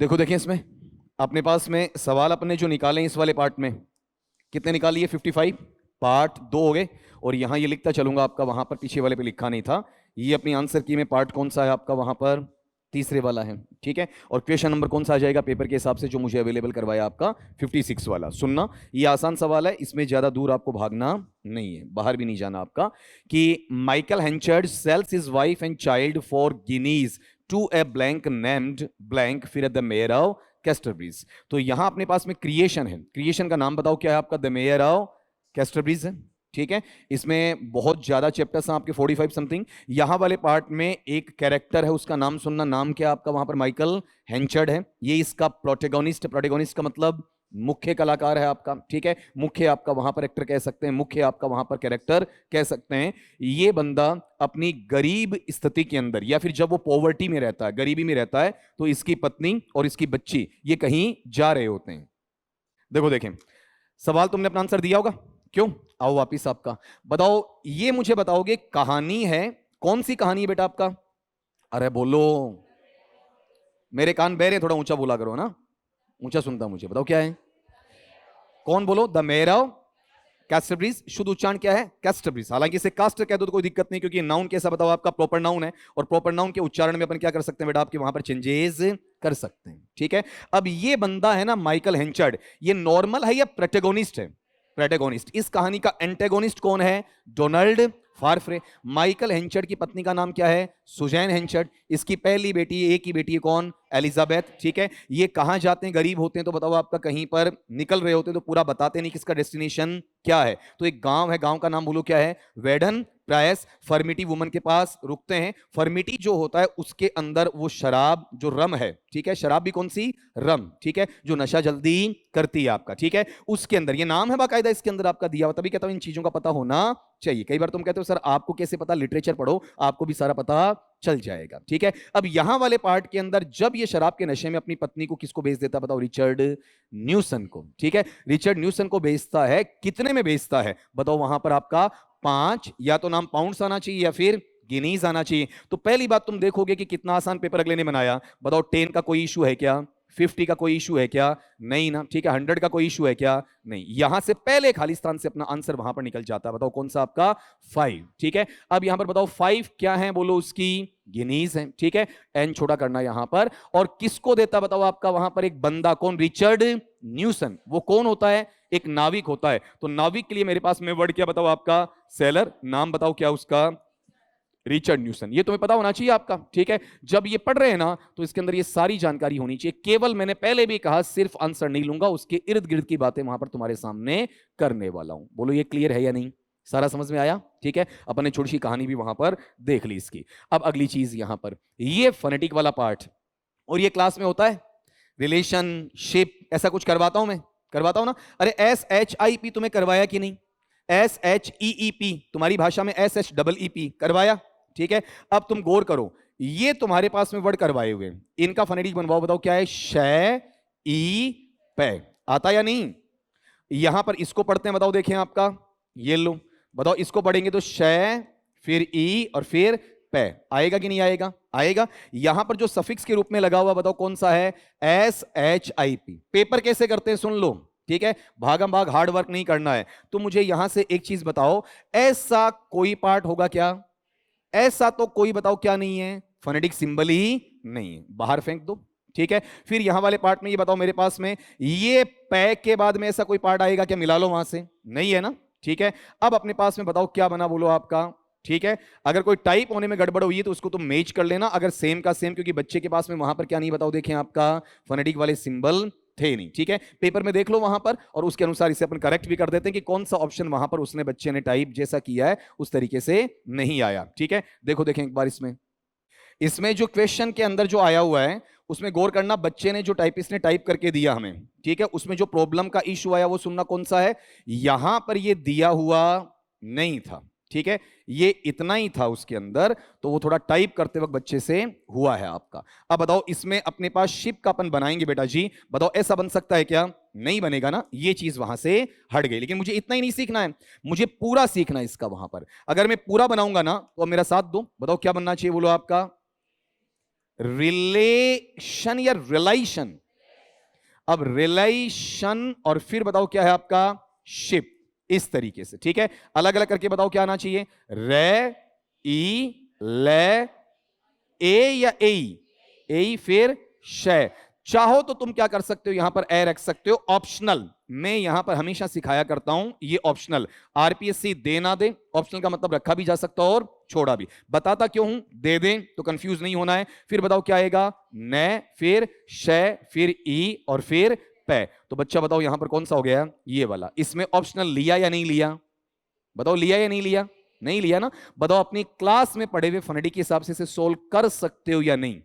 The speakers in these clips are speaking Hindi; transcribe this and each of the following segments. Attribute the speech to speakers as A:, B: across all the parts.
A: देखो देखिए, इसमें अपने पास में सवाल अपने जो निकाले इस वाले पार्ट में कितने निकालिए 55, पार्ट 2 हो गए। और यहां ये लिखता चलूंगा आपका, वहां पर पीछे वाले पे लिखा नहीं था। ये अपनी आंसर की में पार्ट कौन सा है आपका, वहां पर तीसरे वाला है, ठीक है। और क्वेश्चन नंबर कौन सा आ जाएगा पेपर के हिसाब से जो मुझे अवेलेबल करवाया आपका 56 वाला। सुनना, ये आसान सवाल है, इसमें ज्यादा दूर आपको भागना नहीं है, बाहर भी नहीं जाना आपका। कि Michael Henchard sells his wife and child for guineas to a blank named blank फिर द मेयर ऑफ कैस्टरब्रीज। तो यहां अपने पास में क्रिएशन है, क्रिएशन का नाम बताओ क्या है आपका, द मेयर ऑफ कैस्टरब्रीज है, ठीक है। इसमें बहुत ज्यादा चैप्टर्स हैं आपके 45 समथिंग। यहां वाले पार्ट में एक कैरेक्टर है, उसका नाम सुनना, नाम क्या आपका वहां पर, माइकल हेंचर्ड है। ये इसका प्रोटेगोनिस्ट, प्रोटेगोनिस्ट का मतलब मुख्य कलाकार है आपका, ठीक है। मुख्य आपका वहां पर एक्टर कह सकते हैं, मुख्य आपका वहां पर कैरेक्टर कह सकते हैं। ये बंदा अपनी गरीब स्थिति के अंदर या फिर जब वो पॉवर्टी में रहता है, गरीबी में रहता है, तो इसकी पत्नी और इसकी बच्ची ये कहीं जा रहे होते हैं। देखो देखें, सवाल तुमने अपना आंसर दिया होगा, क्यों, आओ वापिस आपका बताओ। ये मुझे बताओगे कहानी है, कौन सी कहानी है बेटा आपका, अरे बोलो, मेरे कान बहरे, थोड़ा ऊंचा बोला करो ना, ऊंचा सुनता मुझे, बताओ क्या है, कौन बोलो, द मेयर ऑफ कैस्टरब्रीज। शुद्ध उच्चारण क्या है, कैस्टरब्रीज। हालांकि इसे कास्ट कह दो तो कोई दिक्कत नहीं, क्योंकि नाउन कैसा बताओ आपका, प्रॉपर नाउन है। और प्रॉपर नाउन के उच्चारण में अपन क्या कर सकते हैं बेटा, आपके वहां पर चेंजेस कर सकते हैं, ठीक है। अब ये बंदा है ना माइकल हेंचर्ड, ये नॉर्मल है या प्रोटैगोनिस्ट है, प्रोटैगोनिस्ट। इस कहानी का एंटेगोनिस्ट कौन है, डोनाल्ड फारफ्रे। माइकल हेंचर्ड की पत्नी का नाम क्या है, सुजैन हेंचर्ड। इसकी पहली बेटी, एक ही बेटी है, कौन, एलिजाबेथ, ठीक है। ये कहां जाते हैं, गरीब होते हैं तो बताओ आपका, कहीं पर निकल रहे होते हैं तो पूरा बताते नहीं किसका डेस्टिनेशन क्या है। तो एक गांव है, गांव का नाम बोलो क्या है, वेडन प्रायस। फर्मिटी वुमन के पास रुकते हैं। फर्मिटी जो होता है उसके अंदर वो शराब, जो रम है, ठीक है, शराब भी कौन सी, रम, ठीक है, जो नशा जल्दी करती है आपका, ठीक है। उसके अंदर ये नाम है बाकायदा इसके अंदर आपका दिया हुआ, तभी कहता हूं इन चीजों का पता होना चाहिए। कई बार तुम कहते हो सर आपको कैसे पता, लिटरेचर पढ़ो, आपको भी सारा पता चल जाएगा, ठीक है। अब यहां वाले पार्ट के अंदर जब ये शराब के नशे में अपनी पत्नी को किसको बेच देता, बताओ, रिचर्ड न्यूसन को, ठीक है। रिचर्ड न्यूसन को बेचता है, कितने में बेचता है बताओ, वहां पर आपका 5, या तो नाम पाउंड्स आना चाहिए या फिर गिनीज आना चाहिए। तो पहली बात तुम देखोगे कि कितना आसान पेपर अगले ने बनाया, बताओ 10 का कोई इशू है क्या, 50 का कोई इशू है क्या, नहीं ना, ठीक है। 100 का कोई इशू है क्या, नहीं। यहां से पहले खाली स्थान से अपना आंसर वहां पर निकल जाता है, बताओ कौन सा आपका, 5, ठीक है। अब यहां पर बताओ 5 क्या है, बोलो उसकी गिनीज है, ठीक है। एन छोटा करना यहां पर, और किसको देता बताओ आपका वहां पर, एक बंदा, कौन, रिचर्ड न्यूसन। वो कौन होता है, एक नाविक होता है। तो नाविक के लिए मेरे पास में वर्ड क्या बताओ आपका, सेलर। नाम बताओ क्या उसका, रिचर्ड न्यूसन। ये तुम्हें पता होना चाहिए आपका, ठीक है। जब ये पढ़ रहे हैं ना तो इसके अंदर ये सारी जानकारी होनी चाहिए। केवल मैंने पहले भी कहा सिर्फ आंसर नहीं लूंगा, उसके इर्द गिर्द की बातें वहां पर तुम्हारे सामने करने वाला हूं। बोलो ये क्लियर है या नहीं, सारा समझ में आया, ठीक है। अपन ने छोटी सी कहानी भी वहां पर देख ली इसकी। अब अगली चीज यहां पर, ये फोनेटिक वाला पार्ट, और ये क्लास में होता है, रिलेशनशिप, ऐसा कुछ करवाता हूं मैं, करवाता हूं ना। अरे SHIP तुम्हें करवाया कि नहीं, SHEEP तुम्हारी भाषा में SHEEP करवाया, ठीक है। अब तुम गौर करो, ये तुम्हारे पास में वर्ड करवाए हुए, इनका फोनेटिक बनवाओ, बताओ क्या है, शय ई पे, आता या नहीं। यहां पर इसको पढ़ते हैं, बताओ देखें आपका, ये लो, बताओ इसको पढ़ेंगे तो शय, फिर ई और फिर पे, आएगा कि नहीं आएगा, आएगा। यहां पर जो सफिक्स के रूप में लगा हुआ बताओ कौन सा है, SHIP। पेपर कैसे करते हैं सुन लो, ठीक है, भागम भाग हार्ड वर्क नहीं करना है। तो मुझे यहां से एक चीज बताओ, ऐसा कोई पार्ट होगा क्या, ऐसा तो कोई बताओ क्या नहीं है, फोनेटिक सिंबल ही नहीं है, बाहर फेंक दो, ठीक है। फिर यहां वाले पार्ट में ये बताओ मेरे पास में, ये पै के बाद में ऐसा कोई पार्ट आएगा क्या, मिला लो वहां से, नहीं है ना, ठीक है। अब अपने पास में बताओ क्या बना, बोलो आपका, ठीक है। अगर कोई टाइप होने में गड़बड़ हुई है तो उसको तुम मैच कर लेना, अगर सेम का सेम, क्योंकि बच्चे के पास में वहां पर क्या नहीं, बताओ देखें आपका, फोनेटिक वाले सिंबल थे नहीं, ठीक है। पेपर में देख लो वहां पर, और उसके अनुसार इसे अपन करेक्ट भी कर देते हैं कि कौन सा ऑप्शन वहां पर उसने, बच्चे ने टाइप जैसा किया है उस तरीके से नहीं आया, ठीक है। देखो देखें एक बार, इसमें इसमें जो क्वेश्चन के अंदर जो आया हुआ है उसमें गौर करना, बच्चे ने जो टाइपिस्ट ने टाइप करके दिया हमें, ठीक है, उसमें जो प्रॉब्लम का इशू आया वो सुनना कौन सा है। यहां पर ये दिया हुआ नहीं था, ठीक है, ये इतना ही था उसके अंदर, तो वो थोड़ा टाइप करते वक्त बच्चे से हुआ है आपका। अब बताओ इसमें अपने पास शिप का अपन बनाएंगे बेटा जी, बताओ ऐसा बन सकता है क्या, नहीं बनेगा ना, ये चीज वहां से हट गई। लेकिन मुझे इतना ही नहीं सीखना है, मुझे पूरा सीखना है इसका वहां पर। अगर मैं पूरा बनाऊंगा ना तो मेरा साथ दो, बताओ क्या बनना चाहिए, बोलो आपका, रिलेशन या रिलेशन? अब रिलेशन और फिर बताओ क्या है आपका? शिप। इस तरीके से, ठीक है। अलग अलग करके बताओ क्या आना चाहिए? रे, ई, ले, ए या ए फिर शय। चाहो तो तुम क्या कर सकते हो, यहां पर ए रख सकते हो, ऑप्शनल। मैं यहां पर हमेशा सिखाया करता हूं ये ऑप्शनल। आरपीएससी दे ना दे, ऑप्शनल का मतलब रखा भी जा सकता और छोड़ा भी। बताता क्यों हूं, दे दें तो कंफ्यूज नहीं होना है। फिर बताओ क्या आएगा? न, फिर शय, फिर ई और फिर पे। तो बच्चा बताओ यहां पर कौन सा हो गया? ये वाला। इसमें ऑप्शनल लिया या नहीं लिया? बताओ लिया या नहीं लिया? नहीं लिया ना। बताओ अपनी क्लास में पढ़े हुए फोनेटिक के हिसाब से इसे सोल्व कर सकते हो या नहीं?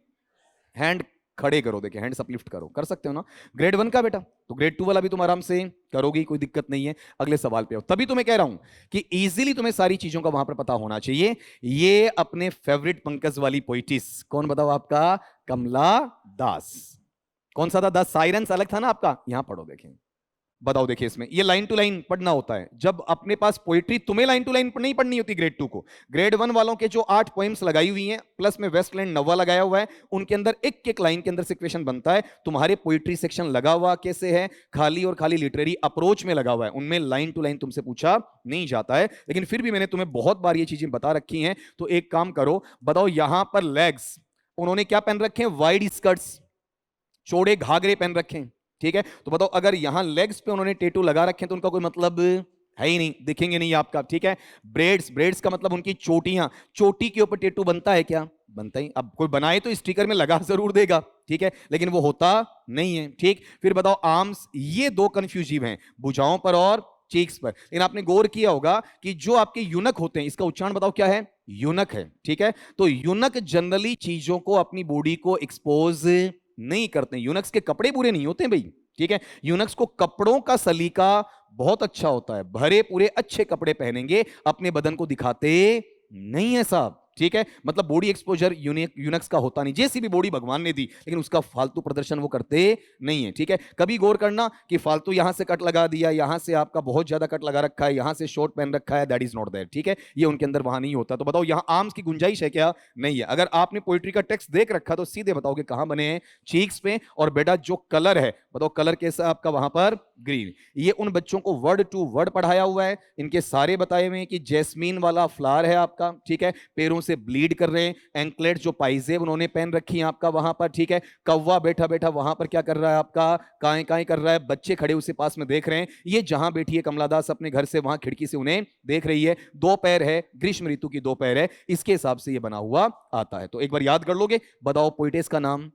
A: हैंड खड़े करो, देखिए हैंड अपलिफ्ट करो, कर सकते हो ना? ग्रेड 1 का बेटा, तो ग्रेड 2 वाला भी तुम आराम से करोगे, कोई दिक्कत नहीं है। अगले सवाल पे आओ। तभी तुम्हें कह रहा हूं कि इजीली तुम्हें सारी चीजों का वहां पर पता होना चाहिए। ये अपने फेवरेट पंकज वाली पोइटिस, कौन बताओ आपका? कमला दास। कौन सा था? द साइरेंस अलग था ना आपका, यहां पढ़ो देखें। बताओ देखिए, इसमें ये लाइन टू लाइन पढ़ना होता है। जब अपने पास पोइट्री, तुम्हें लाइन टू लाइन नहीं पढ़नी होती ग्रेड 2 को। ग्रेड 1 वालों के जो 8 पोएम्स लगाई हुई हैं, प्लस में वेस्टलैंड नवा लगाया हुआ है, उनके अंदर एक एक लाइन के अंदर से क्वेश्चन बनता है। तुम्हारे पोइट्री सेक्शन लगा हुआ कैसे है? खाली और खाली लिटरेरी अप्रोच में लगा हुआ है, उनमें लाइन टू लाइन तुमसे पूछा नहीं जाता है। लेकिन फिर भी मैंने तुम्हें बहुत बार ये चीजें बता रखी हैं। तो एक काम करो, बताओ यहां पर लेग्स, उन्होंने क्या पहन रखे हैं? वाइड स्कर्ट्स, चौड़े घाघरे पहन रखे हैं, ठीक है। तो बताओ अगर यहां लेग्स पे उन्होंने टेटू लगा रखे हैं तो उनका कोई मतलब है ही नहीं, दिखेंगे नहीं आपका, ठीक है। ब्रेड्स, ब्रेड्स का मतलब उनकी चोटियां, चोटी के ऊपर टेटू बनता है क्या? बनता ही। अब कोई बनाए तो स्टिकर में लगा जरूर देगा, ठीक है, लेकिन वो होता नहीं है, ठीक। फिर बताओ आर्म्स, ये दो कंफ्यूजिव हैं, भुजाओं पर और चीक्स पर। लेकिन आपने गौर किया होगा कि जो आपके यूनक होते हैं, इसका उच्चारण बताओ क्या है? यूनक है, ठीक है। तो यूनक जनरली चीजों को, अपनी बॉडी को एक्सपोज नहीं करते। यूनक्स के कपड़े बुरे नहीं होते भाई, ठीक है। यूनक्स को कपड़ों का सलीका बहुत अच्छा होता है, भरे पूरे अच्छे कपड़े पहनेंगे, अपने बदन को दिखाते नहीं है साहब, ठीक है। मतलब बॉडी एक्सपोजर यूनक्स का होता नहीं। जैसी भी बॉडी भगवान ने दी, लेकिन उसका फालतू प्रदर्शन वो करते नहीं है, ठीक है। कभी गौर करना कि फालतू यहां से कट लगा दिया, यहां से आपका बहुत ज्यादा कट लगा रखा है, यहां से शॉर्ट पहन रखा है, दैट इज नॉट दैट, ठीक है। ये उनके अंदर वहां नहीं होता। तो बताओ यहां आर्म्स की गुंजाइश है क्या? नहीं है। अगर आपने पोइट्री का टेक्स्ट देख रखा तो सीधे बताओगे कहां बने हैं? चीक्स पे। और बेटा जो कलर है, बताओ कलर कैसा आपका वहां पर? ग्रीन। ये उन बच्चों को वर्ड टू वर्ड पढ़ाया हुआ है, इनके सारे बताए हुए हैं कि जैस्मीन वाला फ्लावर है आपका, ठीक है, पैरों से ब्लीड कर रहे हैं, एंकलेट जो पाइजेब उन्होंने पहन रखी है आपका वहां पर, ठीक है। कौवा बैठा बैठा वहां पर क्या कर रहा है आपका? काएं काएं कर रहा है। बच्चे खड़े उसे पास में देख रहे हैं। ये जहां बैठी है कमला दास अपने घर से, वहां खिड़की से उन्हें देख रही है। दोपहर है, ग्रीष्म ऋतु की दोपहर है, इसके हिसाब से ये बना हुआ आता है। तो एक बार याद कर लोगे। बताओ पोइटेस का नाम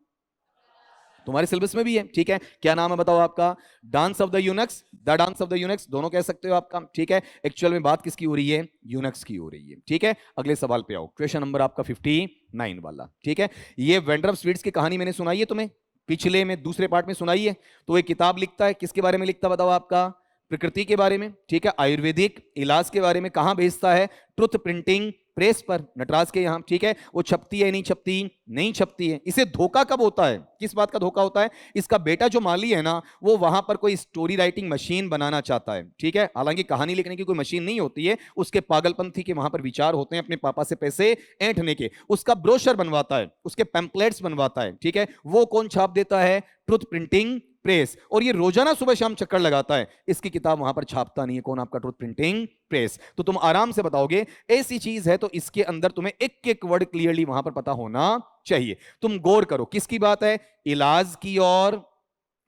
A: तुम्हारे सिलेबस में भी है, ठीक है। क्या नाम है बताओ आपका? Dance of the eunuchs, the dance of the eunuchs, दोनों कह सकते हो आपका, ठीक है। एक्चुअल में बात किसकी हो रही है? यूनक्स की हो रही है, ठीक है। अगले सवाल पे आओ, क्वेश्चन नंबर आपका 59 वाला, ठीक है। ये वेंडर ऑफ स्वीट्स की कहानी मैंने सुनाई है तुम्हें, पिछले में दूसरे पार्ट में सुनाई है। तो एक किताब लिखता है, किसके बारे में लिखता बताओ आपका? प्रकृति के बारे में, ठीक है। आयुर्वेदिक इलाज के बारे में। कहां भेजता है? ट्रुथ प्रिंटिंग प्रेस पर, नटराज के यहां, ठीक है। वो छपती है नहीं छपती? नहीं छपती है। इसे धोखा कब होता है? किस बात का धोखा होता है? इसका बेटा जो माली है ना, वो वहां पर कोई स्टोरी राइटिंग मशीन बनाना चाहता है, ठीक है। हालांकि कहानी लिखने की कोई मशीन नहीं होती है, उसके पागलपंथी के वहां पर विचार होते हैं, अपने पापा से पैसे ऐंठने के। उसका ब्रोशर बनवाता है, उसके पैम्पलेट्स बनवाता है, ठीक है। वो कौन छाप देता है? Truth printing press. और ये रोजाना सुबह शाम चक्कर लगाता है, इसकी किताब वहां पर छापता नहीं है। कौन? आपका ट्रुथ प्रिंटिंग प्रेस। तो तुम आराम से बताओगे ऐसी चीज है, तो इसके अंदर तुम्हें एक एक वर्ड क्लियरली वहां पर पता होना चाहिए। तुम गौर करो, किसकी बात है? इलाज की और,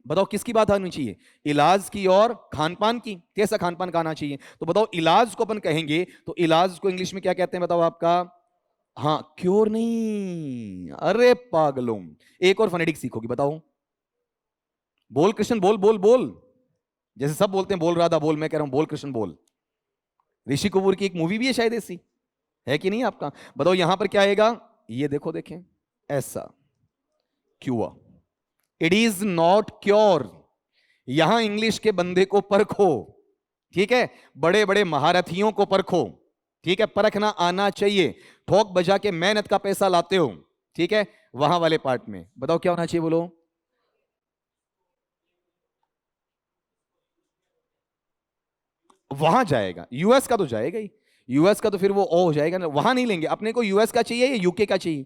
A: बताओ किसकी बात आनी चाहिए? इलाज की और खान पान की। कैसा खान पान खाना चाहिए? तो बताओ इलाज को अपन कहेंगे तो इलाज को इंग्लिश में क्या कहते हैं बताओ आपका? हाँ, क्योर नहीं, अरे पागलों, एक और फोनेटिक सीखोगी, बताओ। बोल कृष्ण, बोल बोल बोल, जैसे सब बोलते हैं बोल राधा बोल, मैं कह रहा हूं बोल कृष्ण बोल। ऋषि कपूर की एक मूवी भी है शायद ऐसी, है कि नहीं आपका? बताओ यहां पर क्या आएगा? ये देखो, देखें, ऐसा cure. It is not cure. यहां इंग्लिश के बंदे को परखो, ठीक है। बड़े बड़े महारथियों को परखो, ठीक है। परखना आना चाहिए। ठोक बजा के मेहनत का पैसा लाते हो, ठीक है। वहां वाले पार्ट में बताओ क्या होना चाहिए, बोलो। वहां जाएगा, यूएस का तो जाएगा ही। यूएस का तो फिर वो ओ हो जाएगा ना, वहां नहीं लेंगे। अपने को यूएस का चाहिए या यूके का चाहिए?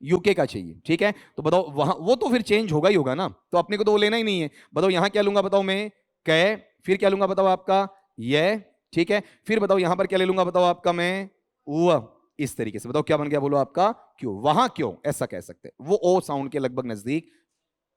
A: यूके का चाहिए, ठीक है। तो बताओ वहां वो तो फिर चेंज होगा ही होगा ना, तो अपने को तो वो लेना ही नहीं है। बताओ यहां क्या लूंगा बताओ मैं, कै, फिर क्या लूंगा बताओ आपका ये, ठीक है। फिर बताओ यहां पर क्या ले लूंगा बताओ आपका मैं उ, इस तरीके से। बताओ क्या बन गया बोलो आपका क्यों, वहां क्यों ऐसा कह सकते, वो ओ साउंड के लगभग नजदीक।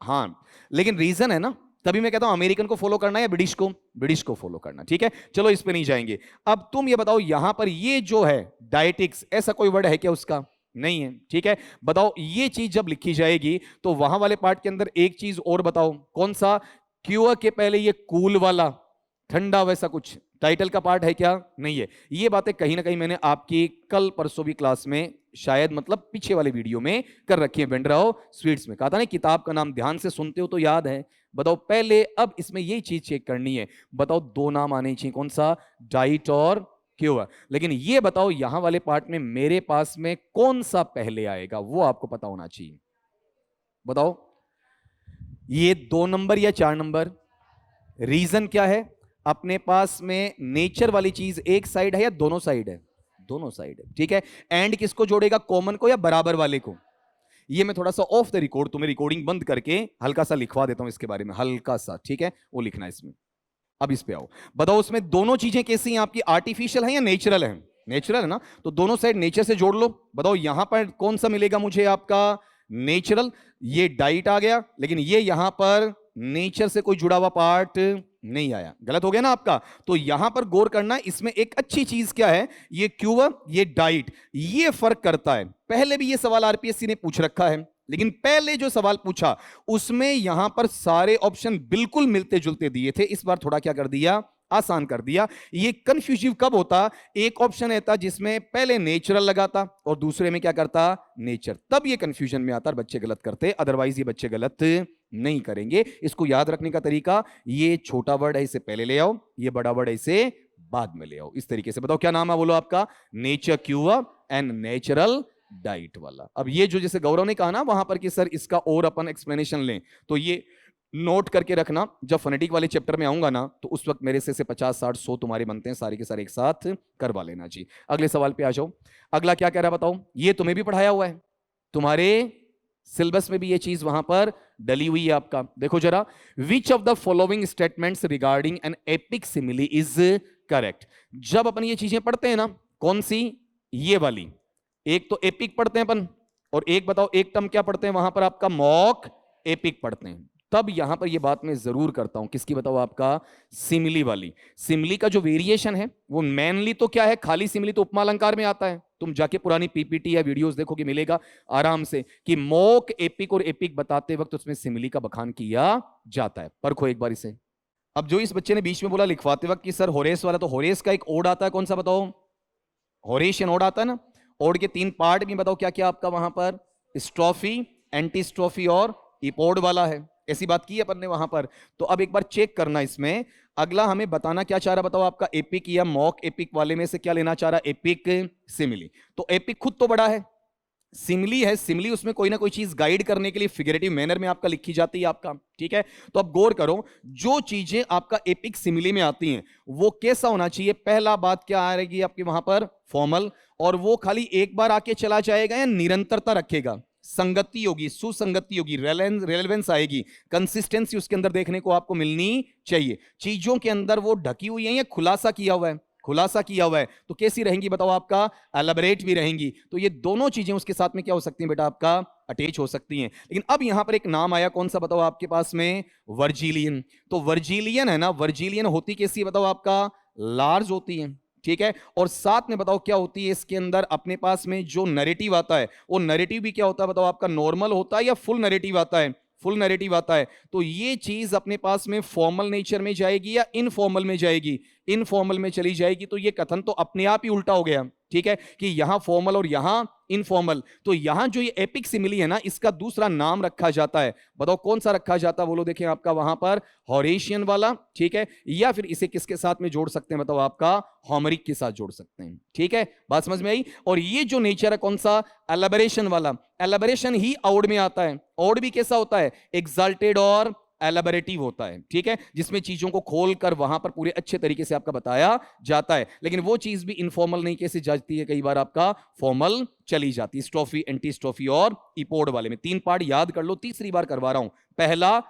A: हाँ लेकिन रीजन है ना, तभी मैं कहता हूं अमेरिकन को फॉलो करना है या ब्रिटिश को, ब्रिटिश को फॉलो करना, ठीक है। चलो इस पे नहीं जाएंगे। अब तुम ये बताओ यहां पर ये जो है डायटिक्स, ऐसा कोई वर्ड है क्या उसका, नहीं है, ठीक है। बताओ ये चीज जब लिखी जाएगी तो वहां वाले पार्ट के अंदर एक चीज और बताओ, कौन सा, क्यों के पहले ये कूल वाला ठंडा वैसा कुछ टाइटल का पार्ट है क्या, नहीं है। ये बातें कहीं ना कहीं मैंने आपकी कल परसों भी क्लास में शायद मतलब पीछे वाले वीडियो में कर रखी है। वेंड्राओ स्वीट्स में कहा था ना किताब का नाम ध्यान से सुनते हो तो याद है। बताओ पहले अब इसमें यही चीज चेक करनी है। बताओ दो नाम आने चाहिए, कौन सा, डाइट और क्यों। लेकिन ये बताओ यहां वाले पार्ट में मेरे पास में कौन सा पहले आएगा वो आपको पता होना चाहिए। बताओ ये 2 नंबर या 4 नंबर, रीजन क्या है, अपने पास में नेचर वाली चीज एक साइड है या दोनों साइड है, दोनों साइड है, ठीक है। एंड किसको जोड़ेगा, कॉमन को या बराबर वाले को। ये मैं थोड़ा सा ऑफ द रिकॉर्ड तुम्हें रिकॉर्डिंग बंद करके हल्का सा लिखवा देता हूं इसके बारे में, हल्का सा, ठीक है, वो लिखना है इसमें। अब इस पे आओ, बताओ उसमें दोनों चीजें कैसी हैं आपकी, आर्टिफिशियल है या नेचुरल है, नेचुरल है ना, तो दोनों साइड नेचर से जोड़ लो। बताओ यहां पर कौन सा मिलेगा मुझे आपका नेचुरल, ये डाइट आ गया, लेकिन ये यहां पर नेचर से कोई जुड़ा हुआ पार्ट नहीं आया, गलत हो गया ना आपका। तो यहां पर गौर करना, इसमें एक अच्छी चीज क्या है, ये क्यूअर ये डाइट, ये फर्क करता है। पहले भी ये सवाल आरपीएससी ने पूछ रखा है, लेकिन पहले जो सवाल पूछा उसमें यहां पर सारे ऑप्शन बिल्कुल मिलते जुलते दिए थे, इस बार थोड़ा क्या कर दिया, आसान कर दिया। ये कंफ्यूजिव कब होता, एक ऑप्शन रहता जिसमें पहले नेचुरल लगाता और दूसरे में क्या करता नेचर, तब ये कंफ्यूजन में आता और बच्चे गलत करते, अदरवाइज ये बच्चे गलत नहीं करेंगे। इसको याद रखने का तरीका, ये छोटा वर्ड है इसे पहले ले आओ, ये बड़ा वर्ड है इसे बाद में ले आओ, इस तरीके से। बताओ क्या नाम है बोलो आपका, nature queer and natural diet वाला। अब ये जो जैसे गौरव ने कहा ना वहां पर कि सर इसका और अपन एक्सप्लेनेशन लें, तो ये नोट करके रखना, जब फोनेटिक वाले चैप्टर में आऊंगा ना तो उस वक्त मेरे से 50 60 100 तुम्हारे बनते हैं, सारे के सारे एक साथ करवा लेना जी। अगले सवाल पे आ जाओ, अगला क्या कह रहा है बताओ, ये तुम्हें भी पढ़ाया हुआ है, तुम्हारे सिलेबस में भी ये चीज वहां पर डली हुई है आपका। देखो जरा, which of the following statements regarding an epic simile is correct. जब अपन ये चीजें पढ़ते हैं ना, कौन सी, ये वाली, एक तो एपिक पढ़ते हैं अपन, और एक बताओ एक टर्म क्या पढ़ते हैं वहां पर आपका, मॉक एपिक पढ़ते हैं। तब यहां पर ये बात मैं जरूर करता हूं, किसकी बताओ आपका, सिमिली वाली। सिमिली का जो वेरिएशन है वो मेनली तो क्या है, खाली सिमिली तो उपमा अलंकार में आता है, तुम जाके पुरानी पीपीटी या वीडियोस देखोगे मिलेगा आराम से कि मॉक एपिक और एपिक बताते वक्त उसमें सिमिली का बखान किया जाता है। परखो एक बार इसे। अब जो इस बच्चे ने बीच में बोला लिखवाते वक्त कि सर होरेस वाला, तो होरेस का एक ओड आता है, कौन सा बताओ, होरेशियन ओड आता है ना। ओड के 3 पार्ट भी बताओ क्या क्या आपका वहां पर, स्ट्रोफी, एंटी स्ट्रोफी और इपोड वाला है, ऐसी बात की अपन ने वहां पर। तो अब एक बार चेक करना इसमें, अगला हमें बताना क्या चाह रहा बताओ आपका, एपिक या मॉक एपिक वाले में से क्या लेना चाह रहा, एपिक सिमिली। तो एपिक खुद तो बड़ा है, सिमिली है, सिमिली उसमें कोई ना कोई चीज गाइड करने के लिए फिगरेटिव मैनर में आपका लिखी जाती है आपका, ठीक है। तो अब गौर करो, जो चीजें आपका एपिक सिमिली में आती हैं वो कैसा होना चाहिए, पहला बात क्या आ रहेगी आपकी वहां पर, फॉर्मल, और वो खाली एक बार आके चला जाएगा या निरंतरता रखेगा, संगति होगी, सुसंगति होगी, रेलेवेंस आएगी, कंसिस्टेंसी उसके अंदर देखने को आपको मिलनी चाहिए। चीजों के अंदर वो ढकी हुई है या खुलासा किया हुआ है, खुलासा किया हुआ है, तो कैसी रहेंगी बताओ आपका, एलैबोरेट भी रहेंगी। तो ये दोनों चीजें उसके साथ में क्या हो सकती हैं बेटा आपका, अटैच हो सकती हैं। लेकिन अब यहां पर एक नाम आया, कौन सा बताओ आपके पास में, वर्जिलियन। तो वर्जिलियन है ना, वर्जिलियन होती कैसी बताओ आपका, लार्ज होती है, ठीक है। और साथ में बताओ क्या होती है इसके अंदर, अपने पास में जो नैरेटिव आता है वो नैरेटिव भी क्या होता है बताओ आपका, नॉर्मल होता है या फुल नैरेटिव आता है, फुल नैरेटिव आता है। तो ये चीज अपने पास में फॉर्मल नेचर में जाएगी या इनफॉर्मल में जाएगी, इनफॉर्मल में चली जाएगी। तो ये कथन तो अपने आप ही उल्टा हो गया, ठीक है, कि यहां फॉर्मल और यहां इनफॉर्मल। तो यहां जो ये एपिक सिमिली है ना, इसका दूसरा नाम रखा जाता है, बताओ कौन सा रखा जाता है बोलो, देखें आपका वहां पर होरेशियन वाला, ठीक है, या फिर इसे किसके साथ में जोड़ सकते हैं बताओ आपका, होमरिक के साथ जोड़ सकते हैं, ठीक है, बात समझ में आई। और ये जो नेचर है कौन सा, एलैबोरेशन वाला, एलैबोरेशन ही औड में आता है। औड भी कैसा होता है, एक्साल्टेड और एलाबोरेटिव होता है, ठीक है, जिसमें चीजों को खोलकर वहां पर पूरे अच्छे तरीके से आपका बताया जाता है। लेकिन वो चीज भी इनफॉर्मल नहीं कैसे जाती है, कई बार आपका फॉर्मल चली जाती है। स्ट्रोफी, एंटी स्ट्रोफी और इपोड वाले में 3 पार्ट याद कर लो, तीसरी बार करवा रहा हूं। पहला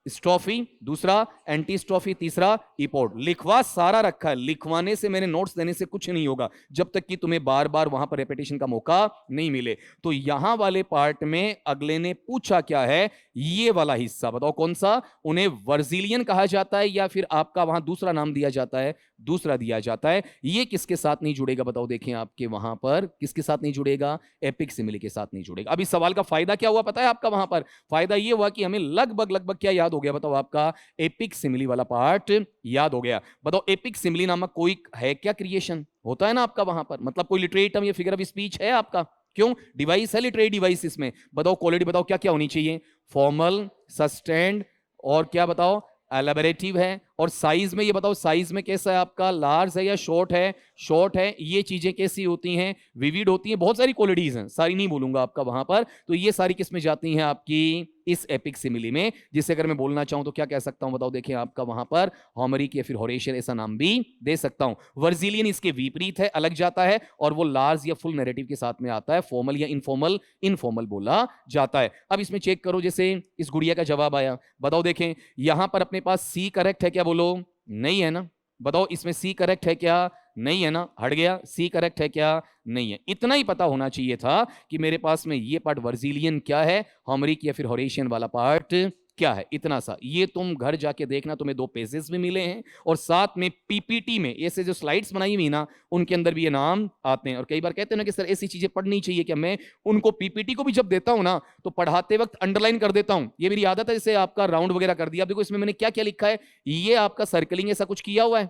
A: स्ट्रोफी, दूसरा एंटी स्ट्रोफी, तीसरा इपोड। लिखवा सारा रखा है, लिखवाने से, मैंने नोट्स देने से कुछ नहीं होगा जब तक कि तुम्हें बार बार वहां पर रेपिटेशन का मौका नहीं मिले। तो यहां वाले पार्ट में अगले ने पूछा क्या है, ये वाला हिस्सा बताओ कौन सा। उन्हें वर्जिलियन कहा जाता है या फिर आपका वहां दूसरा नाम दिया जाता है, दूसरा दिया जाता है। ये किसके साथ नहीं जुड़ेगा बताओ, देखें आपके वहां पर किसके साथ नहीं जुड़ेगा, एपिक सिमिली के साथ नहीं जुड़ेगा। अब इस सवाल का फायदा क्या हुआ पता है आपका, वहां पर फायदा ये हुआ कि हमें लगभग लगभग क्या याद हो गया बताओ, आपका एपिक सिमिली वाला पार्ट याद हो गया। बताओ एपिक सिमिली नामक कोई है क्या क्रिएशन, होता है ना आपका वहां पर, मतलब कोई लिटरेरी टर्म या फिगर ऑफ स्पीच है आपका, क्यों, डिवाइस है, लिटरेरी डिवाइस। इसमें बताओ क्वालिटी बताओ क्या क्या होनी चाहिए, फॉर्मल, सस्टेन्ड और क्या बताओ एलाबोरेटिव है। और साइज में ये बताओ, साइज में कैसा है आपका, लार्ज है या शॉर्ट है, शॉर्ट है। ये चीजें कैसी होती हैं, विविड होती हैं, बहुत सारी क्वालिटीज हैं, सारी नहीं बोलूंगा आपका वहां पर। तो ये सारी किसमें जाती हैं आपकी इस एपिक सिमिली में, जिसे अगर मैं बोलना चाहूं तो क्या कह सकता हूं बताओ, देखिए आपका वहां पर होमरिक या फिर होरेशियन ऐसा नाम भी दे सकता हूं। वर्जिलियन इसके विपरीत है, अलग जाता है, और वो लार्ज या फुल नैरेटिव के साथ में आता है, फॉर्मल या इनफॉर्मल, इनफॉर्मल बोला जाता है। अब इसमें चेक करो, जैसे इस गुड़िया का जवाब आया, बताओ देखें यहां पर अपने पास सी करेक्ट है क्या, बोलो नहीं है ना। बताओ इसमें सी करेक्ट है क्या, नहीं है ना, हट गया। सी करेक्ट है क्या, नहीं है। इतना ही पता होना चाहिए था कि मेरे पास में ये पार्ट वर्जिलियन क्या है, होमरिक या फिर होरेशियन वाला पार्ट क्या है, इतना सा। ये तुम घर जाके देखना, तुम्हें 2 पेजेस भी मिले हैं और साथ में पीपीटी में ऐसे जो स्लाइड्स बनाई हुई ना, उनके अंदर भी ये नाम आते हैं। और कई बार कहते हैं ना कि सर ऐसी चीजें पढ़नी चाहिए, कि मैं उनको पीपीटी को भी जब देता हूं ना तो पढ़ाते वक्त अंडरलाइन कर देता हूं, ये मेरी आदत है। जैसे आपका राउंड वगैरह कर दिया, देखो इसमें मैंने क्या क्या लिखा है, ये आपका सर्कलिंग ऐसा कुछ किया हुआ है,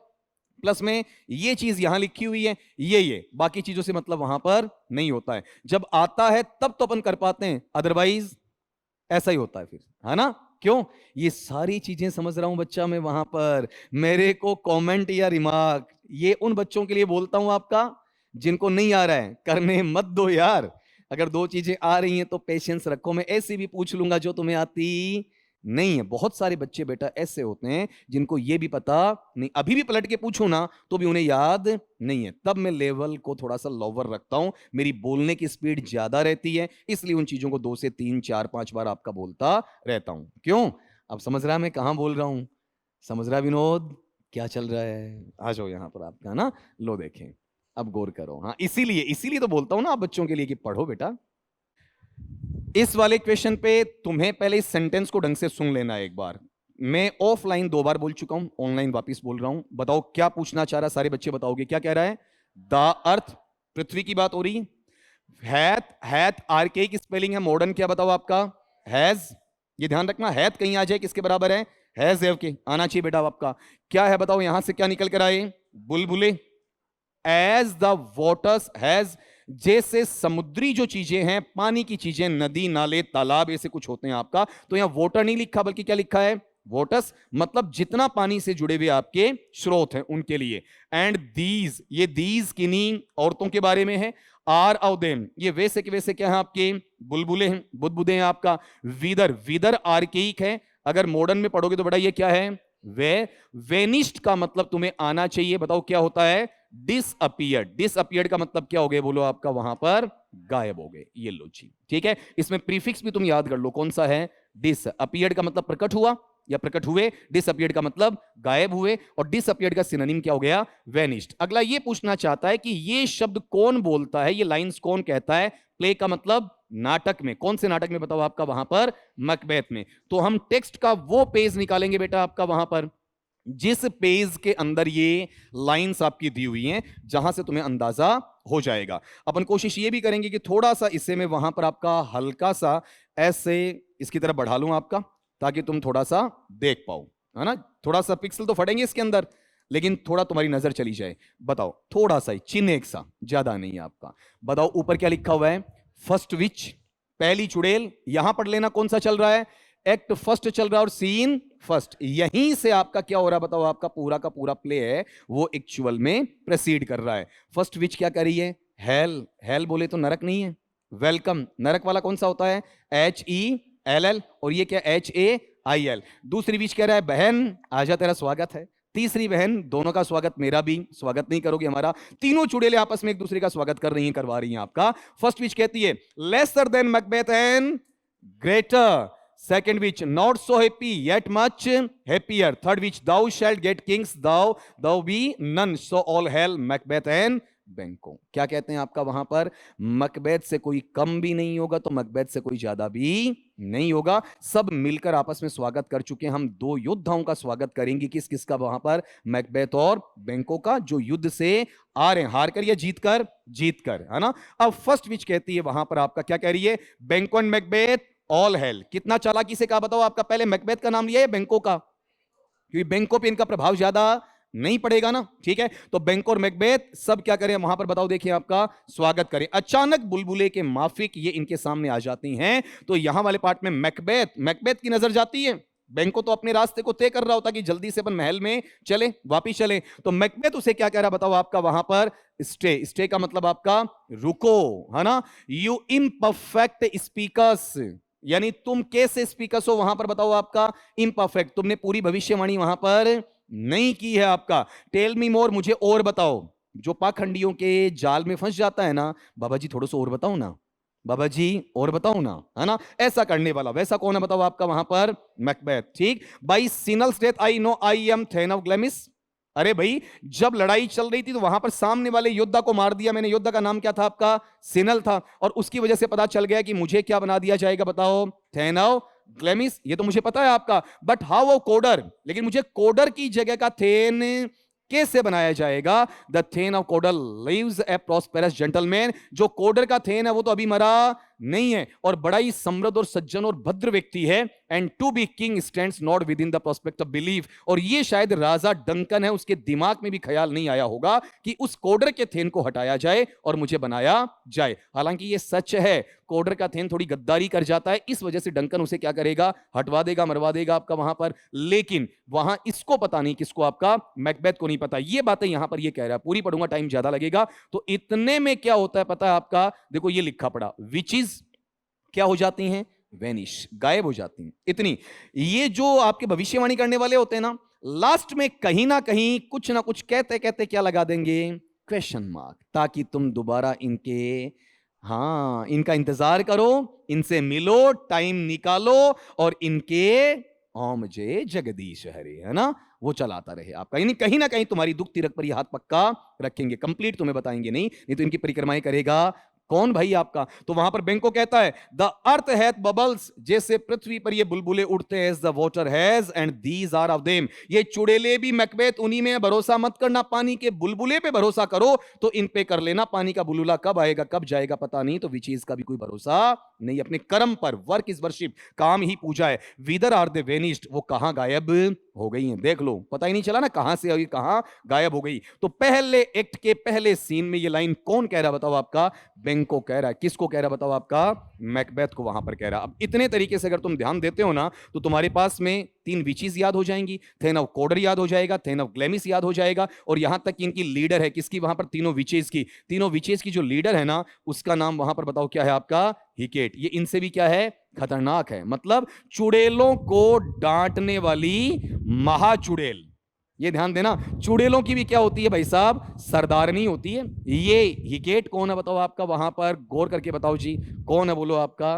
A: प्लस में ये चीज यहां लिखी हुई है, ये बाकी चीजों से मतलब वहां पर नहीं होता है। जब आता है तब तो अपन कर पाते हैं, अदरवाइज ऐसा ही होता है फिर, है ना। क्यों, ये सारी चीजें समझ रहा हूं बच्चा मैं वहां पर। मेरे को कमेंट या रिमार्क, ये उन बच्चों के लिए बोलता हूं आपका जिनको नहीं आ रहा है, करने मत दो यार। अगर 2 चीजें आ रही हैं तो पेशेंस रखो, मैं ऐसी भी पूछ लूंगा जो तुम्हें आती नहीं है। बहुत सारे बच्चे बेटा ऐसे होते हैं जिनको ये भी पता नहीं, अभी भी पलट के पूछो ना तो भी उन्हें याद नहीं है। तब मैं लेवल को थोड़ा सा लोअर रखता हूं, मेरी बोलने की स्पीड ज्यादा रहती है, इसलिए उन चीजों को 2 से 3 4 5 बार आपका बोलता रहता हूं। क्यों, अब समझ रहा है मैं कहां बोल रहा हूं, समझ रहा विनोद क्या चल रहा है। आ जाओ यहां पर आपका ना, लो देखें, अब गौर करो। हाँ, इसीलिए तो बोलता हूं ना आप बच्चों के लिए कि पढ़ो बेटा। इस वाले क्वेश्चन पे तुम्हें पहले इस सेंटेंस को ढंग से सुन लेना है एक बार। मैं ऑफलाइन 2 बार बोल चुका हूं, ऑनलाइन वापस बोल रहा हूं। बताओ क्या पूछना चाह रहा, सारे बच्चे बताओगे क्या कह रहा है। द अर्थ, पृथ्वी की बात हो रही है। हैथ आर्केइक स्पेलिंग है, मॉडर्न क्या बताओ आपका, हैज। ये ध्यान रखना, हैथ कहीं आ जाए किसके बराबर है, हैज हैव के आना चाहिए बेटा आपका। क्या है बताओ, यहां से क्या निकल कर आए, बुलबुले। एज द वाटर्स हैज, जैसे समुद्री जो चीजें हैं, पानी की चीजें, नदी नाले तालाब ऐसे कुछ होते हैं आपका, तो यहां वाटर नहीं लिखा बल्कि क्या लिखा है, वाटर्स, मतलब जितना पानी से जुड़े हुए आपके स्रोत हैं उनके लिए। एंड दीज, ये दीज किन्हीं औरतों के बारे में है। आर ऑफ देम, ये वैसे के वैसे क्या है आपके, बुलबुले हैं, बुदबुदे हैं आपका। विदर, विदर आर्केइक है, अगर मॉडर्न में पढ़ोगे तो बेटा ये क्या है, वे। वेनिस्ड का मतलब तुम्हें आना चाहिए, बताओ क्या होता है, डिसअपियर्ड। डिसअपियर्ड का मतलब क्या हो गया बोलो आपका, वहां पर गायब हो गए। ये लो जी, ठीक है। इसमें प्रीफिक्स भी तुम याद कर लो, कौन सा है, डिसअपियर्ड का मतलब प्रकट हुआ या प्रकट हुए, डिसअपियर्ड का मतलब गायब हुए, और डिसअपियर्ड का सिनोनिम क्या हो गया, वेनिस्ड। अगला ये पूछना चाहता है कि ये शब्द कौन बोलता है, ये लाइंस कौन कहता है। प्ले का मतलब नाटक में, कौन से नाटक में बताओ आपका, वहां पर मैकबेथ में। तो हम टेक्स्ट का वो पेज निकालेंगे बेटा आपका वहां पर, जिस पेज के अंदर ये लाइंस आपकी दी हुई हैं, जहां से तुम्हें अंदाजा हो जाएगा। अपन कोशिश ये भी करेंगे कि थोड़ा सा इसे मैं वहां पर आपका हल्का सा ऐसे इसकी तरफ बढ़ा लूं आपका, ताकि तुम थोड़ा सा देख पाओ, है ना। थोड़ा सा पिक्सल तो फटेंगे इसके अंदर, लेकिन थोड़ा तुम्हारी नजर चली जाए। बताओ थोड़ा सा ही, चिन्ह एक सा, ज्यादा नहीं है आपका। बताओ ऊपर क्या लिखा हुआ है, फर्स्ट विच, पहली चुड़ैल। यहां पढ़ लेना कौन सा चल रहा है, एक्ट फर्स्ट चल रहा है और सीन फर्स्ट। यहीं से आपका क्या हो रहा है बताओ, आपका पूरा का पूरा प्ले है वो एक्चुअल में प्रोसीड कर रहा है। फर्स्ट विच क्या कर रही है, हेल। हेल बोले तो नरक नहीं है। वेलकम, नरक वाला कौन सा होता है, HELL, और ये क्या HA IL। दूसरी बीच कह रहा है बहन आजा तेरा स्वागत है। तीसरी बहन दोनों का स्वागत, मेरा भी स्वागत नहीं करोगे हमारा। तीनों चुड़ैलें आपस में एक दूसरे का स्वागत कर रही हैं, करवा रही हैं आपका। फर्स्ट विच कहती है lesser than Macbeth and greater. Second witch not so happy yet much happier. Third witch thou shalt get kings though thou be none so all hail Macbeth and Banquo. क्या कहते हैं आपका वहां पर, मैकबेथ से कोई कम भी नहीं होगा तो मैकबेथ से कोई ज्यादा भी नहीं होगा। सब मिलकर आपस में स्वागत कर चुके हैं। हम दो योद्धाओं का स्वागत करेंगे, किस किस का वहां पर, मैकबेथ और बैंको का, जो युद्ध से आ रहे हैं, हार कर या जीत कर, जीत कर, है ना। अब फर्स्ट विच कहती है वहां पर आपका, क्या कह रही है, बैंको एंड मैकबेथ ऑल हेल। कितना चालाकी से कहा बताओ आपका, पहले मैकबेथ का नाम लिया है बैंको का, क्योंकि बैंको पे इनका प्रभाव ज्यादा नहीं पड़ेगा ना, ठीक है। तो बैंको और मैकबेथ सब क्या करें वहां पर बताओ, देखिए आपका स्वागत करें। अचानक बुलबुले के माफिक ये इनके सामने आ जाती हैं। तो यहां वाले पार्ट में मैकबेथ की नजर जाती है। बैंको तो अपने रास्ते को तय कर रहा होता कि जल्दी से अपन महल में चले, वापिस चले। तो मैकबेथ उसे क्या कह रहा बताओ आपका वहां पर, स्टे का मतलब आपका रुको, है ना। यू इम्परफेक्ट स्पीकर्स, यानी तुम कैसे स्पीकर्स हो वहां पर बताओ आपका, इम्परफेक्ट, तुमने पूरी भविष्यवाणी वहां पर नहीं की है आपका। टेल मी मोर, मुझे और बताओ। जो पाखंडियों के जाल में फंस जाता है ना, बाबा जी थोड़ा सा और बताओ ना, बाबा जी और बताओ ना, है ना, ऐसा करने वाला वैसा कौन है बताओ आपका वहां पर, मैकबेथ। ठीक, by Sinel's death I know I am thane of Glamis. अरे भाई, जब लड़ाई चल रही थी तो वहां पर सामने वाले योद्धा को मार दिया मैंने। योद्धा का नाम क्या था आपका, सिनल था, और उसकी वजह से पता चल गया कि मुझे क्या बना दिया जाएगा बताओ, थेन ऑफ ग्लेमिस। ये तो मुझे पता है आपका, बट हाउ वो कोडर, लेकिन मुझे कोडर की जगह का थेन कैसे बनाया जाएगा। The thane of Cawdor lives a prosperous gentleman. जो कोडर का थेन है वो तो अभी मरा नहीं है, और बड़ा ही समृद्ध और सज्जन और भद्र व्यक्ति है। And to be king stands not within the prospect of belief. और ये शायद राजा डंकन है, उसके दिमाग में भी ख्याल नहीं आया होगा कि उस कोडर के थेन को हटाया जाए और मुझे बनाया जाए। हालांकि ये सच है, कोडर का थेन थोड़ी गद्दारी कर जाता है, इस वजह से डंकन उसे क्या करेगा, हटवा देगा, मरवा देगा आपका वहां पर। लेकिन वहां इसको पता नहीं, किसको, आपका मैकबेथ को नहीं पता। ये बातें यहां पर ये कह रहा है, पूरी पढ़ूंगा टाइम ज्यादा लगेगा। तो इतने में क्या होता है पता है आपका, देखो ये लिखा पड़ा, विच इज क्या हो जाती हैं, वेनिश, गायब हो जाती हैं। इतनी, ये जो आपके भविष्यवाणी करने वाले होते हैं ना, लास्ट में कहीं ना कहीं कुछ ना कुछ कहते कहते क्या लगा देंगे, क्वेश्चन मार्क, ताकि तुम दोबारा इनके, हाँ, इनका इंतजार करो, इनसे मिलो, टाइम निकालो, और इनके ओम जय जगदीश हरे, है ना, वो चलाता रहे आपका। यानी कहीं ना कहीं तुम्हारी दुख तिरक पर ये हाथ पक्का रखेंगे। कंप्लीट तुम्हें बताएंगे नहीं तो इनकी परिक्रमाएं करेगा कौन भाई आपका। तो वहां पर बैंको कहता है द अर्थ हैथ बबल्स, जैसे पृथ्वी पर ये बुलबुले उड़ते हैं, the water has and these are of them. ये चुड़ैले भी मैकबेथ उन्हीं में, भरोसा मत करना पानी के बुलबुले पे, भरोसा करो तो इन पे कर लेना। पानी का बुलबुला कब आएगा कब जाएगा पता नहीं, तो विच चीज का भी कोई भरोसा नहीं। अपने कर्म पर, वर्क इज वर्शिप, काम ही पूजा है। विदर आर दे वेनिस्ड, वो कहां गायब हो गई हैं, देख लो, पता ही नहीं चला ना कहां से आई कहां गायब हो गई। तो पहले एक्ट के पहले सीन में ये लाइन कौन कह रहा बताओ आपका, बैंको कह रहा है। किसको कह रहा बताओ आपका, मैकबेथ को वहां पर कह रहा। अब इतने तरीके से अगर तुम ध्यान देते हो ना, तो तुम्हारे पास में 3 विचीज याद हो जाएंगी, थेन ऑफ कोडर याद हो जाएगा, थेन ऑफ ग्लेमिस याद हो जाएगा, और यहां तक कि इनकी लीडर है किसकी वहां पर, तीनों विचेज की। तीनों विचेज की जो लीडर है ना, उसका नाम वहां पर बताओ क्या है आपका, हिकेट। ये इनसे भी क्या है, खतरनाक है, मतलब चुड़ैलों को डांटने वाली महाचुड़ैल। ये ध्यान देना, चुड़ैलों की भी क्या होती है भाई साहब, सरदारनी होती है। ये हिकेट कौन है बताओ आपका वहां पर, गौर करके बताओ जी, कौन है बोलो आपका,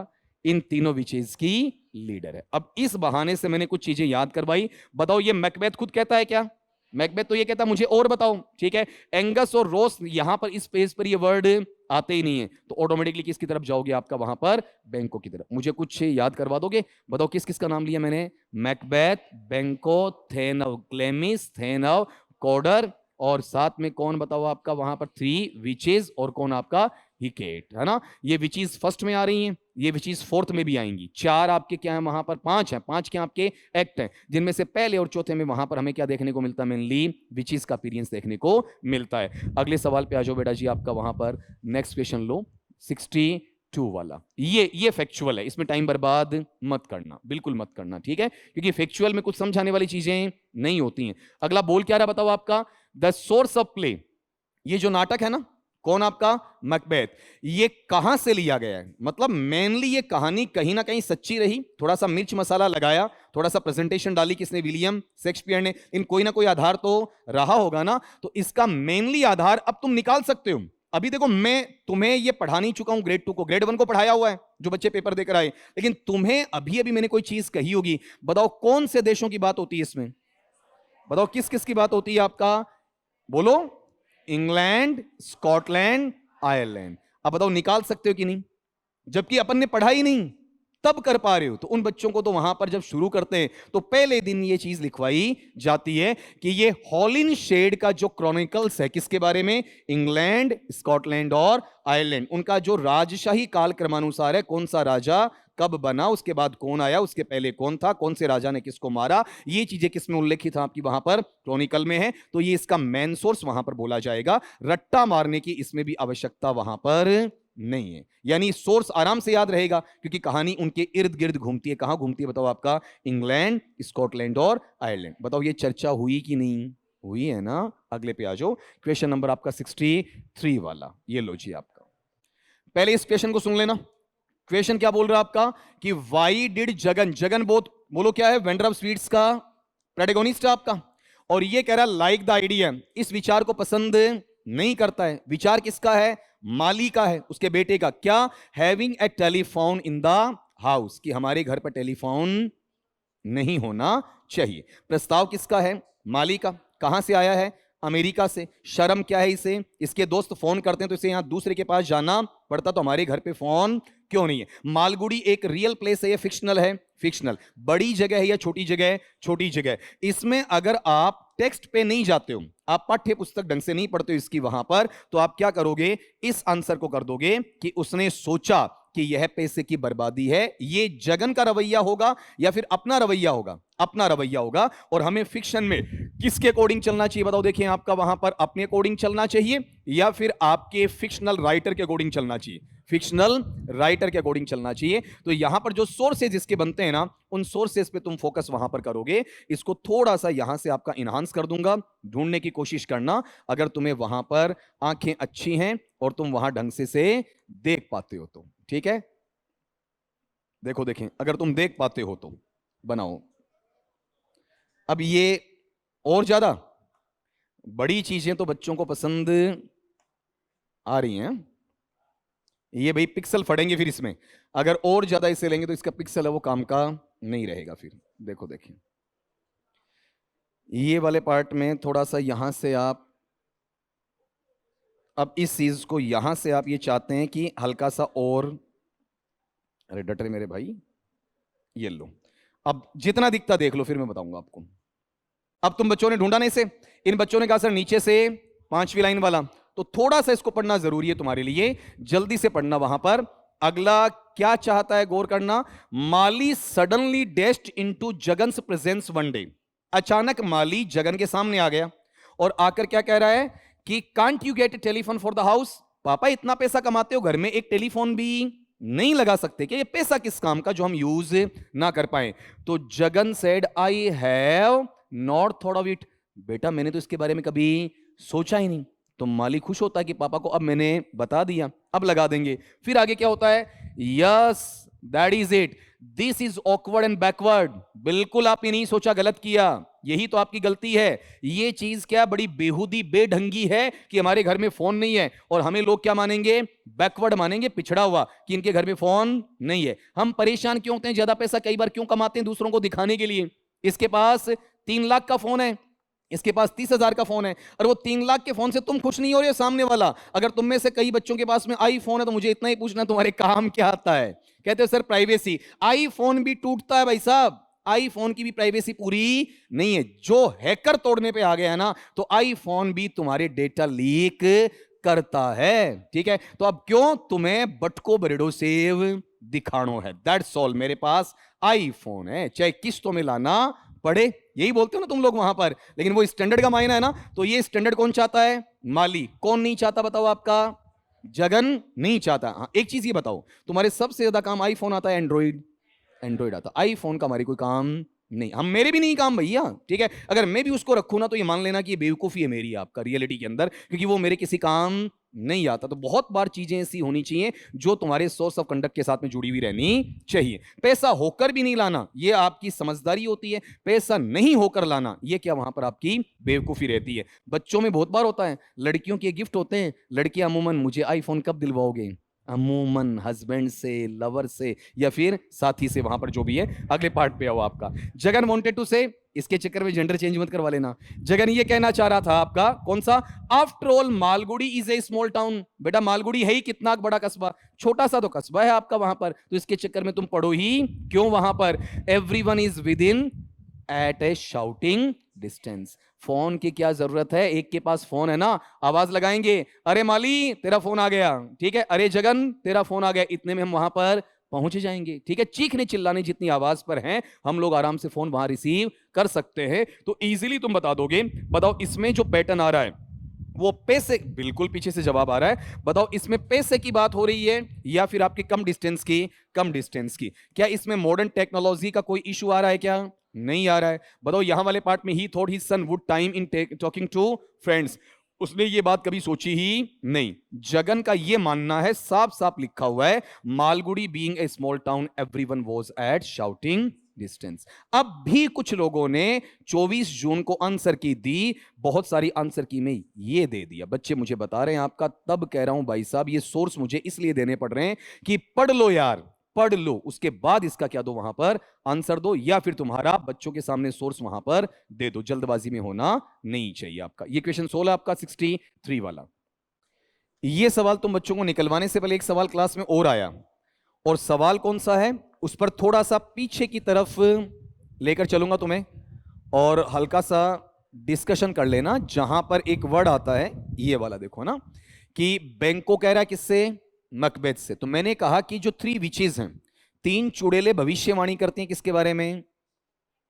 A: इन तीनों विचेज की लीडर है। अब इस बहाने से मैंने कुछ चीजें याद करवाई। बताओ ये मैकबेथ खुद कहता है क्या, मैकबेथ तो ये कहता है मुझे और बताओ, ठीक है। एंगस और रोस यहां पर इस पेज पर ये वर्ड आते ही नहीं है, तो ऑटोमेटिकली किसकी तरफ जाओगे आपका वहां पर, बैंको की तरफ। मुझे कुछ याद करवा दोगे, बताओ किस किस का नाम लिया मैंने, Macbeth, Banquo, thane of Glamis, thane of Cawdor, और साथ में कौन बताओ आपका वहां पर 3 विचेस, और कौन आपका हिकेट, है ना। ये विचीज फर्स्ट में आ रही हैं, ये विचीज फोर्थ में भी आएंगी। 4 आपके क्या है वहां पर, 5 हैं, 5 के आपके एक्ट हैं, जिनमें से पहले और चौथे में वहां पर हमें क्या देखने को मिलता है, मेनली विचीज का अपीयरेंस देखने को मिलता है। अगले सवाल पे आ जाओ बेटा जी, आपका वहां पर नेक्स्ट क्वेश्चन लो, 62 वाला। ये फैक्चुअल है, इसमें टाइम बर्बाद मत करना, बिल्कुल मत करना, ठीक है, क्योंकि फैक्चुअल में कुछ समझाने वाली चीजें नहीं होती हैं। अगला बोल क्या रहा बताओ आपका, द सोर्स ऑफ प्ले। ये जो नाटक है ना, कौन आपका? मैकबेथ। ये कहां से लिया गया है? मतलब मेनली ये कहानी कहीं ना कहीं सच्ची रही, थोड़ा सा मिर्च मसाला लगाया, थोड़ा सा प्रेजेंटेशन डाली किसने? विलियम शेक्सपियर ने। इन कोई ना कोई आधार तो रहा होगा ना। तो इसका मेनली आधार अब तुम निकाल सकते हो। अभी देखो, मैं तुम्हें ये पढ़ा नहीं चुका हूं ग्रेड 2 को, ग्रेड 1 को पढ़ाया हुआ है जो बच्चे पेपर देकर आए, लेकिन तुम्हें अभी अभी मैंने कोई चीज कही होगी। बताओ कौन से देशों की बात होती है इसमें? बताओ किस किस की बात होती है आपका? बोलो। England, Scotland, Ireland. अब बताओ निकाल सकते हो कि नहीं? जबकि अपन ने पढ़ा ही नहीं, तब कर पा रहे हो। तो उन बच्चों को तो वहां पर जब शुरू करते हैं तो पहले दिन ये चीज लिखवाई जाती है कि ये हॉलिन शेड का जो क्रॉनिकल्स है, किसके बारे में? इंग्लैंड, स्कॉटलैंड और आयरलैंड। उनका जो राजशाही काल क्रमानुसार है, कौन सा राजा कब बना, उसके बाद कौन आया, उसके पहले कौन था, कौन से राजा ने किसको मारा, ये चीजें किसमें उल्लेखित है? आपकी वहां पर क्रॉनिकल में है। तो ये इसका मेन सोर्स वहां पर बोला जाएगा। रट्टा मारने की इसमें भी आवश्यकता वहां पर नहीं है, यानी सोर्स आराम से याद रहेगा क्योंकि कहानी उनके इर्द गिर्द घूमती है। कहां घूमती है बताओ? आपका इंग्लैंड, स्कॉटलैंड और आयरलैंड। बताओ ये चर्चा हुई कि नहीं हुई? है ना। अगले पे आ जाओ, क्वेश्चन नंबर आपका 63 वाला। ये लो जी आपका, पहले इस क्वेश्चन को सुन लेना। क्वेश्चन क्या बोल रहा है आपका कि वाई डिड जगन, जगन बोलो क्या है? वेंडर ऑफ स्वीट्स का प्रोटैगनिस्ट आपका। और ये कह रहा है लाइक द आइडिया, इस विचार को पसंद नहीं करता है। विचार किसका है? माली का है, उसके बेटे का। क्या? Having a telephone in the house, कि हमारे घर पर टेलीफोन नहीं होना चाहिए। प्रस्ताव किसका है? माली का। कहां से आया है? अमेरिका से। शर्म क्या है इसे? इसके दोस्त फोन करते हैं तो इसे यहां दूसरे के पास जाना पड़ता, तो हमारे घर पे फोन क्यों नहीं है? मालगुड़ी एक रियल प्लेस है या फिक्शनल है? फिक्शनल। बड़ी जगह है या छोटी जगह? छोटी जगह। इसमें अगर आप टेक्स्ट पे नहीं जाते हो, आप पाठ्य पुस्तक ढंग से नहीं पढ़ते हो इसकी वहां पर, तो आप क्या करोगे? इस आंसर को कर दोगे कि उसने सोचा कि यह पैसे की बर्बादी है। ये जगन का रवैया होगा या फिर अपना रवैया होगा? अपना रवैया होगा। और हमें फिक्शन में किसके अकॉर्डिंग चलना चाहिए? बताओ। देखिए आपका वहां पर अपने अकॉर्डिंग चलना चाहिए या फिर आपके फिक्शनल राइटर के अकॉर्डिंग चलना चाहिए? फिक्शनल राइटर के अकॉर्डिंग चलना चाहिए। तो यहां पर जो सोर्सेज इसके बनते हैं ना, उन सोर्सेज पे तुम फोकस वहां पर करोगे। इसको थोड़ा सा यहां से आपका इनहांस कर दूंगा, ढूंढने की कोशिश करना अगर तुम्हें वहां पर आंखें अच्छी हैं और तुम वहां ढंग से देख पाते हो तो। ठीक है, देखो देखें, अगर तुम देख पाते हो तो बनाओ। अब ये और ज्यादा बड़ी चीजें तो बच्चों को पसंद आ रही हैं। ये भाई पिक्सल फटेंगे फिर इसमें, अगर और ज्यादा इसे लेंगे तो इसका पिक्सल है वो काम का नहीं रहेगा फिर। देखो देखिए, ये वाले पार्ट में थोड़ा सा यहां से आप, अब इस चीज को यहां से आप ये चाहते हैं कि हल्का सा और, अरे डटे मेरे भाई, ये लो। अब जितना दिखता देख लो, फिर मैं बताऊंगा आपको। अब तुम बच्चों ने ढूंढा नहीं इसे, इन बच्चों ने कहा सर नीचे से 5वीं लाइन वाला, तो थोड़ा सा इसको पढ़ना जरूरी है तुम्हारे लिए, जल्दी से पढ़ना वहां पर। अगला क्या चाहता है गौर करना? Mali suddenly dashed into Jagan's presence one day. अचानक माली जगन के सामने आ गया और आकर क्या कह रहा है कि can't you get A telephone for the house? पापा इतना पैसा कमाते हो, घर में एक टेलीफोन भी नहीं लगा सकते क्या? ये पैसा किस काम का जो हम यूज ना कर पाए? तो Jagan said I have not thought of it. बेटा मैंने तो इसके बारे में कभी सोचा ही नहीं। तो माली खुश होता है कि पापा को अब मैंने बता दिया, अब लगा देंगे। फिर आगे क्या होता है? Yes that is it, this is awkward and backward. बिल्कुल आपने नहीं सोचा, गलत किया, यही तो आपकी गलती है। ये चीज क्या बड़ी बेहूदी बेढंगी है कि हमारे घर में फोन नहीं है, और हमें लोग क्या मानेंगे? बैकवर्ड मानेंगे, पिछड़ा हुआ, कि इनके घर में फोन नहीं है। हम परेशान क्यों होते हैं? ज्यादा पैसा कई बार क्यों कमाते हैं? दूसरों को दिखाने के लिए। इसके पास 3 लाख का फोन है, इसके पास 30,000 का फोन है, और वो 3 लाख के फोन से तुम खुश नहीं हो रहे हो। सामने वाला, अगर तुम में से कई बच्चों के पास में आईफोन है तो मुझे इतना ही पूछना, तुम्हारे काम क्या आता है? कहते हो सर प्राइवेसी। आईफोन भी टूटता है भाई साहब, आईफोन की भी प्राइवेसी पूरी नहीं है। जो हैकर तोड़ने पे आ गया है ना, तो आईफोन भी तुम्हारे डेटा लीक करता है। ठीक है, तो अब क्यों तुम्हें बटको बरेडो सेव दिखानो है? That's all. मेरे पास आईफोन है, चाहे किस्तों में लाना पड़े, यही बोलते हो ना तुम लोग वहां पर। लेकिन वो स्टैंडर्ड का मायना है ना, तो ये स्टैंडर्ड कौन चाहता है? माली। कौन नहीं चाहता बताओ? आपका जगन नहीं चाहता। हाँ, एक चीज ये बताओ, तुम्हारे सबसे ज्यादा काम आईफोन आता है एंड्रॉइड? एंड्रॉइड आता, आईफोन का हमारी कोई काम नहीं। हम, मेरे भी नहीं काम भैया। ठीक है, अगर मैं भी उसको रखूं ना तो ये मान लेना कि ये बेवकूफी है मेरी आपका रियलिटी के अंदर, क्योंकि वो मेरे किसी काम नहीं आता। तो बहुत बार चीजें ऐसी होनी चाहिए जो तुम्हारे सोर्स ऑफ कंडक्ट के साथ में जुड़ी हुई रहनी चाहिए। पैसा होकर भी नहीं लाना, ये आपकी समझदारी होती है। पैसा नहीं होकर लाना, ये क्या वहां पर आपकी बेवकूफी रहती है। बच्चों में बहुत बार होता है, लड़कियों के गिफ्ट होते हैं, लड़कियां अमूमन मुझे आईफोन कब दिलवाओगे, अमूमन हस्बैंड से, लवर से, या फिर साथी से। वहां पर जो भी है, अगले पार्ट पे आओ आपका। जगन वांटेड टू से, इसके चक्कर में जेंडर चेंज मत करवा लेना। जगन ये कहना चाह रहा था आपका, कौन सा, after all Malgudi is a small town. बेटा मालगुडी है ही कितना बड़ा कस्बा, छोटा सा तो कस्बा है आपका वहां पर, तो इसके चक्कर में तुम पढ़ो ही क्यों वहां पर। Everyone is within at a shouting distance. Phone की क्या जरूरत है, एक के पास फोन है ना, आवाज लगाएंगे, अरे माली तेरा फोन आ गया, ठीक है, अरे जगन तेरा फोन आ गया, इतने में हम वहां पर पहुंच जाएंगे। ठीक है, चीखने चिल्लाने जितनी आवाज पर हैं हम लोग आराम से फोन वहां रिसीव कर सकते हैं। तो इजीली तुम बता दोगे। बताओ इसमें जो पैटर्न आ रहा है वो पैसे, बिल्कुल पीछे से जवाब आ रहा है। बताओ इसमें पैसे की बात हो रही है या फिर आपकी कम डिस्टेंस की, कम डिस्टेंस की। क्या इसमें मॉडर्न टेक्नोलॉजी का कोई इशू आ रहा है, क्या नहीं आ रहा है। बताओ यहां वाले पार्ट में ही thought his son would time in talking to friends, उसने ये बात कभी सोची ही नहीं। जगन का ये मानना है, साफ साफ लिखा हुआ है, Malgudi being a small town everyone was at shouting distance. अब भी कुछ लोगों ने 24 जून को आंसर की दी, बहुत सारी आंसर की में ये दे दिया। बच्चे मुझे बता रहे हैं आपका, तब कह रहा हूं भाई साहब ये सोर्स मुझे इसलिए देने पड़ रहे हैं कि पढ़ लो यार, पढ़ लो, उसके बाद इसका क्या दो वहां पर आंसर दो, या फिर तुम्हारा बच्चों के सामने सोर्स वहां पर दे दो। जल्दबाजी में होना नहीं चाहिए आपका। ये क्वेश्चन 16 आपका 63 वाला। ये सवाल तुम बच्चों को निकलवाने से पहले एक सवाल क्लास में और आया, और सवाल कौन सा है उस पर थोड़ा सा पीछे की तरफ लेकर चलूंगा तुम्हें, और हल्का सा डिस्कशन कर लेना। जहां पर एक वर्ड आता है ये वाला, देखो ना, कि बैंको कह रहा है किससे, मैकबेथ से। तो मैंने कहा कि जो 3 विचेस हैं, 3 चुड़ैलें भविष्यवाणी करती हैं किसके बारे में,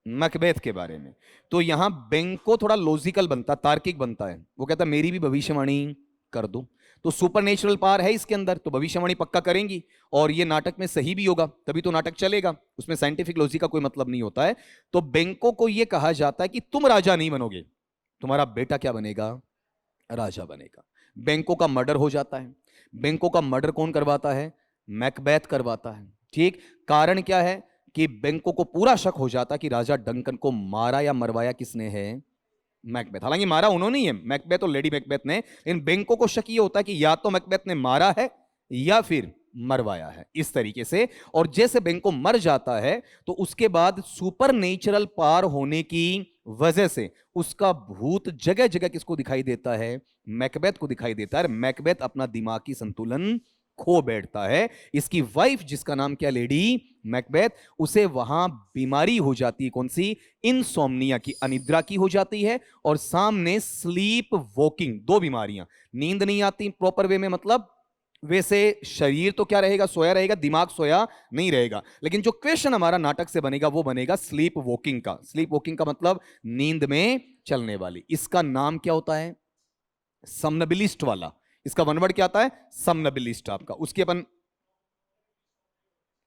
A: मैकबेथ के बारे में। तो यहां बैंको थोड़ा लॉजिकल बनता, तार्किक बनता है। वो कहता मेरी भी भविष्यवाणी कर दो, तो सुपरनेचुरल पावर है इसके अंदर, तो भविष्यवाणी पक्का करेंगी, और ये नाटक में सही भी होगा, तभी तो नाटक चलेगा, उसमें साइंटिफिक लॉजिक का कोई मतलब नहीं होता है। तो बैंको को यह कहा जाता है कि तुम राजा नहीं बनोगे, तुम्हारा बेटा क्या बनेगा, राजा बनेगा। बैंको का मर्डर हो जाता है। बैंको का मर्डर कौन करवाता है, मैकबेथ करवाता है। ठीक, कारण क्या है कि बैंको को पूरा शक हो जाता कि राजा डंकन को मारा या मरवाया किसने है, मैकबेथ। हालांकि मारा उन्होंने ही है, मैकबेथ और लेडी मैकबेथ ने, लेकिन बैंको को शक ये होता है कि या तो मैकबेथ ने मारा है या फिर मरवाया है, इस तरीके से। और जैसे बैंको मर जाता है तो उसके बाद सुपर नेचुरल पावर होने की वजह से उसका भूत जगह जगह किसको दिखाई देता है, मैकबेथ को दिखाई देता है। मैकबेथ अपना दिमागी संतुलन खो बैठता है। इसकी वाइफ जिसका नाम क्या, लेडी मैकबेथ, उसे वहां बीमारी हो जाती है, कौन सी, इनसोम्निया की, अनिद्रा की हो जाती है, और सामने स्लीप वॉकिंग, 2 बीमारियां। नींद नहीं आती प्रॉपर वे में, मतलब वैसे शरीर तो क्या रहेगा, सोया रहेगा, दिमाग सोया नहीं रहेगा। लेकिन जो क्वेश्चन हमारा नाटक से बनेगा वो बनेगा स्लीप वॉकिंग का। स्लीप वॉकिंग का मतलब नींद में चलने वाली। इसका नाम क्या होता है, समनबिलिस्ट वाला। इसका वन वर्ड क्या आता है, समनबिलिस्ट आपका। उसकी अपन,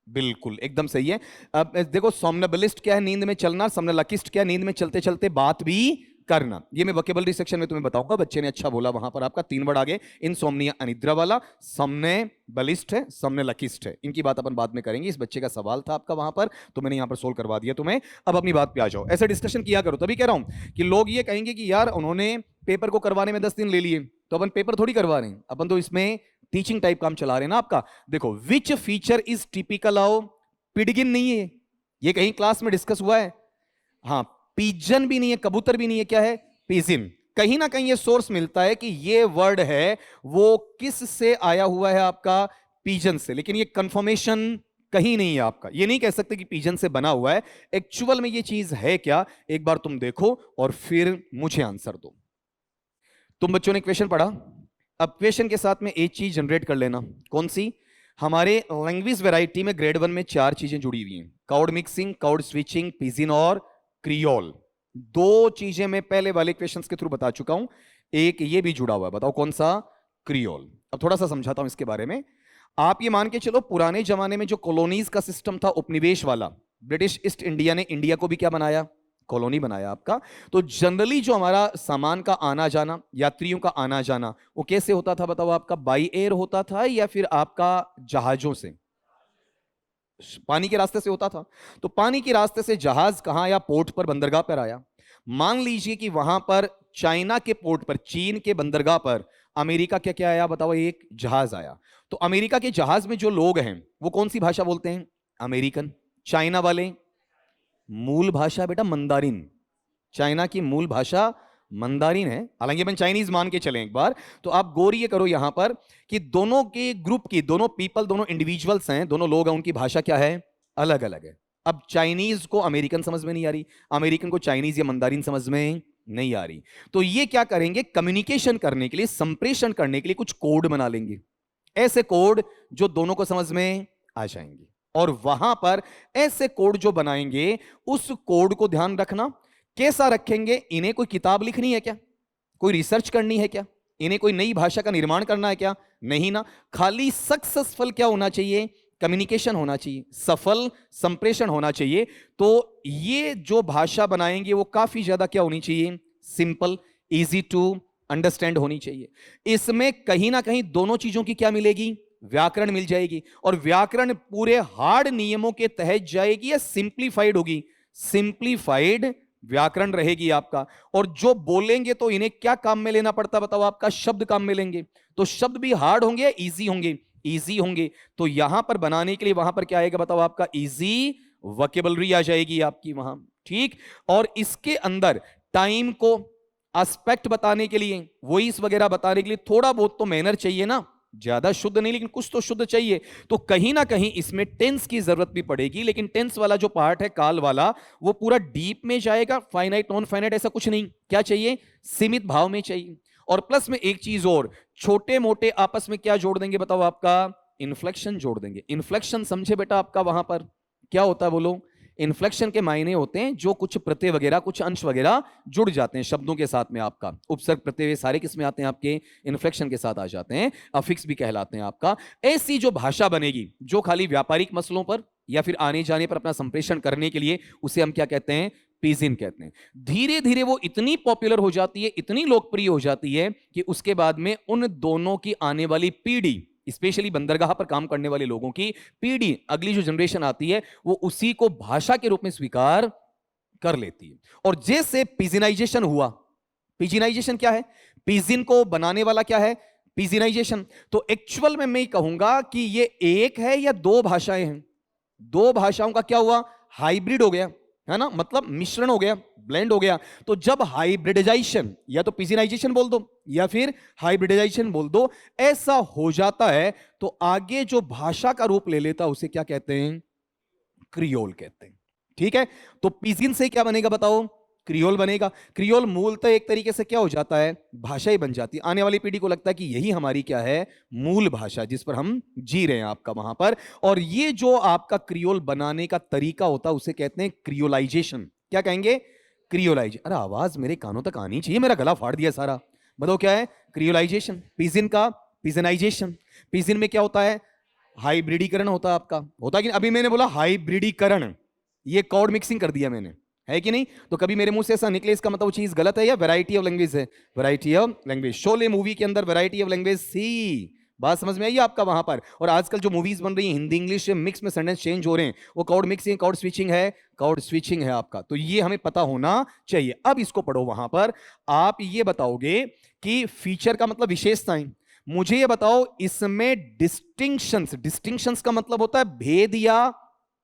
A: बिल्कुल एकदम सही है। अब देखो, सोमनबिलिस्ट क्या है, नींद में चलना, समनलकिस्ट क्या है, नींद में चलते चलते बात भी करना। ये मैं वोकेबलरी सेक्शन में तुम्हें बताऊंगा। बच्चे ने अच्छा बोला, वहां पर आपका 3 वर्ड आगे, इनसोम्निया अनिद्रा वाला, समनेबलिस्ट है, समनेलकिस्ट है। इनकी बात अपन बाद में करेंगे। इस बच्चे का सवाल था आपका वहां पर, तो मैंने यहां पर सोल्व करवा दिया तुम्हें। अब अपनी बात पे आ जाओ। ऐसे डिस्कशन किया करो, तभी कह रहा हूं कि लोग ये कहेंगे कि यार उन्होंने पेपर को करवाने में 10 दिन ले लिए, तो अपन पेपर थोड़ी करवा रहे हैं, अपन तो इसमें टीचिंग टाइप काम चला रहे हैं ना आपका। देखो, which feature is typical of pidgin, नहीं है ये, कहीं क्लास में डिस्कस हुआ है। हाँ, पिजन भी नहीं है, कबूतर भी नहीं है, क्या है, पिजिन। कहीं ना कहीं ये सोर्स मिलता है कि ये वर्ड है वो किस से आया हुआ है, आपका पिजन से, लेकिन ये कंफर्मेशन कहीं नहीं है आपका। ये नहीं कह सकते कि पिजन से बना हुआ है। एक्चुअल में ये चीज है क्या, एक बार तुम देखो और फिर मुझे आंसर दो। तुम बच्चों ने क्वेश्चन पढ़ा, अब क्वेश्चन के साथ में एक चीज जनरेट कर लेना। कौन सी, हमारे लैंग्वेज वैरायटी में ग्रेड 1 में 4 चीजें जुड़ी हुई हैं, cowed mixing, cowed switching, pidgin और क्रियोल। 2 चीजें मैं पहले वाले क्वेश्चंस के थ्रू बता चुका हूं, एक ये भी जुड़ा हुआ है। बताओ कौन सा, क्रियोल। अब थोड़ा सा समझाता हूं इसके बारे में। आप ये मान के चलो, पुराने जमाने में जो कॉलोनीज का सिस्टम था, उपनिवेश वाला, ब्रिटिश ईस्ट इंडिया ने इंडिया को भी क्या बनाया, कॉलोनी बनाया आपका। तो जनरली जो हमारा सामान का आना जाना, यात्रियों का आना जाना, वो कैसे होता था बताओ आपका? बाई एयर होता था या फिर आपका जहाजों से, पानी के रास्ते से होता था। तो पानी के रास्ते से जहाज कहां आया? पोर्ट पर, बंदरगाह पर आया। मान लीजिए कि वहां पर चाइना के पोर्ट पर, चीन के बंदरगाह पर अमेरिका क्या क्या आया बताओ? एक जहाज आया। तो अमेरिका के जहाज में जो लोग हैं वो कौन सी भाषा बोलते हैं? अमेरिकन। चाइना वाले मूल भाषा बेटा मंदारिन। चाइना की मूल भाषा मंदारिन है, हालांकि अपन चाइनीज मान के चलें एक बार। तो आप गौर ये करो यहां पर कि दोनों के ग्रुप की, दोनों पीपल, दोनों इंडिविजुअल्स हैं, दोनों लोग हैं, उनकी भाषा क्या है? अलग अलग है। अब चाइनीज को अमेरिकन समझ में नहीं आ रही, अमेरिकन को चाइनीज या मंदारिन समझ में नहीं आ रही। तो ये क्या करेंगे? कम्युनिकेशन करने के लिए, संप्रेषण करने के लिए कुछ कोड बना लेंगे, ऐसे कोड जो दोनों को समझ में आ जाएंगे। और वहां पर ऐसे कोड जो बनाएंगे, उस कोड को ध्यान रखना कैसा रखेंगे? इन्हें कोई किताब लिखनी है क्या? कोई रिसर्च करनी है क्या? इन्हें कोई नई भाषा का निर्माण करना है क्या? नहीं ना। खाली सक्सेसफुल क्या होना चाहिए? कम्युनिकेशन होना चाहिए, सफल संप्रेषण होना चाहिए। तो ये जो भाषा बनाएंगे वो काफी ज्यादा क्या होनी चाहिए? सिंपल, इजी टू अंडरस्टैंड होनी चाहिए। इसमें कहीं ना कहीं दोनों चीजों की क्या मिलेगी? व्याकरण मिल जाएगी। और व्याकरण पूरे हार्ड नियमों के तहत जाएगी या सिंप्लीफाइड होगी? सिंप्लीफाइड व्याकरण रहेगी आपका। और जो बोलेंगे तो इन्हें क्या काम में लेना पड़ता बताओ आपका? शब्द काम में लेंगे। तो शब्द भी हार्ड होंगे या इजी होंगे? इजी होंगे। तो यहां पर बनाने के लिए वहां पर क्या आएगा बताओ आपका? इजी वोकैबुलरी आ जाएगी आपकी वहां, ठीक। और इसके अंदर टाइम को एस्पेक्ट बताने के लिए, वॉइस वगैरह बताने के लिए थोड़ा बहुत तो मैनर चाहिए ना, ज्यादा शुद्ध नहीं लेकिन कुछ तो शुद्ध चाहिए। तो कहीं ना कहीं इसमें टेंस की जरूरत भी पड़ेगी, लेकिन टेंस वाला जो पार्ट है, काल वाला, वो पूरा डीप में जाएगा। फाइनाइट नॉन फाइनाइट ऐसा कुछ नहीं। क्या चाहिए? सीमित भाव में चाहिए। और प्लस में एक चीज और, छोटे मोटे आपस में क्या जोड़ देंगे बताओ आपका? इन्फ्लेक्शन जोड़ देंगे। इन्फ्लेक्शन समझे बेटा आपका? वहां पर क्या होता है बोलो? इन्फ्लेक्शन के मायने होते हैं जो कुछ प्रत्यय वगैरह, कुछ अंश वगैरह जुड़ जाते हैं शब्दों के साथ में आपका। उपसर्ग प्रत्यय सारे किसमें आते हैं? आपके इन्फ्लेक्शन के साथ आ जाते हैं, अफिक्स भी कहलाते हैं आपका। ऐसी जो भाषा बनेगी जो खाली व्यापारिक मसलों पर या फिर आने जाने पर अपना संप्रेषण करने के लिए, उसे हम क्या कहते हैं? पिजिन कहते हैं। धीरे धीरे वो इतनी पॉपुलर हो जाती है, इतनी लोकप्रिय हो जाती है कि उसके बाद में उन दोनों की आने वाली पीढ़ी, स्पेशली बंदरगाह पर काम करने वाले लोगों की पीढ़ी, अगली जो जनरेशन आती है, वो उसी को भाषा के रूप में स्वीकार कर लेती है। और जैसे पिजिनाइजेशन हुआ, पिजिनाइजेशन क्या है? पिजिन को बनाने वाला क्या है? पिजिनाइजेशन। तो एक्चुअल में मैं कहूंगा कि ये एक है या दो भाषाएं हैं? दो भाषाओं का क्या हुआ? हाइब्रिड हो गया, है ना, मतलब मिश्रण हो गया, ब्लेंड हो गया। तो जब हाइब्रिडाइजेशन, या तो पिजिनाइजेशन बोल दो या फिर हाइब्रिडाइजेशन बोल दो, ऐसा हो जाता है, तो आगे जो भाषा का रूप ले लेता उसे क्या कहते हैं? क्रियोल कहते हैं, ठीक है। तो पिजिन से क्या बनेगा बताओ? क्रियोल बनेगा। क्रियोल मूलतः एक तरीके से क्या हो जाता है? भाषा ही बन जाती है। आने वाली पीढ़ी को लगता है कि यही हमारी क्या है? मूल भाषा, जिस पर हम जी रहे हैं आपका वहां पर। और ये जो आपका क्रियोल बनाने का तरीका होता है उसे कहते हैं क्रियोलाइजेशन। क्या कहेंगे? क्रियोलाइजेशन। अरे आवाज मेरे कानों तक आनी चाहिए, मेरा गला फाड़ दिया सारा। बताओ क्या है? क्रियोलाइजेशन। पिजिन का पिजनाइजेशन। पिजिन में क्या होता है? हाइब्रिडीकरण होता है आपका, होता है कि अभी मैंने बोला हाइब्रिडीकरण, ये कॉर्ड मिक्सिंग कर दिया मैंने, है कि नहीं? तो कभी मेरे मुंह से ऐसा निकले इसका मतलब वो चीज गलत है या वैरायटी ऑफ लैंग्वेज है? Variety of language. Sholay movie के अंदर वैरायटी ऑफ लैंग्वेज सी, बात समझ में आई आपका वहां पर। और आजकल जो मूवीज बन रही है हिंदी इंग्लिश मिक्स में सेंटेंस चेंज हो रहे हैं, वो कॉर्ड मिक्सिंग, कॉर्ड स्विचिंग है, कॉर्ड स्विचिंग है आपका। तो ये हमें पता होना चाहिए। अब इसको पढ़ो वहां पर, आप ये बताओगे कि फीचर का मतलब विशेषताएं। मुझे ये बताओ इसमें डिस्टिंक्शंस, डिस्टिंक्शंस का मतलब होता है भेद या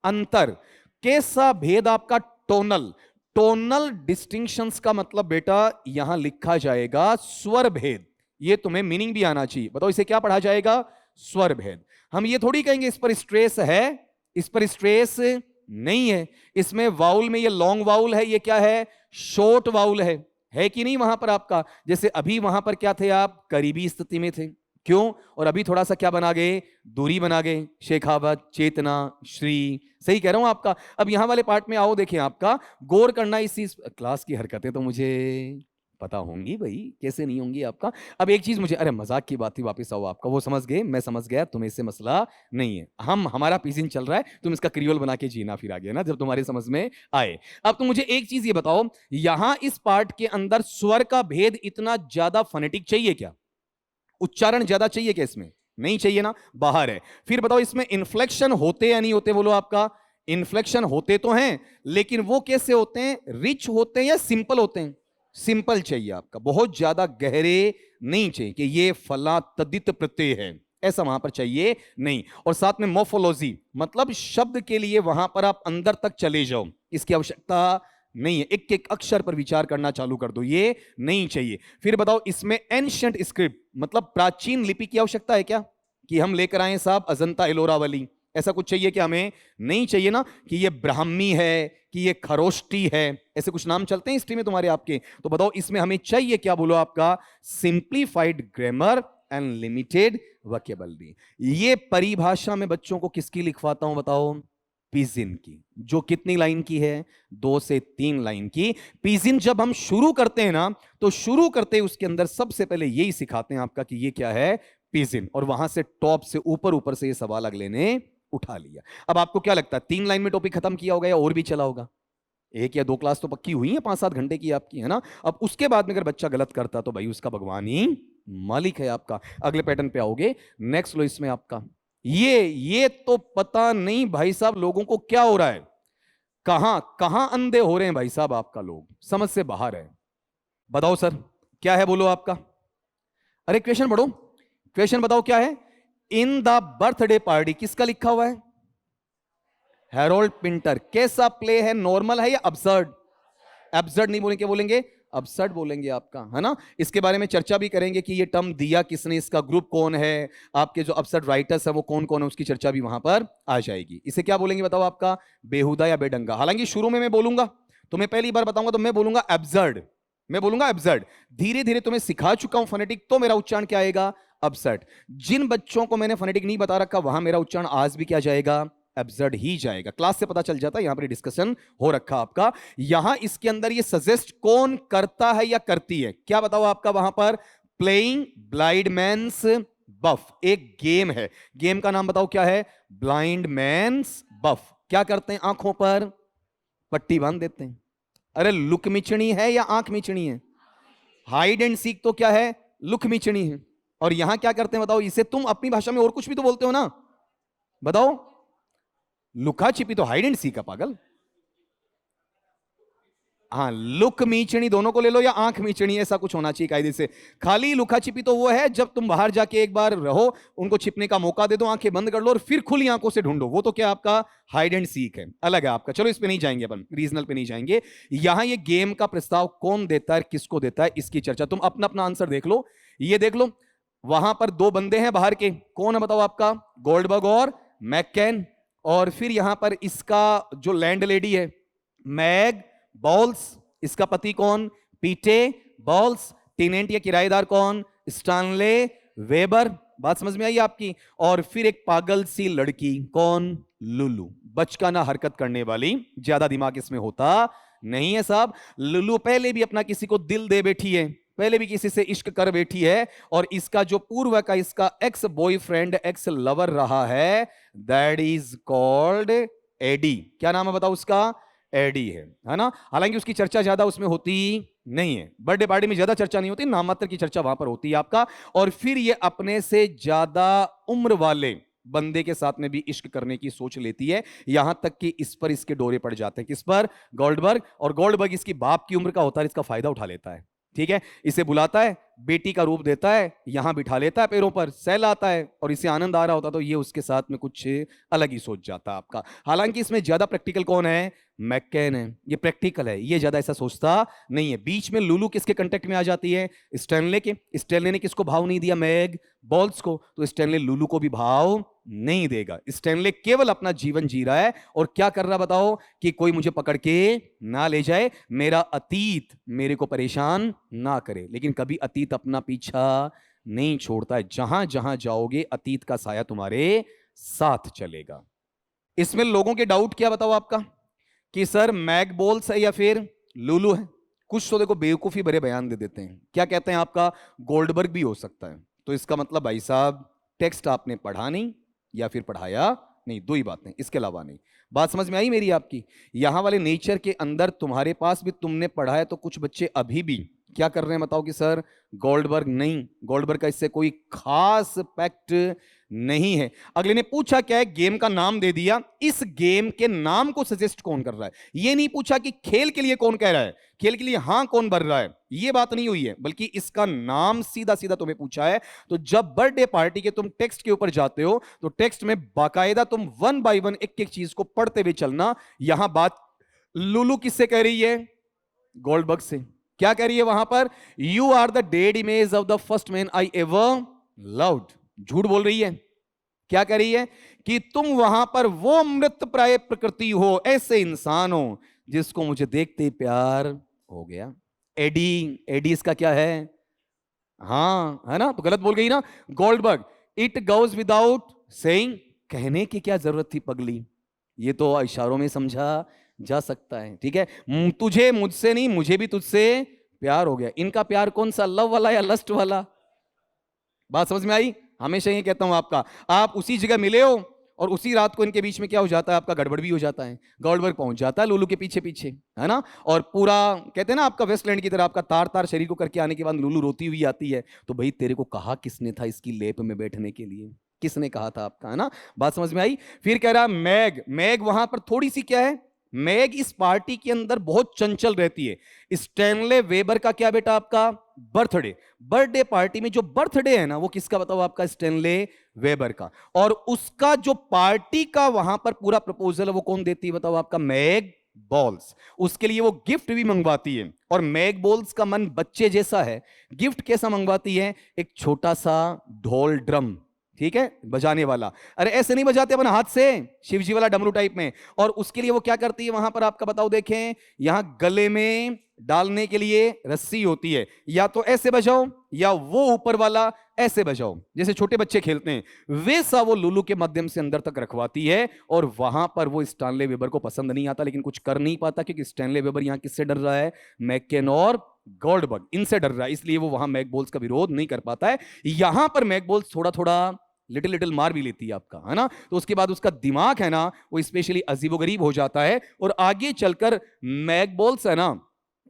A: अंतर। कैसा भेद आपका? टोनल। टोनल डिस्टिंक्शंस का मतलब बेटा यहां लिखा जाएगा स्वर भेद। ये तुम्हें मीनिंग भी आना चाहिए। बताओ इसे क्या पढ़ा जाएगा? स्वर भेद। हम ये थोड़ी कहेंगे इस पर स्ट्रेस है, इस पर स्ट्रेस नहीं है। इसमें वाउल में ये लॉन्ग वाउल है, ये क्या है? शॉर्ट वाउल है कि नहीं वहां पर आपका? जैसे अभी वहां पर क्या थे आप? करीबी स्थिति में थे, क्यों? और अभी थोड़ा सा क्या बना गए? दूरी बना गए। शेखावत, चेतना, श्री, सही कह रहा हूं आपका। अब यहां वाले पार्ट में आओ, देखें आपका गौर करना इस चीज। क्लास की हरकतें तो मुझे पता होंगी भाई, कैसे नहीं होंगी आपका। अब एक चीज मुझे, अरे मजाक की बात थी, वापस आओ आपका, वो समझ गए, मैं समझ गया, तुम्हें इससे मसला नहीं है। हमारा पीसिन चल रहा है, तुम इसका क्रियोल बना के जीना फिर आगे ना, जब तुम्हारे समझ में आए। अब तुम मुझे एक चीज ये बताओ, यहां इस पार्ट के अंदर स्वर का भेद इतना ज्यादा फोनेटिक चाहिए क्या? उच्चारण ज्यादा चाहिए क्या इसमें? नहीं चाहिए ना, बाहर है। फिर बताओ इसमें इन्फ्लेक्शन होते या नहीं होते? बोलो आपका। इन्फ्लेक्शन होते तो हैं, लेकिन वो कैसे होते हैं? रिच होते हैं या सिंपल होते हैं? सिंपल चाहिए आपका, बहुत ज्यादा गहरे नहीं चाहिए कि ये फला तदित प्रत्यय है, ऐसा वहां पर चाहिए नहीं। और साथ में मोफोलॉजी, मतलब शब्द के लिए वहां पर आप अंदर तक चले जाओ, इसकी आवश्यकता नहीं है। एक एक अक्षर पर विचार करना चालू कर दो, ये नहीं चाहिए। फिर बताओ इसमें एंशिएंट स्क्रिप्ट, मतलब प्राचीन लिपि की आवश्यकता है क्या? कि हम लेकर आए साहब अजंता एलोरा वाली, ऐसा कुछ चाहिए क्या हमें? नहीं चाहिए ना। कि ये ब्राह्मी है, कि ये खरोष्टी है, ऐसे कुछ नाम चलते हैं हिस्ट्री में तुम्हारे आपके। तो बताओ इसमें हमें चाहिए क्या? बोलो आपका simplified grammar and limited vocabulary. ये परिभाषा में बच्चों को किसकी लिखवाता हूं बताओ? पिजिन की। जो कितनी लाइन की है? 2 से 3 लाइन की। पिजिन जब हम शुरू करते हैं ना, तो शुरू करते उसके अंदर सबसे पहले यही सिखाते हैं आपका कि ये क्या है, पिजिन। और वहां से टॉप से ऊपर ऊपर से ये सवाल अगले ने उठा लिया। अब आपको क्या लगता है 3 लाइन में टॉपिक खत्म किया होगा या और भी चला होगा? 1 या 2 क्लास तो पक्की हुई है, 5-7 घंटे की आपकी, है ना। अब उसके बाद में अगर बच्चा गलत करता तो भाई उसका भगवान ही मालिक है आपका। अगले पैटर्न पे आओगे, नेक्स्ट लो इसमें आपका ये तो पता नहीं भाई साहब लोगों को क्या हो रहा है, कहां कहां अंधे हो रहे हैं भाई साहब आपका, लोग समझ से बाहर है। बताओ सर क्या है, बोलो आपका। अरे क्वेश्चन पढ़ो, क्वेश्चन बताओ क्या है। इन द बर्थडे पार्टी किसका लिखा हुआ है? Harold Pinter. कैसा प्ले है, नॉर्मल है या अब्सर्ड? एब्सर्ड नहीं बोलेंगे, क्या बोलेंगे? अब्सर्ड बोलेंगे आपका, है ना। इसके बारे में चर्चा भी करेंगे कि ये टर्म दिया किसने, इसका ग्रुप कौन है, आपके जो अब्सर्ड राइटर्स है वो कौन कौन है, उसकी चर्चा भी वहां पर आ जाएगी। इसे क्या बोलेंगे बताओ आपका? बेहुदा या बेढंगा। हालांकि शुरू में मैं बोलूंगा, तुम्हें पहली बार बताऊंगा तो मैं बोलूंगा एब्सर्ड, मैं बोलूंगा एब्सर्ड। धीरे धीरे तुम्हें सिखा चुका हूं फोनेटिक, तो मेरा उच्चारण क्या आएगा? अब्सर्ड। जिन बच्चों को मैंने फोनेटिक नहीं बता रखा, वहां मेरा उच्चारण आज भी क्या जाएगा? एब्सर्ड ही जाएगा। क्लास से पता चल जाता है, यहां पर डिस्कशन हो रखा आपका। यहां इसके अंदर ये सजेस्ट कौन करता है या करती है, क्या बताओ आपका वहां पर? प्लेइंग ब्लाइंड मैन्स बफ, एक गेम है, गेम का नाम बताओ क्या है? ब्लाइंड मैन्स बफ। क्या करते हैं? आंखों पर पट्टी बांध देते हैं। अरे लुक मिचनी है या आंख मिचनी है? हाइड एंड सीक तो क्या है? लुक मिचनी है। और यहां क्या करते हैं बताओ? इसे तुम अपनी भाषा में और कुछ भी तो बोलते हो ना, बताओ। लुका छिपी तो हाइड एंड सीक है पागल। हाँ, लुक मीचनी दोनों को ले लो, या आंख मीचनी, ऐसा कुछ होना चाहिए कायदे से। खाली लुका छिपी तो वो है जब तुम बाहर जाके एक बार रहो, उनको छिपने का मौका दे दो, आंखें बंद कर लो और फिर खुली आंखों से ढूंढो, वो तो क्या आपका हाइड एंड सीक है, अलग है आपका। चलो इस पे नहीं जाएंगे अपन, रीजनल पे नहीं जाएंगे। यहां ये गेम का प्रस्ताव कौन देता है, किसको देता है, इसकी चर्चा। तुम अपना अपना आंसर देख लो, ये देख लो। वहां पर 2 बंदे हैं बाहर के, कौन है बताओ आपका? गोल्डबर्ग और मैककेन। और फिर यहां पर इसका जो लैंड लेडी है मैग बॉल्स, इसका पति कौन? पीटे बॉल्स। टेनेंट या किराएदार कौन? स्टानले वेबर। बात समझ में आई आपकी? और फिर एक पागल सी लड़की, कौन? लुलू, बचकाना हरकत करने वाली, ज्यादा दिमाग इसमें होता नहीं है साहब। लुलू पहले भी अपना किसी को दिल दे बैठी है, पहले भी किसी से इश्क कर बैठी है, और इसका जो पूर्व का इसका एक्स बॉयफ्रेंड, एक्स लवर रहा है, दैट इज कॉल्ड एडी। क्या नाम है बताओ उसका? एडी है ना। हालांकि उसकी चर्चा ज्यादा उसमें होती नहीं है, बर्थडे पार्टी में ज्यादा चर्चा नहीं होती, नाम मात्र की चर्चा वहां पर होती है आपका। और फिर ये अपने से ज्यादा उम्र वाले बंदे के साथ में भी इश्क करने की सोच लेती है, यहां तक कि इस पर इसके डोरे पड़ जाते हैं। किस पर? गोल्डबर्ग। और गोल्डबर्ग इसकी बाप की उम्र का होता है, इसका फायदा उठा लेता है, ठीक है। इसे बुलाता है, बेटी का रूप देता है, यहां बिठा लेता है पैरों पर, सहलाता है, और इसे आनंद आ रहा होता तो ये उसके साथ में कुछ अलग ही सोच जाता आपका। हालांकि इसमें ज्यादा प्रैक्टिकल कौन है? मैककेन है, ये प्रैक्टिकल है, ये ज्यादा ऐसा सोचता नहीं है। बीच में लुलू किसके कांटेक्ट में आ जाती है? स्टैनले के। स्टैनले ने किसको भाव नहीं दिया? मैग बॉल्स को। तो स्टैनले लुलू को भी भाव नहीं देगा। स्टैनले केवल अपना जीवन जी रहा है, और क्या कर रहा बताओ? कि कोई मुझे पकड़ के ना ले जाए, मेरा अतीत मेरे को परेशान ना करे। लेकिन कभी अतीत अपना पीछा नहीं छोड़ता है, जहां जहां जाओगे अतीत का साया तुम्हारे साथ चलेगा। इसमें लोगों के डाउट क्या बताओ आपका? कि सर मैग बॉल्स है या फिर लुलू है? कुछ तो देखो बेवकूफी भरे बयान दे देते हैं। क्या कहते हैं आपका गोल्डबर्ग भी हो सकता है। तो इसका मतलब भाई साहब टेक्स्ट आपने पढ़ा नहीं या फिर पढ़ाया नहीं, दो ही बातें, इसके अलावा नहीं। बात समझ में आई मेरी आपकी? यहां वाले नेचर के अंदर तुम्हारे पास भी तुमने पढ़ा है, तो कुछ बच्चे अभी भी क्या कर रहे हैं बताओ कि सर गोल्डबर्ग नहीं, गोल्डबर्ग का इससे कोई खास पैक्ट नहीं है। अगले ने पूछा क्या है, गेम का नाम दे दिया। इस गेम के नाम को सजेस्ट कौन कर रहा है? ये नहीं पूछा कि खेल के लिए कौन कह रहा है, खेल के लिए हां कौन भर रहा है, ये बात नहीं हुई है, बल्कि इसका नाम सीधा सीधा तुम्हें पूछा है। तो जब बर्थडे पार्टी के तुम टेक्स्ट के ऊपर जाते हो तो टेक्स्ट में बाकायदा तुम वन बाय वन एक एक चीज को पढ़ते हुए चलना। यहां बात लुलू किससे कह रही है? गोल्डबर्ग से। क्या कह रही है वहां पर? You are the dead image of the first man I ever loved. झूठ बोल रही है। क्या कह रही है? कि तुम वहां पर वो मृत प्राय प्रकृति हो, ऐसे इंसान हो जिसको मुझे देखते ही प्यार हो गया। एडी, एडी इसका क्या है? हाँ है ना, तो गलत बोल गई ना Goldberg. It goes without saying, कहने की क्या जरूरत थी पगली, ये तो इशारों में समझा जा सकता है। ठीक है, तुझे मुझसे नहीं, मुझे भी तुझसे प्यार हो गया। इनका प्यार कौन सा, लव वाला या लस्ट वाला? बात समझ में आई? हमेशा ये कहता हूं आपका, आप उसी जगह मिले हो और उसी रात को इनके बीच में क्या हो जाता है, आपका गड़बड़ भी हो जाता है। गोल्डबर्ग पहुंच जाता है लुलू के पीछे पीछे, है ना, और पूरा कहते हैं ना आपका वेस्टलैंड की तरह आपका तार तार शरीर को करके आने के बाद लुलू रोती हुई आती है। तो भाई तेरे को कहा किसने था इसकी लेप में बैठने के लिए, किसने कहा था आपका, है ना? बात समझ में आई? फिर कह रहा मैग, मैग वहां पर थोड़ी सी क्या है, मैग इस पार्टी के अंदर बहुत चंचल रहती है। स्टैनले वेबर का क्या बेटा आपका बर्थडे, बर्थडे पार्टी में जो बर्थडे है ना वो किसका बताओ आपका? स्टैनले वेबर का। और उसका जो पार्टी का वहां पर पूरा प्रपोजल है वो कौन देती है बताओ आपका? Mag balls. उसके लिए वो गिफ्ट भी मंगवाती है। और मैग बॉल्स का मन बच्चे जैसा है। गिफ्ट कैसा मंगवाती है? एक छोटा सा ढोल ड्रम, ठीक है, बजाने वाला। अरे ऐसे नहीं बजाते अपन हाथ से, शिवजी वाला डमरू टाइप में। और उसके लिए वो क्या करती है वहां पर आपका बताओ, देखें यहां गले में डालने के लिए रस्सी होती है, या तो ऐसे बजाओ या वो ऊपर वाला ऐसे बजाओ, जैसे छोटे बच्चे खेलते हैं, वैसा वो लुलू के माध्यम से अंदर तक रखवाती है। और वहां पर वो स्टैनले वेबर को पसंद नहीं आता, लेकिन कुछ कर नहीं पाता, क्योंकि स्टैनले वेबर यहां किससे डर रहा है? मैककेन और गोल्डबर्ग, इनसे डर रहा है, इसलिए वो वहां मैकबॉल्स का विरोध नहीं कर पाता है। यहां पर मैकबॉल्स थोड़ा थोड़ा लिटिल लिटिल मार भी लेती है आपका, है ना? तो उसके बाद उसका दिमाग है ना वो स्पेशली अजीबोगरीब हो जाता है। और आगे चलकर मैकबॉल्स है ना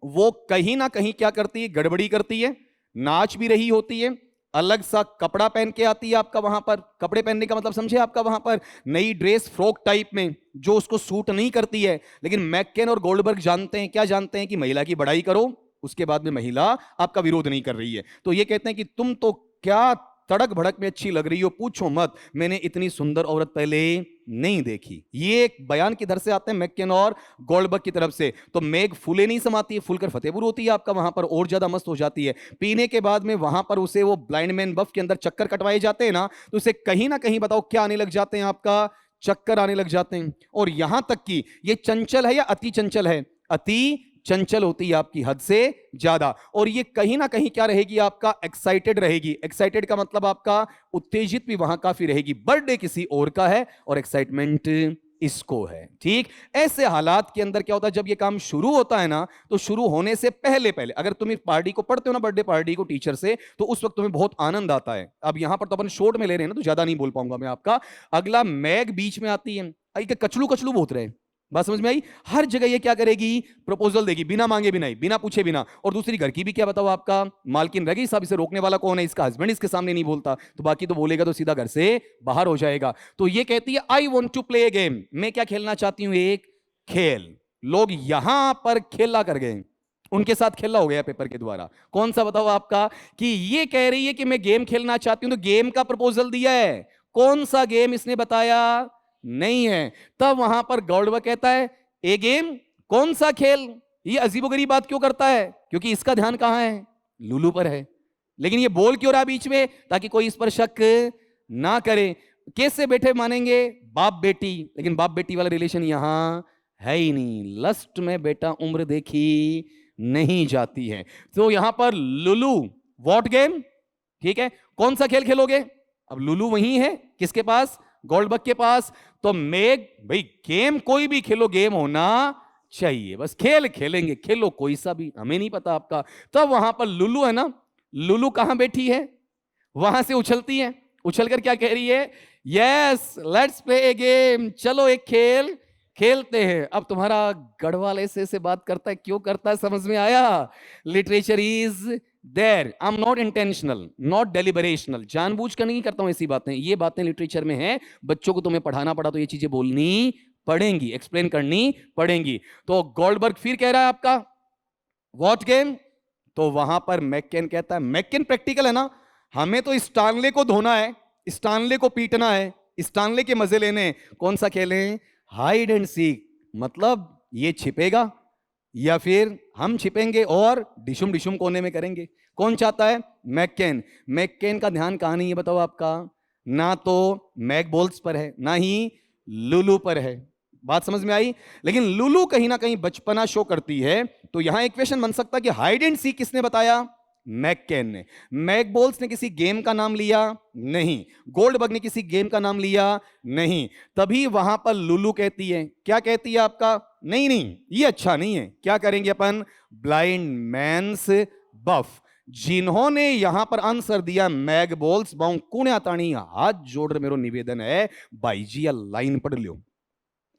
A: वो कहीं ना कहीं क्या करती है, गड़बड़ी करती है, नाच भी रही होती है, अलग सा कपड़ा पहन के आती है आपका वहां पर। कपड़े पहनने का मतलब समझे आपका, वहां पर नई ड्रेस फ्रॉक टाइप में जो उसको सूट नहीं करती है। लेकिन मैककेन और गोल्डबर्ग जानते हैं, क्या जानते हैं? कि महिला की बड़ाई करो, उसके बाद में महिला आपका विरोध नहीं कर रही है। तो ये कहते हैं कि तुम तो क्या तड़क भड़क में अच्छी लग रही हो, पूछो मत, मैंने इतनी सुंदर औरत पहले नहीं देखी। ये एक बयान किधर से आते हैं? मैककेन और गोल्डबर्ग की तरफ से। तो मैग फूले नहीं समाती है, फूलकर फतेहपुर होती है आपका वहां पर, और ज्यादा मस्त हो जाती है। पीने के बाद में वहां पर उसे वो ब्लाइंड मैन बफ के अंदर चक्कर कटवाए जाते हैं ना, तो उसे कहीं ना कहीं बताओ क्या आने लग जाते हैं आपका? चक्कर आने लग जाते हैं। और यहां तक कि ये चंचल है या अति चंचल है? अति चंचल होती है आपकी हद से ज्यादा। और ये कहीं ना कहीं क्या रहेगी आपका? एक्साइटेड रहेगी। एक्साइटेड का मतलब आपका उत्तेजित भी वहां काफी रहेगी। बर्थडे किसी और का है और एक्साइटमेंट इसको है। ठीक, ऐसे हालात के अंदर क्या होता है, जब ये काम शुरू होता है ना, तो शुरू होने से पहले पहले अगर तुम इस पार्टी को पढ़ते हो ना, बर्थडे पार्टी को टीचर से, तो उस वक्त तुम्हें बहुत आनंद आता है। अब यहां पर तो अपन शॉर्ट में ले रहे हैं ना, तो ज्यादा नहीं बोल पाऊंगा मैं आपका। अगला मैग बीच में आती है, कचलू कचलू बोल रहे हैं। बात समझ में आई? हर जगह ये क्या करेगी? प्रपोजल देगी, बिना मांगे बिना ही, बिना पूछे बिना। और दूसरी घर की भी क्या बताओ आपका? मालकिन रहेगी, साहब इसे रोकने वाला कौन है? इसका हस्बैंड इसके सामने नहीं बोलता, तो बाकी तो बोलेगा तो सीधा घर से बाहर हो जाएगा। तो ये कहती है I want to play a game, मैं क्या खेलना चाहती हूं? एक खेल। लोग यहां पर खेला कर गए, उनके साथ खेला हो गया पेपर के द्वारा। कौन सा बताओ आपका? कि ये कह रही है कि मैं गेम खेलना चाहती हूं, तो गेम का प्रपोजल दिया है। कौन सा गेम इसने बताया नहीं है। तब वहां पर गोल्डबर्ग कहता है ए गेम, कौन सा खेल? ये अजीबोगरीब बात क्यों करता है? क्योंकि इसका ध्यान कहां है? लुलू पर है। लेकिन ये बोल क्यों रहा बीच में? ताकि कोई इस पर शक ना करे। कैसे बैठे मानेंगे? बाप बेटी, लेकिन बाप बेटी वाला रिलेशन यहां है ही नहीं। लस्ट में बेटा उम्र देखी नहीं जाती है। तो यहां पर लुलू व्हाट गेम, ठीक है, कौन सा खेल खेलोगे? अब लुलू वही है, किसके पास? गोल्डबर्ग के पास। तो मैग भाई गेम कोई भी खेलो, गेम होना चाहिए, बस खेल खेलेंगे, खेलो कोई सा भी, हमें नहीं पता आपका। तब वहां पर लुलू है ना, लुलू कहां बैठी है, वहां से उछलती है, उछलकर क्या कह रही है, yes let's play a game, चलो एक खेल खेलते हैं। अब तुम्हारा गढ़वाल ऐसे बात करता है, क्यों करता है, समझ में आया। Literature is there, I am not intentional, not deliberational, जानबूझ कर नहीं करता हूं ऐसी बातें, ये बातें लिटरेचर में है। बच्चों को तुम्हें पढ़ाना पड़ा तो ये चीजें बोलनी पड़ेंगी, एक्सप्लेन करनी पड़ेंगी। तो गोल्डबर्ग फिर कह रहा है आपका व्हाट गेम, तो वहां पर मैकेन कहता है, मैकेन प्रैक्टिकल है ना, हमें तो स्टानले को धोना है, स्टानले को पीटना है, स्टानले के मजे लेने। कौन सा खेलें, हाइड एंड सीक, मतलब ये छिपेगा या फिर हम छिपेंगे और डिशुम डिशुम कोने में करेंगे। कौन चाहता है, मैकेन। मैकेन का ध्यान कहां नहीं है बताओ आपका, ना तो मैकबॉल्स पर है ना ही लुलू पर है। बात समझ में आई। लेकिन लुलू कहीं ना कहीं बचपना शो करती है, तो यहां एक क्वेश्चन बन सकता है कि हाइड एंड सीक किसने बताया, मैककेन ने। मैकबॉल्स ने किसी गेम का नाम लिया नहीं, गोल्डबर्ग ने किसी गेम का नाम लिया नहीं, तभी वहां पर लुलू कहती है, क्या कहती है आपका, नहीं नहीं ये अच्छा नहीं है, क्या करेंगे अपन, ब्लाइंड मैन्स बफ। जिन्होंने यहां पर आंसर दिया मैकबॉल्स बाउ कुण्या ताणी, हाथ जोड़ मेरो निवेदन है भाई जी, या लाइन पढ़ लो,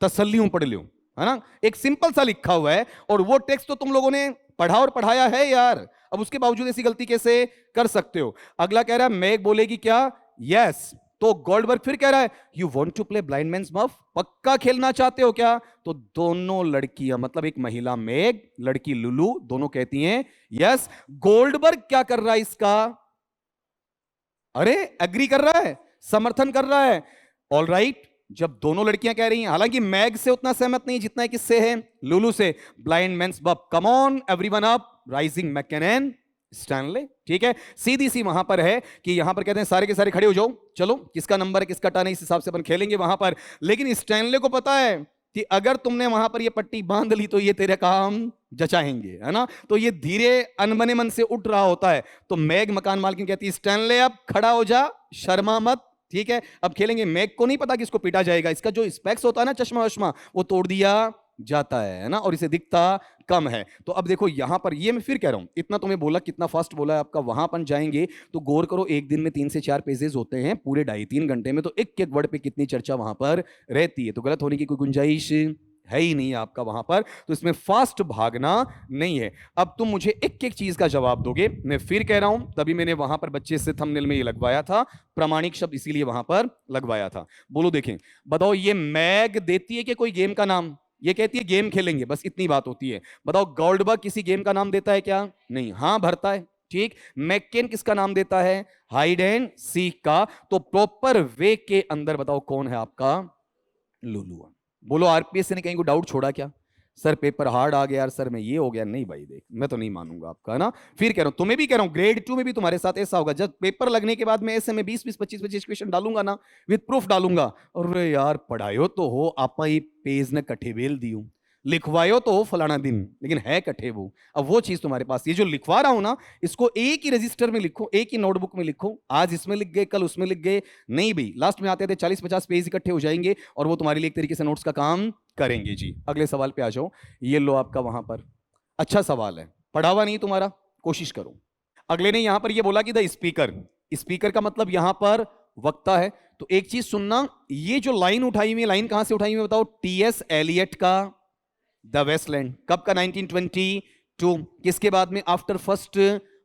A: तसल्लियों पढ़ लो, है ना। एक सिंपल सा लिखा हुआ है और वो टेक्स्ट तो तुम लोगों ने पढ़ा और पढ़ाया है यार, अब उसके बावजूद ऐसी गलती कैसे कर सकते हो। अगला कह रहा है मैग बोलेगी क्या, यस। तो गोल्डबर्ग फिर कह रहा है you want to play blind man's muff, पक्का खेलना चाहते हो क्या। तो दोनों लड़कियां, मतलब एक महिला मैग, लड़की लुलू, दोनों कहती हैं यस। गोल्डबर्ग क्या कर रहा है इसका, अरे एग्री कर रहा है, समर्थन कर रहा है, ऑल राइट। जब दोनों लड़कियां कह रही हैं, हालांकि मैग से उतना सहमत नहीं जितना है किससे है, लुलू से, blind man's buff, come on everyone up, rising macken Stanley, ठीक है। सीधी सी वहां पर है कि यहां पर कहते हैं सारे के सारे खड़े हो जाओ, चलो किसका नंबर है किसका टर्न है, इस हिसाब से अपन खेलेंगे वहां पर। लेकिन स्टैनले को पता है कि अगर तुमने वहां पर ये पट्टी बांध ली तो ये तेरे काम जचाएंगे, है ना। तो ये धीरे अनबने मन से उठ रहा होता है। तो मैग मकान मालकिन कहती है स्टैनले अब खड़ा हो जा, शर्मा मत, ठीक है अब खेलेंगे। मैग को नहीं पता कि इसको पीटा जाएगा, इसका जो स्पेक्स होता है ना, चश्मा वश्मा, वो तोड़ दिया जाता है ना, और इसे दिखता कम है। तो अब देखो यहां पर, ये मैं फिर कह रहा हूं, इतना तुम्हें बोला, कितना फास्ट बोला है आपका। वहां पर जाएंगे तो गौर करो, एक दिन में 3 से 4 पेजेस होते हैं, पूरे 2.5-3 घंटे में, तो एक एक वर्ड पे कितनी चर्चा वहां पर रहती है। तो गलत होने की कोई गुंजाइश है ही नहीं आपका वहां पर, तो इसमें फास्ट भागना नहीं है। अब तुम मुझे एक एक चीज का जवाब दोगे। मैं फिर कह रहा हूं, तभी मैंने वहां पर बच्चे से थंबनेल में ये लगवाया था, प्रामाणिक शब्द इसीलिए वहां पर लगवाया था। बोलो देखें, बताओ ये मैग देती है कि कोई गेम का नाम, ये कहती है गेम खेलेंगे, बस इतनी बात होती है। बताओ गोल्डबर्ग किसी गेम का नाम देता है क्या, नहीं, हां भरता है, ठीक। मैकेन किसका नाम देता है, हाइड एंड सीक का। तो प्रॉपर वे के अंदर बताओ कौन है आपका, लुलू। बोलो आरपीएस ने कहीं को डाउट छोड़ा क्या, सर पेपर हार्ड आ गया यार, सर मैं ये हो गया, नहीं भाई देख मैं तो नहीं मानूंगा आपका, है ना। फिर कह रहा हूं, तुम्हें भी कह रहा हूं, ग्रेड 2 में भी तुम्हारे साथ ऐसा होगा, जब पेपर लगने के बाद मैं ऐसे में 20-20 25-25 क्वेश्चन डालूंगा ना, विद प्रूफ डालूंगा, अरे यार पढ़ायो तो हो आपा ये पेज ने कट्ठे बेल दी हूं, लिखवायो तो हो फलाना दिन, लेकिन है कट्ठे वो। अब वो चीज तुम्हारे पास, ये जो लिखवा रहा हूं ना, इसको एक ही रजिस्टर में लिखो, एक ही नोटबुक में लिखो, आज इसमें लिख गए कल उसमें लिख गए, नहीं भाई लास्ट में आते थे 40-50 पेज इकट्ठे हो जाएंगे और वो तुम्हारे लिए एक तरीके से नोट्स का काम करेंगे जी। अगले सवाल पे आ जाओ, ये लो आपका वहां पर, अच्छा सवाल है, पढ़ा हुआ नहीं तुम्हारा, कोशिश करो। अगले ने यहां पर ये बोला कि द स्पीकर, स्पीकर का मतलब यहां पर वक्ता है। तो एक चीज सुनना, ये जो लाइन उठाई हुई है, लाइन कहां से उठाई हुई है बताओ, टीएस एलियट का द वेस्टलैंड, कब का, 1922, किसके बाद में, आफ्टर फर्स्ट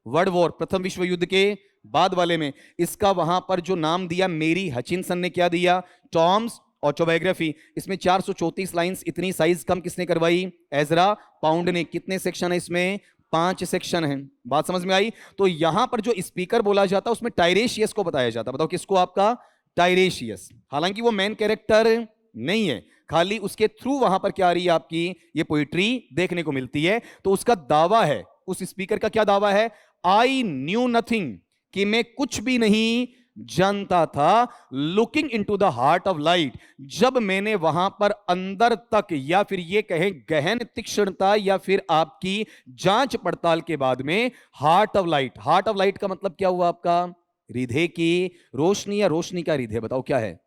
A: वर्ल्ड वॉर, प्रथम विश्व युद्ध के बाद वाले में। इसका वहां पर जो नाम दिया मेरी हचिनसन ने, क्या दिया, टॉम्स ऑटोबायोग्राफी। इसमें 434 लाइंस, इतनी साइज कम किसने करवाई, एजरा पाउंड ने। कितने सेक्शन है इसमें, 5 सेक्शन है। बात समझ में आई। तो यहां पर जो स्पीकर बोला जाता है उसमें टाइरेशियस को बताया जाता है, बताओ किसको, आपका टाइरेशियस। हालांकि वो मेन कैरेक्टर नहीं है, खाली उसके थ्रू वहां पर क्या आ रही है आपकी, ये पोइट्री देखने को मिलती है। तो उसका दावा है, उस स्पीकर का क्या दावा है, आई न्यू नथिंग, कि मैं कुछ भी नहीं जानता था, looking into the heart of light, जब मैंने वहां पर अंदर तक, या फिर ये कहें गहन तीक्ष्णता, या फिर आपकी जांच पड़ताल के बाद में, heart of light, heart of light का मतलब क्या हुआ आपका, हृदय की रोशनी या रोशनी का हृदय, बताओ क्या है,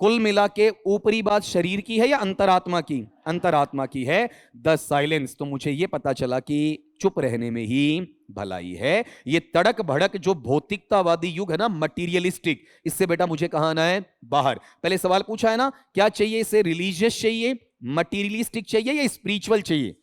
A: कुल मिला के ऊपरी बात शरीर की है या अंतरात्मा की? अंतरात्मा की है। The silence. तो मुझे यह पता चला कि चुप रहने में ही भलाई है। ये तड़क भड़क जो भौतिकतावादी युग है ना, मटीरियलिस्टिक, इससे बेटा मुझे कहां आना है? बाहर। पहले सवाल पूछा है ना, क्या चाहिए इसे? रिलीजियस चाहिए, मटीरियलिस्टिक चाहिए या स्पिरिचुअल चाहिए?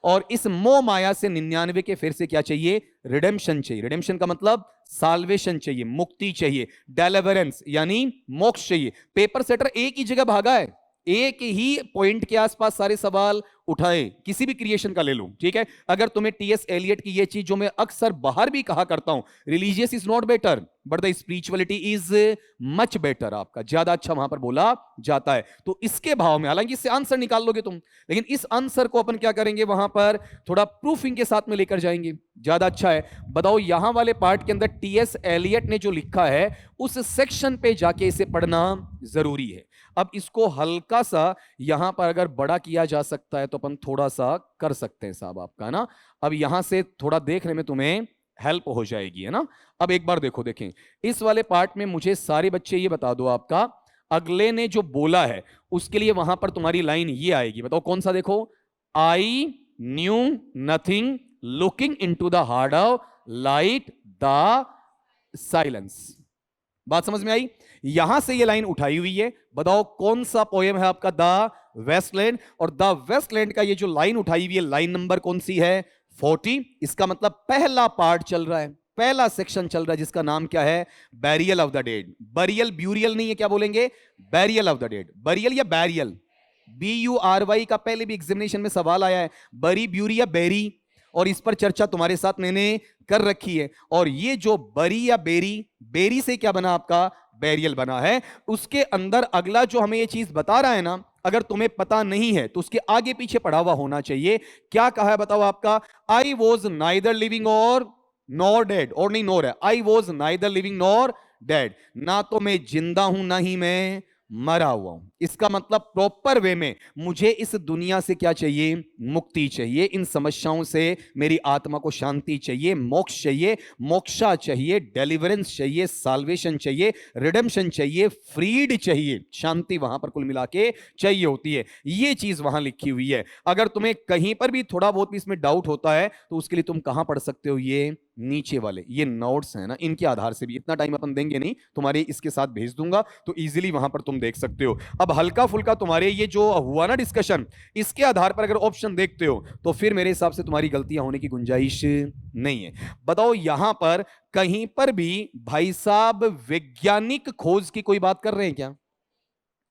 A: और इस मोह माया से 99 के फिर से क्या चाहिए? रिडेम्पशन चाहिए। रिडेम्पशन का मतलब साल्वेशन चाहिए, मुक्ति चाहिए, डेलिवरेंस यानी मोक्ष चाहिए। पेपर सेटर एक ही जगह भागा है, एक ही पॉइंट के आसपास सारे सवाल उठाए, किसी भी क्रिएशन का ले लो, ठीक है। अगर तुम्हें टीएस एलियट की ये चीज जो मैं अक्सर बाहर भी कहा करता हूं, religious is not better but the spirituality is much better, आपका ज्यादा अच्छा वहां पर बोला जाता है। तो इसके भाव में, हालांकि इससे आंसर निकाल लोगे तुम, लेकिन इस आंसर को अपन क्या करेंगे, वहां पर थोड़ा प्रूफिंग के साथ में लेकर जाएंगे, ज्यादा अच्छा है। बताओ यहां वाले पार्ट के अंदर टीएस एलियट ने जो लिखा है उस सेक्शन पे जाके इसे पढ़ना जरूरी है। अब इसको हल्का सा यहां पर अगर बड़ा किया जा सकता है तो अपन थोड़ा सा कर सकते हैं साहब, आपका ना। अब यहां से थोड़ा देखने में तुम्हें हेल्प हो जाएगी, है ना। अब एक बार देखो, देखें इस वाले पार्ट में मुझे सारे बच्चे ये बता दो, आपका अगले ने जो बोला है उसके लिए वहां पर तुम्हारी लाइन ये आएगी, बताओ कौन सा? देखो, I knew nothing looking into the heart of light the silence. बात समझ में आई? यहां से ये लाइन उठाई हुई है, बताओ कौन सा पोएम है आपका? The wasteland. और द वेस्टलैंड का ये जो लाइन उठाई हुई है, लाइन नंबर कौन सी है? 40। इसका मतलब पहला पार्ट चल रहा है, पहला सेक्शन चल रहा है, जिसका नाम क्या है? Burial of the dead. Burial burial नहीं है, क्या बोलेंगे? Burial of the dead. Burial या बैरियल? BURY का पहले भी एग्जामिनेशन में सवाल आया है, बरी ब्यूरी या बेरी, और इस पर चर्चा तुम्हारे साथ मैंने कर रखी है। और ये जो बरी या बेरी, बेरी से क्या बना आपका? बैरियल बना है। उसके अंदर अगला जो हमें ये चीज बता रहा है ना, अगर तुम्हें पता नहीं है तो उसके आगे पीछे पढ़ा हुआ होना चाहिए। क्या कहा है बताओ आपका? आई वॉज नाइदर लिविंग और नॉर डेड, और नहीं नॉर है, I was neither living nor dead, ना तो मैं जिंदा हूं ना ही मैं मरा हुआ हूं। इसका मतलब प्रॉपर वे में मुझे इस दुनिया से क्या चाहिए? मुक्ति चाहिए। इन समस्याओं से मेरी आत्मा को शांति चाहिए, मोक्ष चाहिए, मोक्षा चाहिए, डेलिवरेंस चाहिए, साल्वेशन चाहिए, रिडेम्पशन चाहिए, फ्रीड चाहिए, शांति वहां पर कुल मिला के चाहिए होती है। ये चीज वहां लिखी हुई है। अगर तुम्हें कहीं पर भी थोड़ा बहुत भी इसमें डाउट होता है तो उसके लिए तुम कहां पढ़ सकते हो? ये नीचे वाले ये नोट्स हैं ना, इनके आधार से भी, इतना टाइम अपन देंगे नहीं, तुम्हारे इसके साथ भेज दूंगा तो इजीली वहां पर तुम देख सकते हो। अब हल्का फुल्का तुम्हारे ये जो हुआ ना डिस्कशन, इसके आधार पर अगर ऑप्शन देखते हो तो फिर मेरे हिसाब से तुम्हारी गलतियां होने की गुंजाइश नहीं है। बताओ यहां पर कहीं पर भी भाई साहब वैज्ञानिक खोज की कोई बात कर रहे हैं क्या?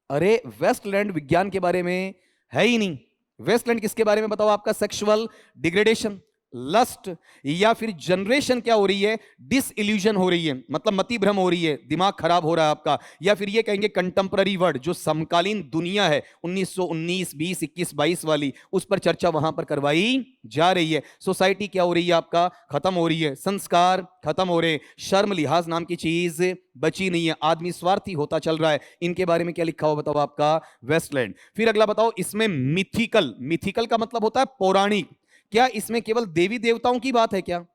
A: अरे वेस्टलैंड विज्ञान के बारे में है ही नहीं। वेस्टलैंड किसके बारे में बताओ? आपका सेक्सुअल डिग्रेडेशन, लस्ट, या फिर जनरेशन क्या हो रही है? डिसइल्यूजन हो रही है, मतलब मति भ्रम हो रही है, दिमाग खराब हो रहा है आपका। या फिर ये कहेंगे कंटेम्पररी वर्ल्ड, जो समकालीन दुनिया है 1919, 20, 21, 22 वाली, उस पर चर्चा वहां पर करवाई जा रही है। सोसाइटी क्या हो रही है आपका? खत्म हो रही है, संस्कार खत्म हो रहे हैं, शर्म लिहाज नाम की चीज बची नहीं है, आदमी स्वार्थी होता चल रहा है। इनके बारे में क्या लिखा हुआ बताओ? आपका वेस्टलैंड। फिर अगला बताओ, इसमें मिथिकल, मिथिकल का मतलब होता है पौराणिक। क्या इसमें केवल देवी देवताओं की बात है क्या?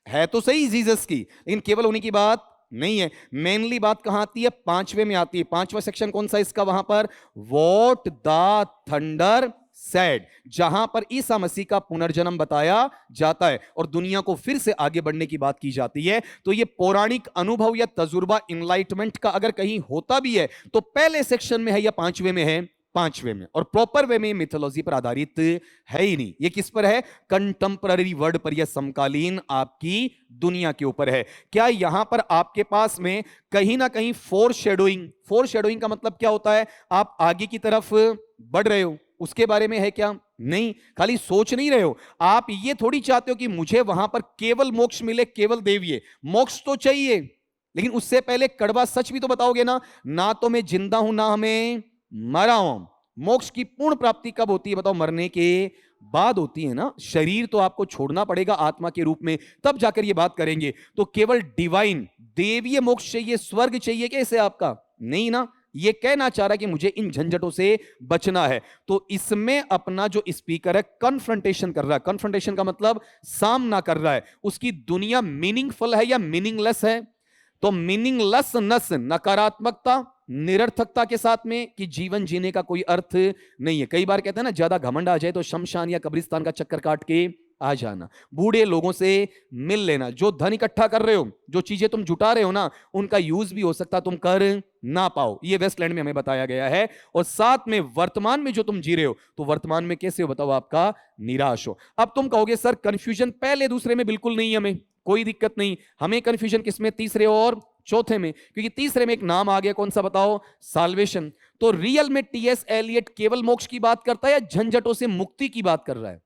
A: है तो सही जीसस की, लेकिन केवल उन्हीं की बात नहीं है। मेनली बात कहां आती है? 5वें में आती है। 5वां सेक्शन कौन सा इसका? वहां पर व्हाट द थंडर सैड, जहां पर ईसा मसीह का पुनर्जन्म बताया जाता है और दुनिया को फिर से आगे बढ़ने की बात की जाती है। तो ये पौराणिक अनुभव या तजुर्बा इनलाइटमेंट का अगर कहीं होता भी है तो पहले सेक्शन में है या 5वें में है? 5वें में। और प्रॉपर वे में मिथोलॉजी पर आधारित है ही नहीं। ये किस पर है? कंटेम्पररी वर्ड पर, या समकालीन आपकी दुनिया के ऊपर है। क्या यहां पर आपके पास में कहीं ना कहीं फोर शेडोइंग, फोर शेडोइंग का मतलब क्या होता है? आप आगे की तरफ बढ़ रहे हो, उसके बारे में है क्या? नहीं, खाली सोच नहीं रहे हो, आप ये थोड़ी चाहते हो कि मुझे वहां पर केवल मोक्ष मिले, केवल देवीय मोक्ष तो चाहिए, लेकिन उससे पहले कड़वा सच भी तो बताओगे ना तो मैं जिंदा हूं ना हमें मरा हूं। मोक्ष की पूर्ण प्राप्ति कब होती है बताओ? मरने के बाद होती है ना। शरीर तो आपको छोड़ना पड़ेगा आत्मा के रूप में, तब जाकर ये बात करेंगे। तो केवल डिवाइन देवीय मोक्ष चाहिए, स्वर्ग चाहिए कैसे आपका? नहीं ना। ये कहना चाह रहा है कि मुझे इन झंझटों से बचना है। तो इसमें अपना जो स्पीकर है कन्फ्रंटेशन कर रहा है। कन्फ्रंटेशन का मतलब सामना कर रहा है। उसकी दुनिया मीनिंगफुल है या मीनिंगलेस है? तो मीनिंगलेसनेस, नकारात्मकता, निरर्थकता के साथ में कि जीवन जीने का कोई अर्थ नहीं है। कई बार कहते हैं ना, ज्यादा घमंड आ जाए तो शमशान या कब्रिस्तान का चक्कर काट के आ जाना, बूढ़े लोगों से मिल लेना। जो धन इकट्ठा कर रहे हो, जो चीजें तुम जुटा रहे हो ना, उनका यूज भी हो सकता तुम कर ना पाओ, ये वेस्टलैंड में हमें बताया गया है। और साथ में वर्तमान में जो तुम जी रहे हो, तो वर्तमान में कैसे हो बताओ, आपका निराश हो। अब तुम कहोगे सर कंफ्यूजन पहले दूसरे में बिल्कुल नहीं, हमें कोई दिक्कत नहीं, हमें कंफ्यूजन किसमें, तीसरे और चौथे में, क्योंकि तीसरे में एक नाम आ गया, कौन सा बताओ, साल्वेशन। तो रियल में टीएस एलियट केवल मोक्ष की बात करता है या झंझटों से मुक्ति की बात कर रहा है?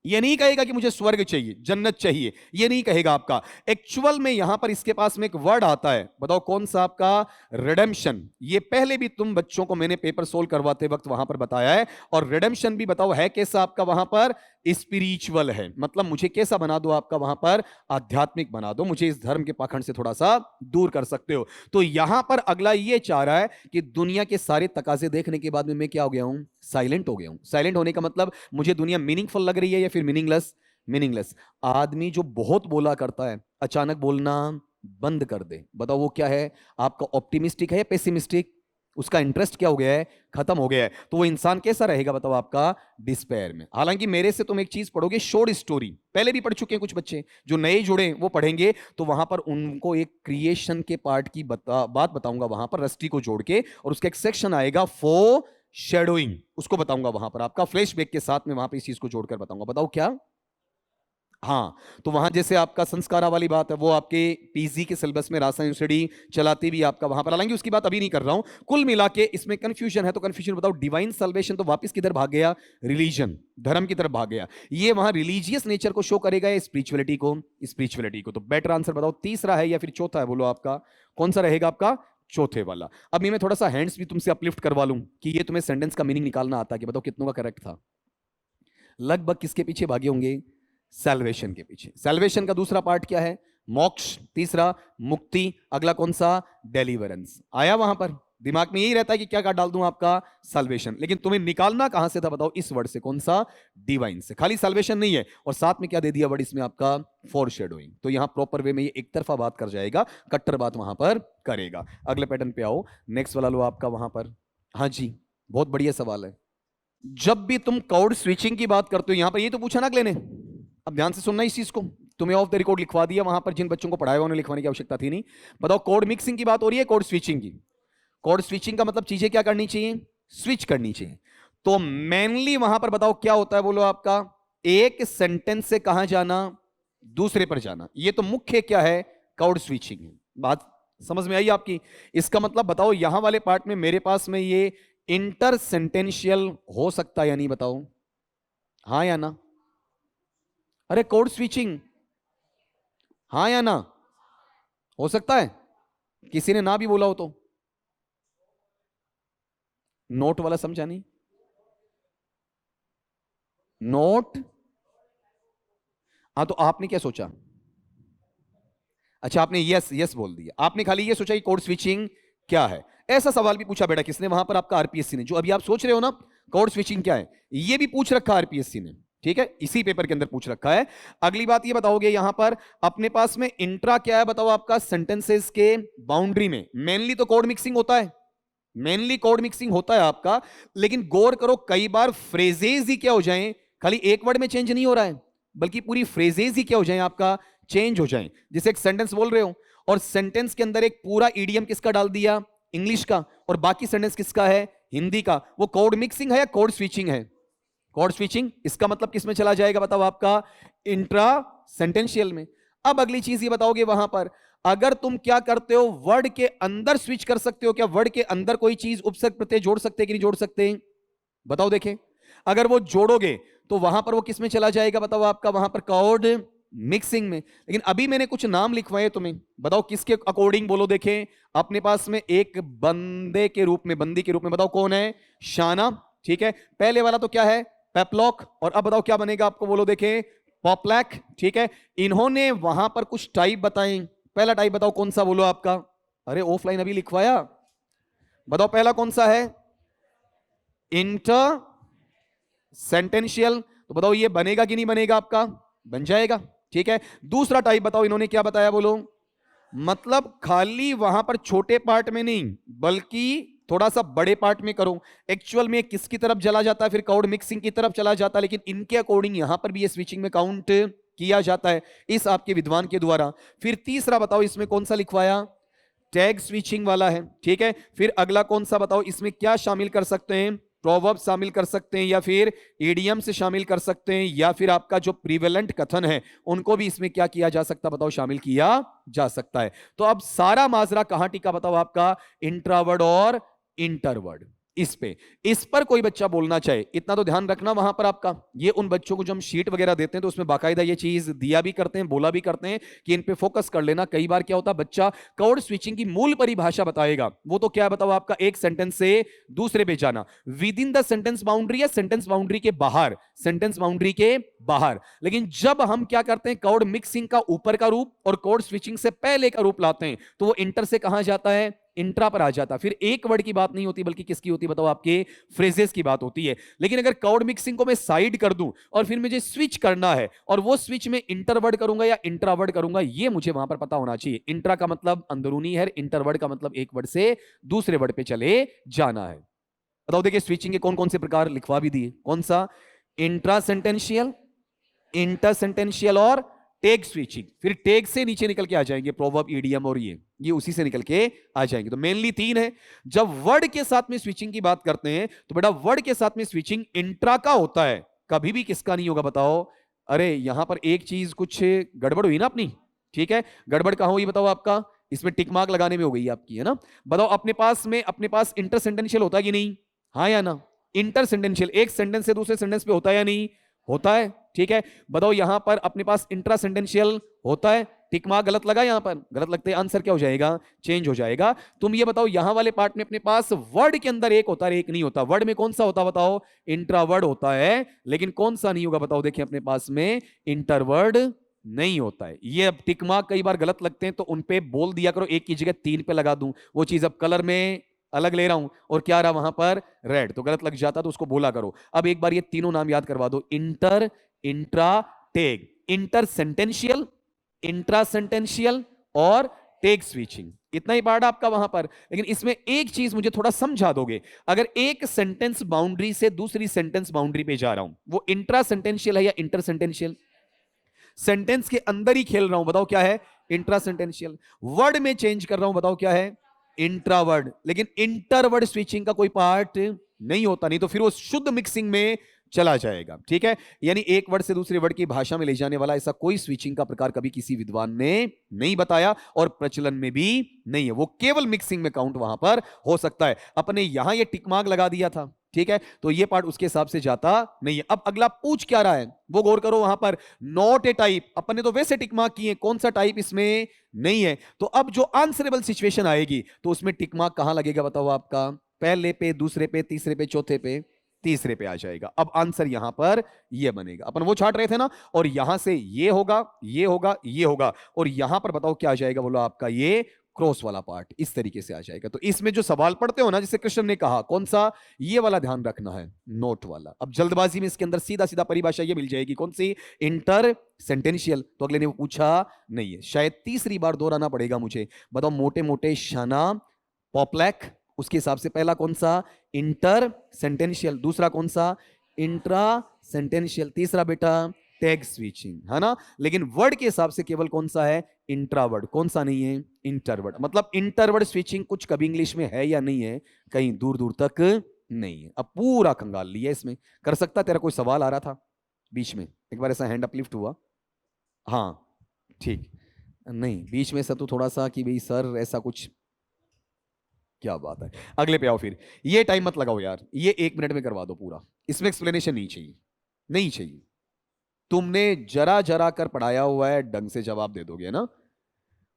A: ये नहीं कहेगा कि मुझे स्वर्ग चाहिए, जन्नत चाहिए, ये नहीं कहेगा आपका। एक्चुअल में यहां पर इसके पास में एक वर्ड आता है, बताओ कौन सा, आपका रिडेम्पशन। ये पहले भी तुम बच्चों को मैंने पेपर सोल्व करवाते वक्त वहां पर बताया है। और रिडेम्पशन भी बताओ है कैसा आपका, वहां पर स्पिरिचुअल है, मतलब मुझे कैसा बना दो आपका, वहां पर आध्यात्मिक बना दो, मुझे इस धर्म के पाखंड से थोड़ा सा दूर कर सकते हो। तो यहां पर अगला ये चाह रहा है कि दुनिया के सारे तकाजे देखने के बाद में मैं क्या हो गया हूं, साइलेंट हो गया हूं। साइलेंट होने का मतलब मुझे दुनिया मीनिंगफुल लग रही है या फिर मीनिंगलेस, मीनिंगलेस। आदमी जो बहुत बोला करता है अचानक बोलना बंद कर दे, बताओ वो क्या है आपका, ऑप्टिमिस्टिक है या पेसिमिस्टिक? उसका इंटरेस्ट क्या हो गया है, खत्म हो गया है। तो वो इंसान कैसा रहेगा बताओ, आपका डिस्पेयर में। हालांकि मेरे से तुम एक चीज पढ़ोगे, शॉर्ट स्टोरी पहले भी पढ़ चुके हैं कुछ बच्चे, जो नए जुड़े वो पढ़ेंगे, तो वहां पर उनको एक क्रिएशन के पार्ट की बात बताऊंगा वहां पर, रस्टी को जोड़ के, और उसका एक सेक्शन आएगा फॉर शेडोइंग, उसको बताऊंगा वहां पर, आपका फ्लैशबैक के साथ में वहां पर इस चीज को जोड़कर बताऊंगा। बताओ क्या, हाँ। तो वहां जैसे आपका संस्कारा वाली बात है, वो आपके पीजी के सिलेबस में राजस्थान यूनिवर्सिटी चलाती भी आपका वहां पर, हालांकि उसकी बात अभी नहीं कर रहा हूं। कुल मिला के इसमें कंफ्यूजन है, तो कंफ्यूजन बताओ, डिवाइन सल्वेशन तो वापस किधर भाग गया, रिलीजन, धर्म की तरफ भाग गया। ये वहां रिलीजियस नेचर को शो करेगा या स्पिरिचुअलिटी को, स्पिरिचुअलिटी को। तो बेटर आंसर बताओ तीसरा है या फिर चौथा है, बोलो आपका कौन सा रहेगा, आपका चौथे वाला। अब मैं थोड़ा सा हैंड्स भी तुमसे अपलिफ्ट करवा लूं कि ये तुम्हें सेंटेंस का मीनिंग निकालना आता है, कि बताओ कितनों का करेक्ट था। लगभग किसके पीछे भागे होंगे, सैल्वेशन के पीछे। सैल्वेशन का दूसरा पार्ट क्या है, मोक्ष, तीसरा मुक्ति, अगला कौन सा, डेलीवरेंस। आया वहां पर, दिमाग में यही रहता है कि क्या क्या डाल दूं, आपका सल्वेशन। लेकिन तुम्हें निकालना कहां से था बताओ, इस वर्ड से, कौन सा, डिवाइन से। खाली सल्वेशन नहीं है, और साथ में क्या दे दिया वर्ड इसमें, आपका फोरशैडोइंग। तो यहां प्रॉपर वे में ये एक तरफा बात कर जाएगा, कट्टर बात वहां पर करेगा। अगले पैटर्न पे आओ, नेक्स्ट वाला लो आपका वहां पर। हाँ जी, बहुत बढ़िया सवाल है। जब भी तुम कोड स्विचिंग की बात करते हो, यहां पर ये तो पूछा ना अगले ने, अब ध्यान से सुनना इस चीज को, तुम्हें ऑफ द रिकॉर्ड लिखवा दिया वहां पर, जिन बच्चों को पढ़ाया उन्हें लिखवाने की आवश्यकता थी नहीं। बताओ कोड मिक्सिंग की बात हो रही है, कोड स्विचिंग की। कोड स्विचिंग का मतलब चीजें क्या करनी चाहिए, स्विच करनी चाहिए। तो मेनली वहां पर बताओ क्या होता है, बोलो आपका, एक सेंटेंस से कहां जाना, दूसरे पर जाना। ये तो मुख्य क्या है, कोड स्विचिंग। बात समझ में आई आपकी? इसका मतलब बताओ यहां वाले पार्ट में मेरे पास में ये इंटर सेंटेंशियल हो सकता है या नहीं, बताओ हाँ या ना। अरे कोड स्विचिंग, हाँ या ना, हो सकता है? किसी ने ना भी बोला हो तो? नोट वाला समझा नहीं, नोट, हाँ तो आपने क्या सोचा, अच्छा आपने यस यस बोल दिया, आपने खाली ये सोचा कि कोड स्विचिंग क्या है। ऐसा सवाल भी पूछा बेटा किसने वहां पर, आपका आरपीएससी ने। जो अभी आप सोच रहे हो ना कोड स्विचिंग क्या है, ये भी पूछ रखा आरपीएससी ने, ठीक है, इसी पेपर के अंदर पूछ रखा है। अगली बात ये बताओगे यहां पर अपने पास में इंट्रा क्या है, बताओ आपका, सेंटेंसेस के बाउंड्री में मेनली तो कोड मिक्सिंग होता है, मेनली कोड मिक्सिंग होता है आपका। लेकिन गौर करो कई बार फ्रेजेज ही क्या हो जाएं, खाली एक वर्ड में चेंज नहीं हो रहा है, बल्कि पूरी फ्रेजेज ही क्या हो जाए आपका, चेंज हो जाए। जैसे एक सेंटेंस बोल रहे हो और सेंटेंस के अंदर एक पूरा ईडियम किसका डाल दिया, इंग्लिश का, और बाकी सेंटेंस किसका है, हिंदी का। वो कोड मिक्सिंग है या कोड स्विचिंग है, कोड स्विचिंग। इसका मतलब किसमें चला जाएगा बताओ, आपका इंट्रा सेंटेंशियल में। अब अगली चीज ये बताओगे वहां पर, अगर तुम क्या करते हो, वर्ड के अंदर स्विच कर सकते हो क्या, वर्ड के अंदर कोई चीज उपसर्ग प्रत्यय जोड़ सकते कि नहीं जोड़ सकते, बताओ देखें। अगर वो जोड़ोगे तो वहां पर वो किसमें चला जाएगा बताओ, आपका वहां पर कोड मिक्सिंग में। लेकिन अभी मैंने कुछ नाम लिखवाए तुम्हें, बताओ किसके अकॉर्डिंग, बोलो देखें। अपने पास में एक बंदे के रूप में, बंदी के रूप में, बताओ कौन है, शाना, ठीक है। पहले वाला तो क्या है, पेपलॉक, और अब बताओ क्या बनेगा आपको, बोलो देखें, पॉपलैक, ठीक है। इन्होंने वहां पर कुछ टाइप बताए, पहला टाइप बताओ कौन सा, बोलो आपका, अरे ऑफलाइन अभी लिखवाया, बताओ पहला कौन सा है, इंटर सेंटेंशियल। तो बताओ ये बनेगा कि नहीं बनेगा, आपका बन जाएगा, ठीक है। दूसरा टाइप बताओ इन्होंने क्या बताया, बोलो, मतलब खाली वहां पर छोटे पार्ट में नहीं बल्कि थोड़ा सा बड़े पार्ट में करो। एक्चुअल में किसकी तरफ चला जाता है, फिर कॉर्ड मिक्सिंग की तरफ चला जाता है, लेकिन इनके अकॉर्डिंग यहां पर भी ये स्विचिंग में काउंट किया जाता है इस आपके विद्वान के द्वारा। फिर तीसरा बताओ इसमें कौन सा लिखवाया, टैग स्विचिंग वाला है, ठीक है। फिर अगला कौन सा बताओ, इसमें क्या शामिल कर सकते हैं, प्रोवर्ब शामिल कर सकते हैं या फिर इडियम से शामिल कर सकते हैं या फिर आपका जो प्रिवेलेंट कथन है उनको भी इसमें क्या किया जा सकता बताओ, शामिल किया जा सकता है। तो अब सारा माजरा कहां टिका बताओ आपका, इंट्रावर्ड और इंटरवर्ड। इस पर कोई बच्चा बोलना चाहे, इतना तो ध्यान रखना वहां पर आपका, ये उन बच्चों को जो हम शीट वगैरह देते हैं तो उसमें बाकायदा ये चीज दिया भी करते हैं, बोला भी करते हैं कि इन पे फोकस कर लेना। कई बार क्या होता है बच्चा कोड स्विचिंग की मूल परिभाषा बताएगा, वो तो क्या बताओ आपका, एक सेंटेंस से दूसरे पे जाना with in the sentence boundary या सेंटेंस बाउंड्री के बाहर, सेंटेंस बाउंड्री के बाहर। लेकिन जब हम क्या करते हैं, कोड मिक्सिंग का ऊपर का रूप और कोड स्विचिंग से पहले का रूप लाते हैं तो वो इंटर से कहां जाता है, इंट्रा पर आ जाता। फिर एक वर्ड की बात नहीं होती बल्कि किसकी होती बताओ, आपके फ्रेजेस की बात होती है। लेकिन अगर कोड मिक्सिंग को मैं साइड कर दूं और फिर मुझे स्विच करना है और वो स्विच में इंटरवर्ड करूंगा या इंट्रावर्ड करूंगा, ये मुझे वहां पर पता होना चाहिए। इंट्रा का मतलब अंदरूनी है, इंटरवर्ड का मतलब एक वर्ड से दूसरे वर्ड पे चले जाना है। बताओ देखिए स्विचिंग के कौन कौन से प्रकार लिखवा भी दिए, कौन सा, इंट्रा सेंटेंशियल, इंटर सेंटेंशियल और टेग स्विचिंग। फिर टेग से नीचे निकल के आ जाएंगे प्रोवर्ब, ईडियम और ये उसी से निकल के आ जाएंगे। तो मेनली तीन है। जब वर्ड के साथ में स्विचिंग की बात करते हैं तो बेटा वर्ड के साथ में स्विचिंग इंट्रा का होता है, कभी भी किसका नहीं होगा बताओ। अरे यहां पर एक चीज कुछ गड़बड़ हुई ना अपनी, ठीक है, गड़बड़ कहां हुई बताओ आपका, इसमें टिक मार्क लगाने में हो गई आपकी, है ना। बताओ अपने पास इंटर सेंटेंशियल होता है कि नहीं, हाँ या ना। इंटर सेंटेंशियल एक सेंटेंस से दूसरे सेंटेंस पे होता है या नहीं, होता है, ठीक है। बताओ यहां पर अपने पास इंट्रा सेंटेंशियल होता है, टिक मार्क गलत लगा, यहां पर गलत लगते हैं, आंसर क्या हो जाएगा, चेंज हो जाएगा। तुम ये बताओ यहां वाले पार्ट में अपने पास वर्ड के अंदर एक होता है एक नहीं होता, वर्ड में कौन सा होता बताओ, इंट्रावर्ड होता है, लेकिन कौन सा नहीं होगा बताओ, देखिए अपने पास में इंटरवर्ड नहीं होता है। ये अब टिक मार्क कई बार गलत लगते हैं तो उन पे बोल दिया करो, एक की जगह 3 पे लगा दूं, वो चीज अब कलर में अलग ले रहा हूं और क्या रहा वहां पर रेड, तो गलत लग जाता तो उसको बोला करो। अब एक बार ये तीनों नाम याद करवा दो, inter, intra, tag. Inter sentential, intra sentential और टेग स्विचिंग, इतना ही पार्ट आपका वहां पर। लेकिन इसमें एक चीज मुझे थोड़ा समझा दोगे, अगर एक सेंटेंस बाउंड्री से दूसरी सेंटेंस बाउंड्री पे जा रहा हूं, वो इंट्रा सेंटेंशियल है या इंटर सेंटेंशियल, सेंटेंस के अंदर ही खेल रहा हूं बताओ क्या है, इंट्रा सेंटेंशियल। वर्ड में चेंज कर रहा हूं बताओ क्या है, इंट्रावर्ड। लेकिन इंटरवर्ड स्विचिंग का कोई पार्ट नहीं होता, नहीं तो फिर वो शुद्ध मिक्सिंग में चला जाएगा, ठीक है। यानी एक वर्ड से दूसरे वर्ड की भाषा में ले जाने वाला ऐसा कोई स्विचिंग का प्रकार कभी किसी विद्वान ने नहीं बताया और प्रचलन में भी नहीं है, वो केवल मिक्सिंग में काउंट वहां पर हो सकता है। अपने यहां ये टिक मार्क लगा दिया था, ठीक है, तो ये पार्ट उसके हिसाब से जाता नहीं है। अब अगला पूछ क्या रहा है वो गौर करो, वहां पर नॉट ए टाइप, अपने तो वैसे टिक मार्क किए, कौन सा टाइप इसमें नहीं है। तो अब जो आंसरेबल सिचुएशन आएगी तो उसमें टिक मार्क कहां लगेगा बताओ आपका, पहले पे, दूसरे पे, तीसरे पे, चौथे पे, तीसरे पे आ जाएगा। अब आंसर यहां पर ये बनेगा, अपन वो छाट रहे थे ना, और यहां से ये होगा, ये होगा, ये होगा, और यहां पर बताओ क्या आ जाएगा, बोलो आपका ये क्रॉस वाला पार्ट इस तरीके से आ जाएगा। तो इसमें जो सवाल पढ़ते हो ना, जैसे कृष्ण ने कहा कौन सा, ये वाला ध्यान रखना है, नोट वाला। अब जल्दबाजी में इसके अंदर सीधा सीधा परिभाषा ये मिल जाएगी, कौन सी, इंटर सेंटेंशियल, तो अगले ने वो पूछा नहीं है, शायद तीसरी बार दोहराना पड़ेगा मुझे। बताओ मोटे मोटे शाना, पॉपलैक, उसके हिसाब से पहला कौन सा, इंटर सेंटेंशियल, दूसरा कौन सा, इंट्रा सेंटेंशियल, तीसरा बेटा टैग स्विचिंग, है ना। लेकिन वर्ड के हिसाब से केवल कौन सा है, इंट्रावर्ड, कौन सा नहीं है, इंटरवर्ड। मतलब इंटरवर्ड स्विचिंग कुछ कभी इंग्लिश में है या नहीं है, कहीं दूर दूर तक नहीं है। अब पूरा कंगाल लिया इसमें, कर सकता तेरा कोई सवाल आ रहा था बीच में, एक बार ऐसा हैंड अपलिफ्ट हुआ, हाँ ठीक, नहीं बीच में सब तो थोड़ा सा कि भाई सर ऐसा कुछ, क्या बात है, अगले पे आओ। फिर ये टाइम मत लगाओ यार, ये 1 मिनट में करवा दो पूरा, इसमें एक्सप्लेनेशन नहीं चाहिए, नहीं चाहिए। तुमने जरा जरा कर पढ़ाया हुआ है, ढंग से जवाब दे दोगे ना।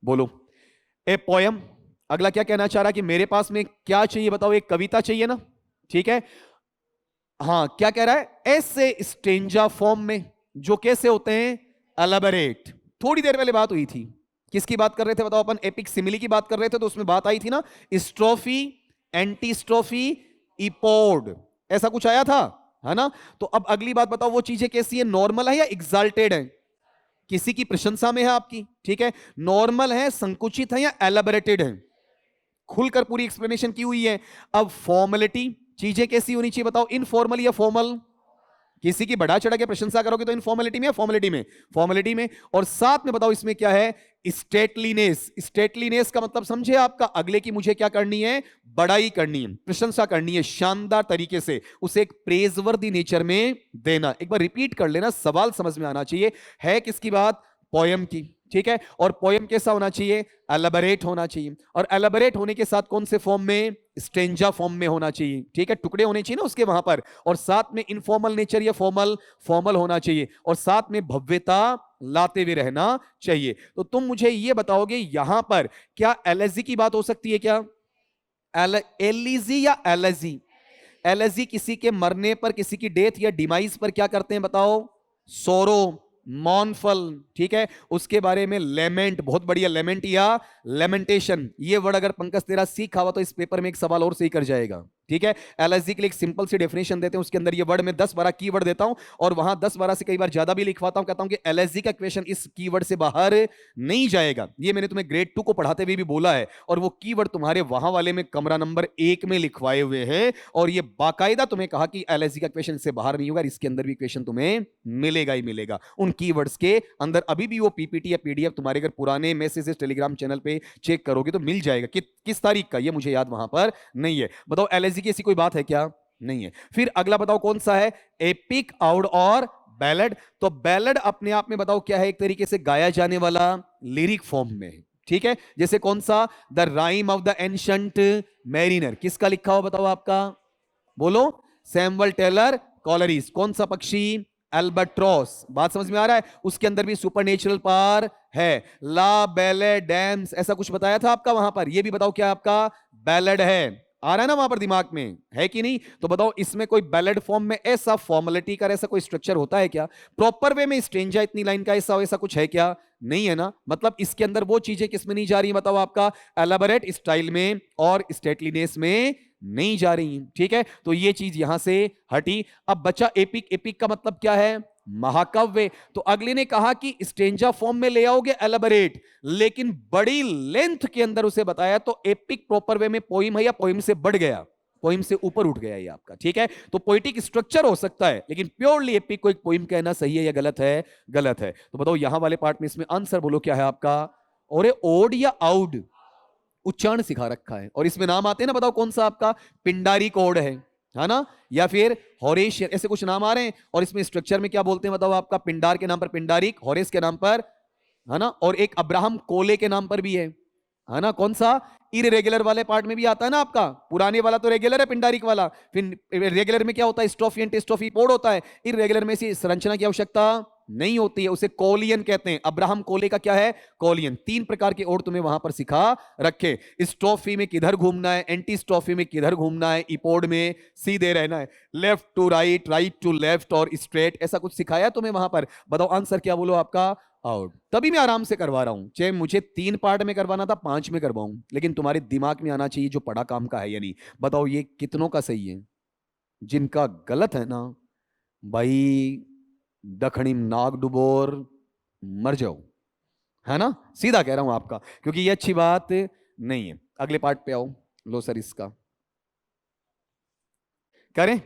A: बोलो ए पोयम, अगला क्या कहना चाह रहा है कि मेरे पास में क्या चाहिए बताओ, एक कविता चाहिए ना, ठीक है। हाँ क्या कह रहा है, ऐसे स्टेंजा फॉर्म में, जो कैसे होते हैं, एलाबोरेट। थोड़ी देर पहले बात हुई थी, किसकी बात कर रहे थे बताओ, अपन एपिक सिमिली की बात कर रहे थे, तो उसमें बात आई थी ना, स्ट्रोफी, एंटी स्ट्रोफी, इपोड, ऐसा कुछ आया था, है ना। तो अब अगली बात बताओ, वो चीजें कैसी है, नॉर्मल है या एग्जाल्टेड है, किसी की प्रशंसा में है आपकी, ठीक है, नॉर्मल है, संकुचित है या एलाबोरेटेड है, खुलकर पूरी एक्सप्लेनेशन की हुई है। अब फॉर्मेलिटी, चीजें कैसी होनी चाहिए बताओ, इनफॉर्मल या फॉर्मल? किसी की बढ़ा चढ़ा के प्रशंसा करोगे तो इनफॉर्मेलिटी में या फॉर्मेलिटी में? फॉर्मेलिटी में। और साथ में बताओ इसमें क्या है, स्टेटलीनेस। स्टेटलीनेस का मतलब समझे आपका, अगले की मुझे क्या करनी है, बड़ाई करनी है, प्रशंसा करनी है, शानदार तरीके से उसे एक प्रेजवर्दी नेचर में देना। एक बार रिपीट कर लेना, सवाल समझ में आना चाहिए। है किसकी बात, पोयम की, ठीक है। और पोयम कैसा होना चाहिए, एलाबोरेट होना चाहिए। और एलाबोरेट होने के साथ कौन से फॉर्म में, स्टेंजा फॉर्म में होना चाहिए, ठीक है, टुकड़े होने चाहिए ना उसके वहां पर। और साथ में इनफॉर्मल नेचर या फॉर्मल, फॉर्मल होना चाहिए। और साथ में भव्यता लाते हुए रहना चाहिए। तो तुम मुझे ये बताओगे यहां पर क्या एलर्जी की बात हो सकती है क्या, एलिजी या एलर्जी? एलर्जी किसी के मरने पर, किसी की डेथ या डिमाइज पर क्या करते हैं बताओ, सोरो, मॉर्नफल, ठीक है। उसके बारे में लेमेंट, बहुत बढ़िया, लेमेंट या लेमेंटेशन। ये वर्ड अगर पंकज तेरा सीखा हुआ तो इस पेपर में एक सवाल और सही कर जाएगा, ठीक है। एलर्जी के लिए एक सिंपल सी डेफिनेशन देते हैं, उसके अंदर ये वर्ड में 10-12 कीवर्ड देता हूं और वहां 10-12 से कई बार ज्यादा भी लिखवाता हूं, कहता हूं कि एलर्जी का क्वेश्चन इस कीवर्ड से बाहर नहीं जाएगा। ये मैंने तुम्हें ग्रेड 2 को पढ़ाते हुए भी बोला है, और वो कीवर्ड तुम्हारे वहां वाले में कमरा नंबर 1 में लिखवाए हुए हैं। और ये बाकायदा तुम्हें कहा कि एलर्जी का क्वेश्चन से बाहर नहीं होगा, इसके अंदर भी क्वेश्चन तुम्हें मिलेगा ही मिलेगा उन कीवर्ड्स के अंदर। अभी भी वो पीपीटी या पीडीएफ तुम्हारे अगर पुराने मैसेजेस टेलीग्राम चैनल पे चेक करोगे तो मिल जाएगा कि किस तारीख का, ये मुझे याद वहां पर नहीं है। बताओ एलर्जी की ऐसी कोई बात है क्या, नहीं है। फिर अगला बताओ कौन सा है, एपिक, आउड और बैलेड। तो बैलेड अपने आप में बताओ क्या है, एक तरीके से गाया जाने वाला लिरिक फॉर्म में है, ठीक है। जैसे कौन सा, the rhyme of the ancient mariner, किसका लिखा हुआ बताओ आपका, बोलो, सैमुअल टेलर कॉलरिस। कौन सा पक्षी, एल्बाट्रॉस। बात समझ में आ रहा है, उसके अंदर भी सुपरनेचुरल पावर है। ला बेले डैम्स, ऐसा कुछ बताया था आपका वहां पर, ये भी बताओ क्या आपका बैलेड है, आ रहा है ना वहां पर दिमाग में, है कि नहीं? तो बताओ इसमें कोई बैलेड फॉर्म में ऐसा फॉर्मेलिटी का ऐसा कोई स्ट्रक्चर होता है क्या, प्रॉपर वे में स्ट्रेंजा इतनी लाइन का ऐसा कुछ है क्या, नहीं है ना। मतलब इसके अंदर वो चीजें किसमें नहीं जा रही बताओ आपका, एलाबोरेट स्टाइल में और स्टेटलीनेस में नहीं जा रही, ठीक है। तो ये चीज यहां से हटी। अब बचा एपिक। एपिक का मतलब क्या है, महाकाव्य। तो अगले ने कहा कि स्टेंजा फॉर्म में ले आओगे एलाबोरेट, लेकिन बड़ी लेंथ के अंदर उसे बताया, तो एपिक प्रॉपर वे में पोइम है या पोइम से बढ़ गया, पोइम से ऊपर उठ गया ये आपका, ठीक है। तो पोइटिक स्ट्रक्चर हो सकता है, लेकिन प्योरली एपिक को एक पोइम कहना सही है या गलत है, गलत है। तो बताओ यहां वाले पार्ट में इसमें आंसर बोलो क्या है आपका, और ओड या आउड, उच्चारण सिखा रखा है। और इसमें नाम आते हैं ना, बताओ कौन सा आपका, पिंडारी कोड है ना, या फिर होरेशियन, ऐसे कुछ नाम आ रहे हैं। और इसमें स्ट्रक्चर में क्या बोलते हैं बताओ आपका, पिंडार के नाम पर पिंडारिक, होरेस के नाम पर, है ना, और एक अब्राहम कोले के नाम पर भी है ना। कौन सा, इरेगुलर वाले पार्ट में भी आता है ना आपका, पुराने वाला तो रेगुलर है पिंडारिक वाला, फिर रेगुलर में क्या होता है, स्ट्रोफी एंड टेस्टोफी पोड होता है, इरेगुलर में इसी संरचना की आवश्यकता नहीं होती है, उसे कोलियन कहते हैं। अब्राहम कोले का क्या है, कोलियन। 3 प्रकार के ओड तुम्हें वहां पर सिखा रखे, स्ट्रोफी में किधर घूमना है, एंटी स्ट्रोफी में किधर घूमना है, इपोड में सीधे रहना है, left to right, right to left और स्ट्रेट, ऐसा कुछ सिखाया तुम्हें वहां पर। बताओ आंसर क्या बोलो आपका, आउट। तभी मैं आराम से करवा रहा हूं, चाहे मुझे 3 पार्ट में करवाना था 5 में करवाऊं, लेकिन तुम्हारे दिमाग में आना चाहिए जो पढ़ा काम का है या नहीं। बताओ ये कितनों का सही है, जिनका गलत है ना भाई, दखनी नाग डुबोर मर जाओ, है ना, सीधा कह रहा हूं आपका, क्योंकि ये अच्छी बात नहीं है। अगले पार्ट पे आओ, लो सर इसका करें।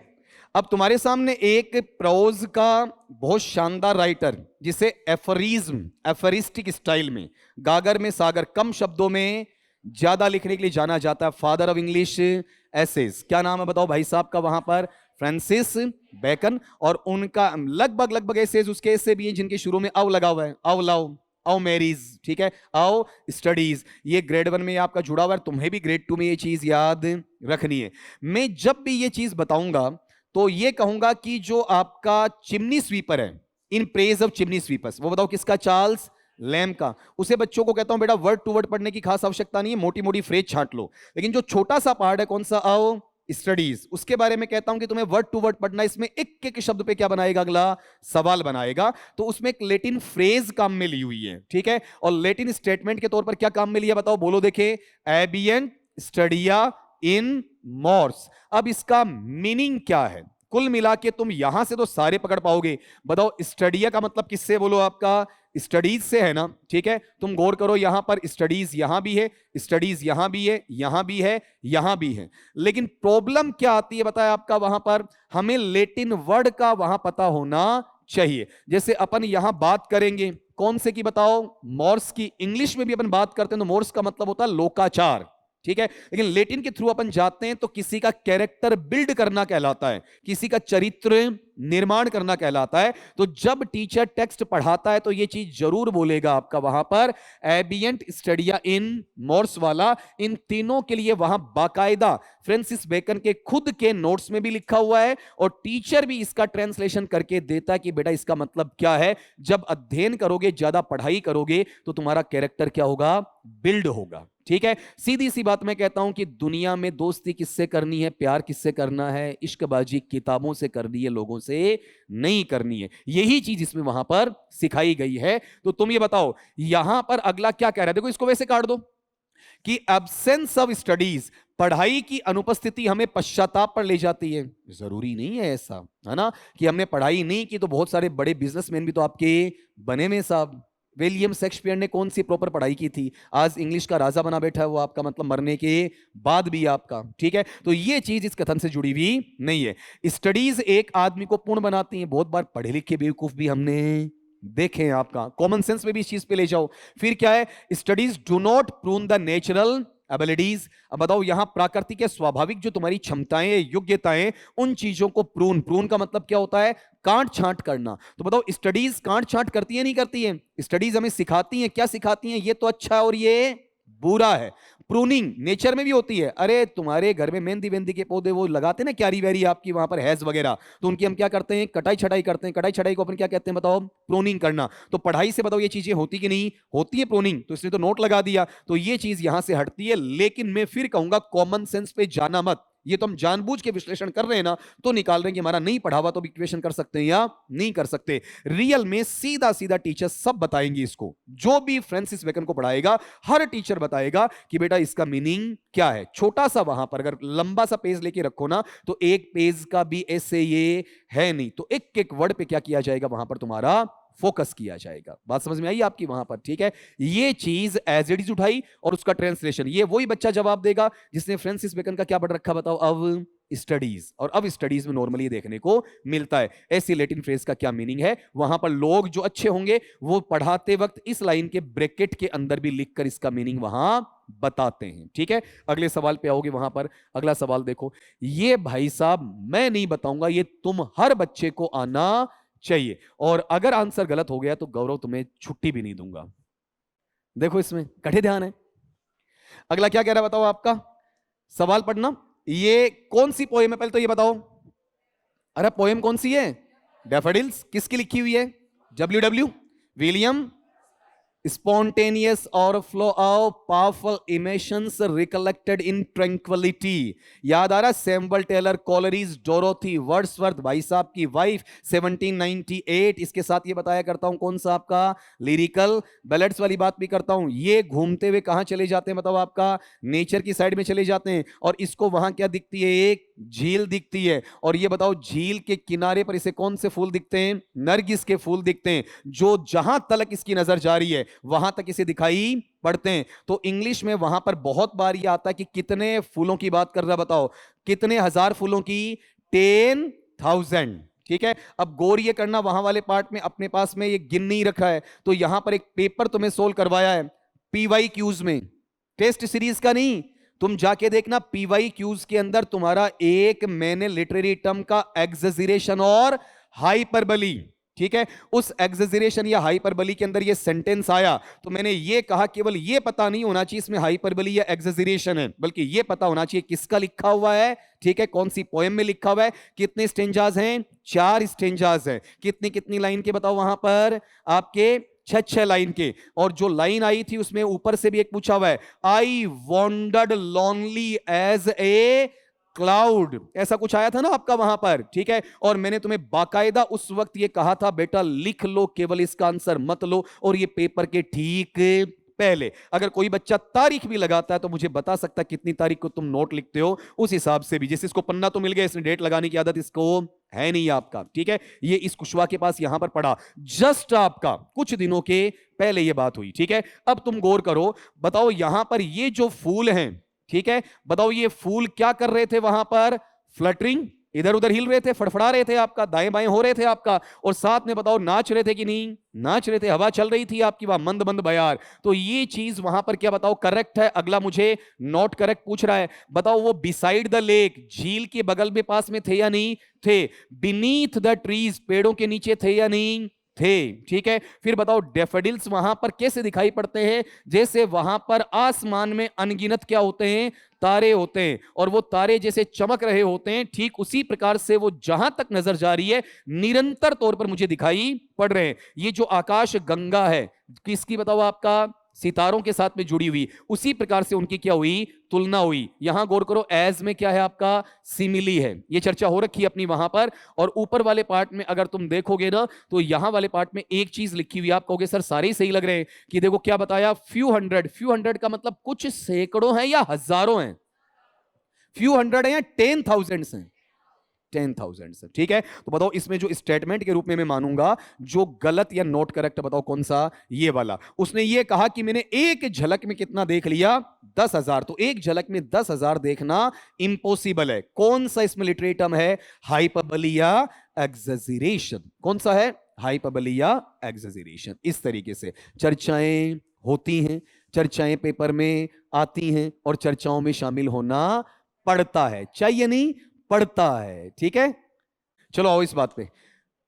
A: अब तुम्हारे सामने एक प्रोज का बहुत शानदार राइटर, जिसे एफरिज्म, एफरिस्टिक स्टाइल में, गागर में सागर, कम शब्दों में ज्यादा लिखने के लिए जाना जाता है, फादर ऑफ इंग्लिश एसेज। क्या नाम है बताओ भाई साहब का वहां पर, फ्रांसिस बेकन। और उनका लगभग एसेज उसके ऐसे भी हैं जिनके शुरू में अव लगा हुआ है, अव लव, अव मैरीज, ठीक है, अव स्टडीज। ये ग्रेड 1 में आपका जुड़ा हुआ है, तुम्हें भी ग्रेड 2 में ये चीज याद रखनी है। मैं जब भी ये चीज बताऊंगा तो ये कहूंगा कि जो आपका चिमनी स्वीपर है, in praise of chimney sweepers, वो बताओ किसका, चार्ल्स लैम्ब का। उसे बच्चों को कहता हूं बेटा वर्ड टू वर्ड पढ़ने की खास आवश्यकता नहीं है, मोटी मोटी फ्रेज छांट लो, लेकिन जो छोटा सा पार्ट है कौन सा, अव स्टडीज, उसके बारे में कहता हूं कि तुम्हें वर्ड टू वर्ड पढ़ना, इसमें एक एक शब्द पे क्या बनाएगा, अगला सवाल बनाएगा। तो उसमें एक लेटिन फ्रेज काम में ली हुई है, ठीक है, और लेटिन स्टेटमेंट के तौर पर क्या काम में लिया बताओ, बोलो देखे, एबिएंट स्टडिया इन मॉर्स। अब इसका मीनिंग क्या है, कुल मिला के तुम यहां से तो सारे पकड़ पाओगे। बताओ स्टडिया का मतलब किससे, बोलो आपका स्टडीज से है ना, ठीक है। तुम गौर करो, यहां पर स्टडीज यहां भी है, स्टडीज यहां भी है, यहां भी है, यहां भी है। लेकिन प्रॉब्लम क्या आती है बताया आपका, वहां पर हमें लैटिन वर्ड का वहां पता होना चाहिए। जैसे अपन यहां बात करेंगे कौन से की बताओ, मोर्स की। इंग्लिश में भी अपन बात करते हैं तो मोर्स का मतलब होता है लोकाचार, ठीक है। लेकिन लैटिन के थ्रू अपन जाते हैं तो किसी का कैरेक्टर बिल्ड करना कहलाता है, किसी का चरित्र निर्माण करना कहलाता है। तो जब टीचर टेक्स्ट पढ़ाता है तो यह चीज जरूर बोलेगा आपका वहां पर एबिएंट स्टडिया इन मोर्स वाला। इन तीनों के लिए वहां बाकायदा फ्रांसिस बेकन के खुद के नोट्स में भी लिखा हुआ है और टीचर भी इसका ट्रांसलेशन करके देता कि बेटा इसका मतलब क्या है। जब अध्ययन करोगे, ज्यादा पढ़ाई करोगे तो तुम्हारा कैरेक्टर क्या होगा, बिल्ड होगा, ठीक है। सीधी सी बात मैं कहता हूं कि दुनिया में दोस्ती किससे करनी है, प्यार किससे करना है, इश्कबाजी किताबों से करनी है, लोगों से नहीं करनी है। यही चीज इसमें वहां पर सिखाई गई है। तो तुम ये बताओ यहां पर अगला क्या कह रहा है, देखो इसको वैसे काट दो कि एब्सेंस ऑफ स्टडीज, पढ़ाई की अनुपस्थिति हमें पश्चाताप पर ले जाती है। जरूरी नहीं है ऐसा, है ना, कि हमने पढ़ाई नहीं की तो बहुत सारे बड़े बिजनेसमैन भी तो आपके बने में साहब। विलियम शेक्सपियर ने कौन सी प्रॉपर पढ़ाई की थी, आज इंग्लिश का राजा बना बैठा है वो आपका, मतलब मरने के बाद भी आपका, ठीक है। तो ये चीज इस कथन से जुड़ी हुई नहीं है। स्टडीज एक आदमी को पूर्ण बनाती हैं। बहुत बार पढ़े लिखे बेवकूफ भी हमने देखें आपका, कॉमन सेंस में भी इस चीज पे ले जाओ। फिर क्या है, studies do not prove the natural abilities. अब बताओ यहां प्राकृतिक या स्वाभाविक जो तुम्हारी क्षमताएं, योग्यताएं, उन चीजों को प्रून का मतलब क्या होता है, काट छांट करना। तो बताओ स्टडीज काट छांट करती है नहीं करती है, स्टडीज हमें सिखाती हैं, क्या सिखाती हैं, ये तो अच्छा है और ये बुरा है। प्रूनिंग नेचर में भी होती है। अरे तुम्हारे घर में मेहंदी वेंदी के पौधे वो लगाते हैं ना, क्यारी वेरी आपकी वहां पर हैज वगैरह, तो उनकी हम क्या करते हैं, कटाई छटाई करते हैं। कटाई छटाई को अपन क्या कहते हैं बताओ, प्रूनिंग करना। तो पढ़ाई से बताओ ये चीजें होती कि नहीं होती है प्रूनिंग, तो इसने तो नोट लगा दिया, तो ये चीज यहां से हटती है। लेकिन मैं फिर कहूंगा कॉमन सेंस पे जाना मत। ये तो हम जानबूझ के विश्लेषण कर रहे हैं ना, तो निकाल रहे हैं कि हमारा नहीं पढ़ा हुआ तो इक्वेशन कर सकते हैं या नहीं कर सकते। रियल में सीधा सीधा टीचर सब बताएंगे इसको, जो भी फ्रांसिस बेकन को पढ़ाएगा हर टीचर बताएगा कि बेटा इसका मीनिंग क्या है। छोटा सा वहां पर अगर लंबा सा पेज लेके रखो ना तो एक पेज का भी ऐसे ये है नहीं, तो एक एक वर्ड पे क्या किया जाएगा वहां पर तुम्हारा फोकस किया जाएगा। बात समझ में आई आपकी वहां पर, ठीक है। ये चीज एज इट इज उठाई और उसका ट्रांसलेशन ये वही बच्चा जवाब देगा जिसने फ्रांसिस बेकन का क्या पढ़ रखा बताओ, अब स्टडीज। और अब स्टडीज में नॉर्मली देखने को मिलता है ऐसी लैटिन फ्रेज का क्या मीनिंग है। वहां पर लोग जो अच्छे होंगे वो पढ़ाते वक्त इस लाइन के ब्रैकेट के अंदर भी लिखकर इसका मीनिंग वहां बताते हैं, ठीक है। अगले सवाल पे आओगे वहां पर, अगला सवाल देखो। ये भाई साहब मैं नहीं बताऊंगा, ये तुम हर बच्चे को आना चाहिए, और अगर आंसर गलत हो गया तो गौरव तुम्हें छुट्टी भी नहीं दूंगा। देखो इसमें कठे ध्यान है। अगला क्या कह रहा है बताओ, आपका सवाल पढ़ना। ये कौन सी पोएम है पहले तो ये बताओ। अरे पोएम कौन सी है, डैफोडिल्स। किसकी लिखी हुई है, W William. Spontaneous overflow of powerful emotions recollected in tranquillity. याद आ रहा, Samuel Taylor Coleridge, Dorothy Wordsworth भाई साहब की वाइफ, 1798। इसके साथ ये बताया करता हूं कौन सा आपका लिरिकल बैलेड्स वाली बात भी करता हूं। ये घूमते हुए कहां चले जाते हैं बताओ, आपका नेचर की साइड में चले जाते हैं। और इसको वहां क्या दिखती है, एक झील दिखती है। और ये बताओ झील के किनारे पर इसे कौन से फूल दिखते हैं, नरगिस के फूल दिखते हैं, जो जहां तलक इसकी नजर जा रही है वहां तक इसे दिखाई पड़ते हैं। तो इंग्लिश में वहां पर बहुत बार यह आता है कि कितने फूलों की बात कर रहा बताओ, कितने हजार फूलों की, 10,000, ठीक है। अब गौर ये करना, वहां वाले पार्ट में अपने पास में ये गिन नहीं रखा है, तो यहां पर एक पेपर तुम्हें सोल्व करवाया है पीवाई क्यूज में, टेस्ट सीरीज का नहीं। तुम जाके देखना पीवाई क्यूज के अंदर तुम्हारा एक मैंने लिटरेरी टर्म का एग्जेजरेशन और हाइपरबली, ठीक है। उस एग्जेजरेशन या हाइपरबली के अंदर ये सेंटेंस आया तो मैंने ये कहा केवल ये पता नहीं होना चाहिए इसमें हाइपरबली या एग्जेजरेशन है, बल्कि ये पता होना चाहिए किसका लिखा हुआ है, ठीक है, कौन सी पोएम में लिखा हुआ है, कितने स्टेंजाज हैं, 4 स्टेंजाज हैं, कितनी कितनी लाइन के बताओ वहां पर आपके 6 लाइन के। और जो लाइन आई थी उसमें ऊपर से भी एक पूछा हुआ है, I wandered lonely as a cloud, ऐसा कुछ आया था ना आपका वहां पर, ठीक है। और मैंने तुम्हें बाकायदा उस वक्त ये कहा था बेटा लिख लो, केवल इसका आंसर मत लो, और ये पेपर के ठीक पहले अगर कोई बच्चा तारीख भी लगाता है तो मुझे बता सकता कितनी तारीख को तुम नोट लिखते हो, उस हिसाब से भी। जैसे इसको पन्ना तो मिल गया, इसने डेट लगाने की आदत इसको है नहीं आपका, ठीक है। ये इस कुशवा के पास यहां पर पड़ा, जस्ट आपका कुछ दिनों के पहले ये बात हुई, ठीक है। अब तुम गौर करो, बताओ यहां पर ये जो फूल हैं, ठीक है, बताओ ये फूल क्या कर रहे थे वहां पर? फ्लटरिंग, इधर उधर हिल रहे थे, फड़फड़ा रहे थे आपका, दाएं बाएं हो रहे थे आपका, और साथ में बताओ नाच रहे थे कि नहीं? नाच रहे थे, हवा चल रही थी आपकी वहां मंद मंद बयार। तो ये चीज वहां पर क्या बताओ करेक्ट है? अगला मुझे नॉट करेक्ट पूछ रहा है, बताओ वो बिसाइड द लेक, झील के बगल में पास में थे या नहीं थे? बीनीथ द ट्रीज, पेड़ों के नीचे थे या नहीं थे, ठीक है। फिर बताओ डैफोडिल्स वहां पर कैसे दिखाई पड़ते हैं? जैसे वहां पर आसमान में अनगिनत क्या होते हैं? तारे होते हैं, और वो तारे जैसे चमक रहे होते हैं, ठीक उसी प्रकार से वो जहां तक नजर जा रही है निरंतर तौर पर मुझे दिखाई पड़ रहे हैं। ये जो आकाश गंगा है किसकी बताओ? आपका सितारों के साथ में जुड़ी हुई, उसी प्रकार से उनकी क्या हुई? तुलना हुई। यहां गौर करो, एज में क्या है आपका? सिमिली है। ये चर्चा हो रखी है अपनी वहां पर। और ऊपर वाले पार्ट में अगर तुम देखोगे ना, तो यहां वाले पार्ट में एक चीज लिखी हुई, आप कहोगे सर सारे ही सही लग रहे हैं, कि देखो क्या बताया, फ्यू हंड्रेड। फ्यू हंड्रेड का मतलब कुछ सैकड़ों हैं या हजारों हैं? फ्यू हंड्रेड है या 10,000 हैं? 10,000 से, ठीक है। तो बताओ इसमें जो स्टेटमेंट के रूप में मैं मानूंगा जो गलत या नोट करेक्ट, बताओ कौन सा? ये वाला। उसने ये कहा कि मैंने एक झलक में कितना देख लिया? 10,000। तो एक झलक में 10,000 देखना इम्पॉसिबल है। कौन सा इसमें लिटरेरी टर्म है? हाइपरबोली या एग्जैजरेशन। कौन सा है? हाइपरबोली या एग्जैजरेशन। इस तरीके से चर्चाएं होती हैं, चर्चाएं पेपर में आती हैं, और चर्चाओं में शामिल होना पड़ता है, चाहिए नहीं पड़ता है, ठीक है। चलो आओ इस बात पे,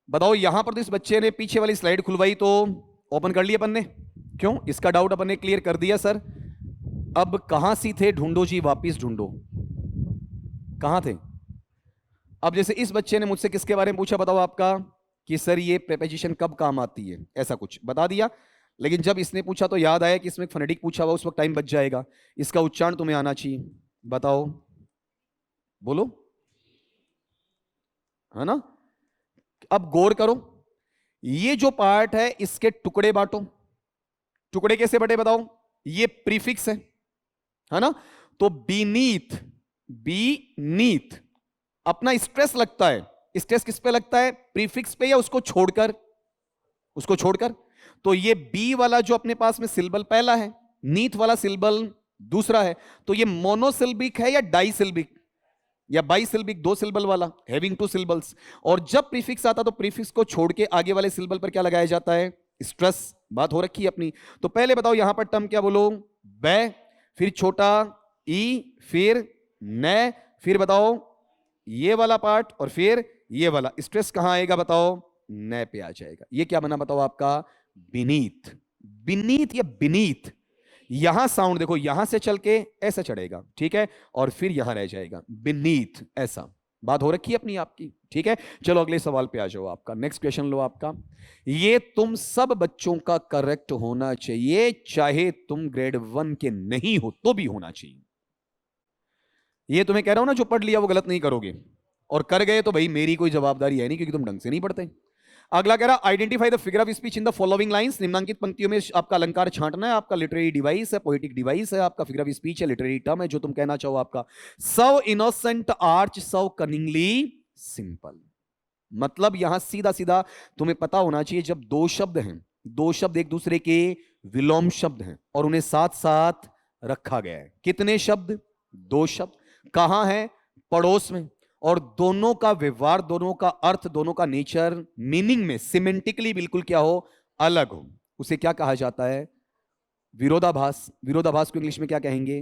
A: बताओ यहां पर तो इस बच्चे ने पीछे वाली स्लाइड खुलवाई तो ओपन कर लिया अपन ने, क्यों? इसका डाउट अपन ने क्लियर कर दिया सर। अब कहां सी थे? ढूंढो जी, वापिस ढूंढो, कहां थे? अब जैसे इस बच्चे ने मुझसे किसके बारे में पूछा बताओ आपका, कि सर ये प्रीपोजिशन कब काम आती है, ऐसा कुछ बता दिया। लेकिन जब इसने पूछा तो याद आया कि इसमें फोनेटिक पूछा हुआ, उस वक्त टाइम बच जाएगा, इसका उच्चारण तुम्हें आना चाहिए। बताओ, बोलो, है ना? अब गौर करो, ये जो पार्ट है इसके टुकड़े बांटो। टुकड़े कैसे बटे बताओ? ये प्रीफिक्स है ना? तो बीनीथ, बीनीथ अपना स्ट्रेस लगता है। स्ट्रेस किस पे लगता है? प्रीफिक्स पे या उसको छोड़कर? उसको छोड़कर। तो ये बी वाला जो अपने पास में सिल्बल पहला है, नीथ वाला सिल्बल दूसरा है, तो ये मोनोसिल्बिक है या डाइसिल्बिक या बाइसिल्बिक? दो सिल्बल वाला, हैविंग टू सिल्बल्स। और जब प्रीफिक्स आता तो प्रीफिक्स को छोड़ के आगे वाले सिल्बल पर क्या लगाया जाता है? स्ट्रेस। बात हो रखी है अपनी। तो पहले बताओ यहां पर टर्म क्या बोलो? बै, फिर छोटा ई, फिर न, फिर बताओ ये वाला पार्ट, और फिर ये वाला। स्ट्रेस कहां आएगा बताओ? न पे आ जाएगा। ये क्या बना बताओ आपका? बीनीथ। बीनीथ या बीनीथ, यहां साउंड देखो, यहां से चल के ऐसा चढ़ेगा, ठीक है, और फिर यहां रह जाएगा बीनीथ, ऐसा। बात हो रखी है अपनी आपकी, ठीक है। चलो अगले सवाल पे आ जाओ, आपका नेक्स्ट क्वेश्चन लो आपका। ये तुम सब बच्चों का करेक्ट होना चाहिए, चाहे तुम ग्रेड 1 के नहीं हो तो भी होना चाहिए। ये तुम्हें कह रहा हूं ना, जो पढ़ लिया वो गलत नहीं करोगे, और कर गए तो भाई मेरी कोई जवाबदारी है नहीं, क्योंकि तुम ढंग से नहीं पढ़ते। अगला कह रहा identify the figure of speech in the following lines. निम्नांकित पंक्तियों में आपका अलंकार छांटना है। आपका लिटरेरी डिवाइस है, पोएटिक डिवाइस है, आपका फिगर ऑफ स्पीच है, लिटरेरी टर्म है, जो तुम कहना चाहो आपका। सो इनोसेंट आर्च, सो कनिंगली सिंपल। मतलब यहां सीधा सीधा तुम्हें पता होना चाहिए, जब दो शब्द हैं, दो शब्द एक दूसरे के विलोम शब्द हैं और उन्हें साथ साथ रखा गया है। कितने शब्द? दो शब्द। कहां है? पड़ोस में। और दोनों का व्यवहार, दोनों का अर्थ, दोनों का नेचर, मीनिंग में सिमेंटिकली बिल्कुल क्या हो? अलग हो। उसे क्या कहा जाता है? विरोधाभास। विरोधाभास को इंग्लिश में क्या कहेंगे?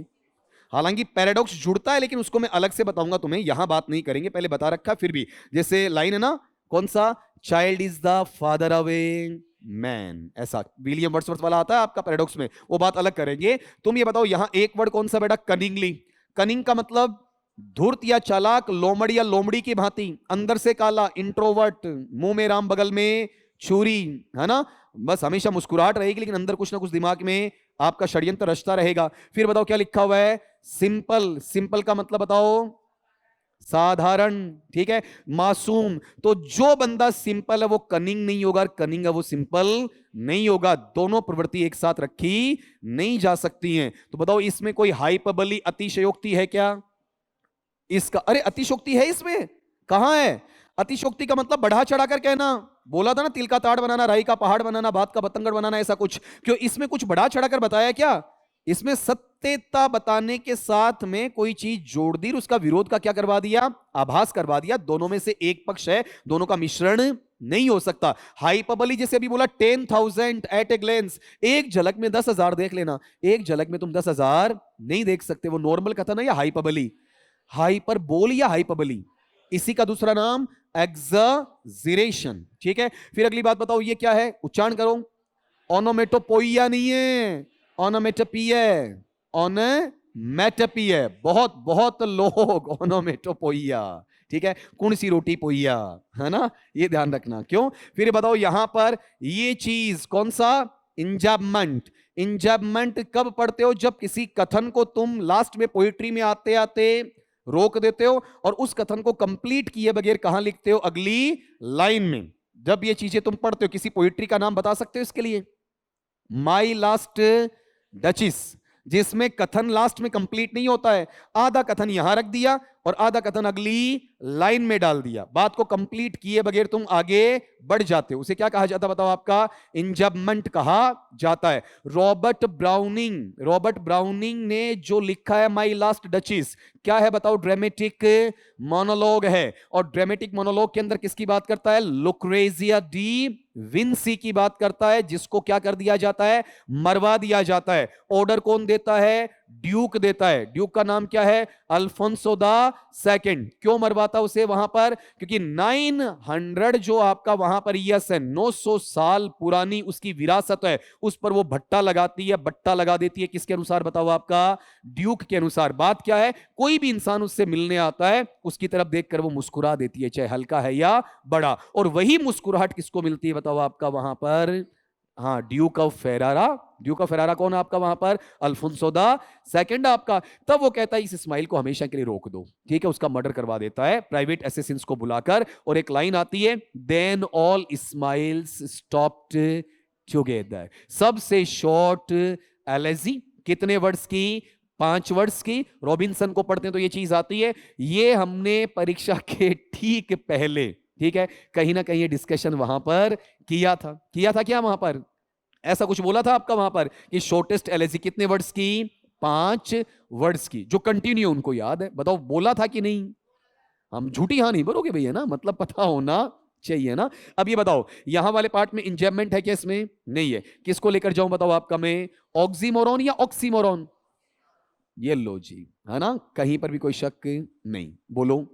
A: हालांकि पैराडॉक्स जुड़ता है, लेकिन उसको मैं अलग से बताऊंगा तुम्हें, यहां बात नहीं करेंगे, पहले बता रखा। फिर भी जैसे लाइन है ना, कौन सा? Child is the father of a man, ऐसा विलियम वर्ड्सवर्थ वाला आता है आपका पैराडॉक्स में, वो बात अलग करेंगे। तुम ये बताओ यहां एक वर्ड कौन सा बेटा? कनिंगली। कनिंग का मतलब धूर्त या चालाक, लोमड़ या लोमड़ी की भांति, अंदर से काला, इंट्रोवर्ट, मुंह में राम बगल में छुरी, है ना? बस हमेशा मुस्कुराहट रहेगी, लेकिन अंदर कुछ ना कुछ दिमाग में आपका षड्यंत्र रचता रहेगा। फिर बताओ क्या लिखा हुआ है? सिंपल। सिंपल का मतलब बताओ? साधारण, ठीक है, मासूम। तो जो बंदा सिंपल है वो कनिंग नहीं होगा, कनिंग है वो सिंपल नहीं होगा। दोनों प्रवृत्ति एक साथ रखी नहीं जा सकती हैं। तो बताओ इसमें कोई हाइपरबोली, अतिशयोक्ति है क्या? इसका, अरे अतिशयोक्ति है इसमें? कहां है? अतिशोक्ति का मतलब बढ़ा चढ़ा कर कहना। बोला था ना, तिल का ताड़ बनाना, राई का पहाड़ बनाना, बात का बतंगड़ बनाना, ऐसा कुछ। क्यों इसमें कुछ बढ़ा चढ़ा कर बताया क्या? इसमें सत्यता बताने के साथ में कोई चीज जोड़ दी, उसका विरोध का क्या करवा दिया? आभास करवा दिया। दोनों में से एक पक्ष है, दोनों का मिश्रण नहीं हो सकता। हाइपरबोली जैसे अभी बोला 10,000 एट ए ग्लेंस, एक झलक में 10,000 देख लेना। एक झलक में तुम 10,000 नहीं देख सकते। वो नॉर्मल कथन है या हाइपरबोली? हाइपरबोल या हाइपरबोली, इसी का दूसरा नाम एक्सजेरेशन। ठीक है, फिर अगली बात बताओ, ये क्या है? उच्चारण करो। ओनोमेटोपोइया नहीं है, ओनोमेटोपी है। ओनोमेटोपी है। बहुत बहुत लोग ओनोमेटोपोइया, ठीक है, कौन सी रोटी पोइया, है ना, ये ध्यान रखना। क्यों? फिर बताओ यहां पर ये चीज कौन सा? इंजैबमेंट। इंजैबमेंट कब पढ़ते हो? जब किसी कथन को तुम लास्ट में पोइट्री में आते आते रोक देते हो और उस कथन को कंप्लीट किए बगैर कहां लिखते हो? अगली लाइन में। जब ये चीजें तुम पढ़ते हो, किसी पोइट्री का नाम बता सकते हो इसके लिए? माई लास्ट डचिस, जिसमें कथन लास्ट में कंप्लीट नहीं होता है, आधा कथन यहां रख दिया और आधा कथन अगली लाइन में डाल दिया, बात को कंप्लीट किए बगैर तुम आगे बढ़ जाते हो, उसे क्या कहा जाता है बताओ? आपका इंजबमेंट कहा जाता है। रॉबर्ट ब्राउनिंग ने जो लिखा है माई लास्ट डचिस, क्या है बताओ? ड्रामेटिक मोनोलॉग है। और ड्रामेटिक मोनोलॉग के अंदर किसकी बात करता है? लुक्रेजिया डी विंसी की बात करता है, जिसको क्या कर दिया जाता है? मरवा दिया जाता है। ऑर्डर कौन देता है? ड्यूक देता है। ड्यूक का नाम क्या है? Alfonso the second. क्यों मरवाता उसे वहां पर? क्योंकि 900 जो आपका वहां पर ईयर्स है, 900 साल पुरानी उसकी विरासत है, उस पर वो भट्टा लगाती है, बट्टा लगा देती है। किसके अनुसार बताओ? आपका ड्यूक के अनुसार। बात क्या है? कोई भी इंसान उससे मिलने आता है, उसकी तरफ देखकर वो मुस्कुरा देती है, चाहे हल्का है या बड़ा। और वही मुस्कुराहट किसको मिलती है बताओ? आपका वहां पर, हाँ, Duke of Ferrara. Duke of Ferrara कौन है आपका वहां पर? अल्फोंसो द सेकंड आपका। तब वो कहता है इस स्माइल को हमेशा के लिए रोक दो, ठीक है, उसका मर्डर करवा देता है प्राइवेट असेसिन्स को बुलाकर। और एक लाइन आती है, then all smiles stopped together. सबसे शॉर्ट एलेजी कितने वर्ड्स की? 5 वर्ड्स की। रॉबिन्सन को पढ़ते हैं तो ये चीज आती है। ये हमने परीक्षा के ठीक पहले, ठीक है, कहीं ना कहीं ये डिस्कशन वहां पर किया था क्या वहां पर? ऐसा कुछ बोला था आपका वहां पर कि शॉर्टेस्ट एलेजी कितने वर्ड्स की? 5 वर्ड्स की। जो कंटिन्यू उनको याद है, बताओ बोला था कि नहीं? हम झूठी हाँ नहीं बोलोगे भैया ना, मतलब पता होना चाहिए ना। अब ये बताओ, यहां वाले पार्ट में इंजैबमेंट है क्या? इसमें नहीं है। किसको लेकर जाऊं बताओ आपका मैं? ऑक्सीमोरॉन या ऑक्सीमोरॉन? ये लो जी, है ना, कहीं पर भी कोई शक नहीं। बोलो।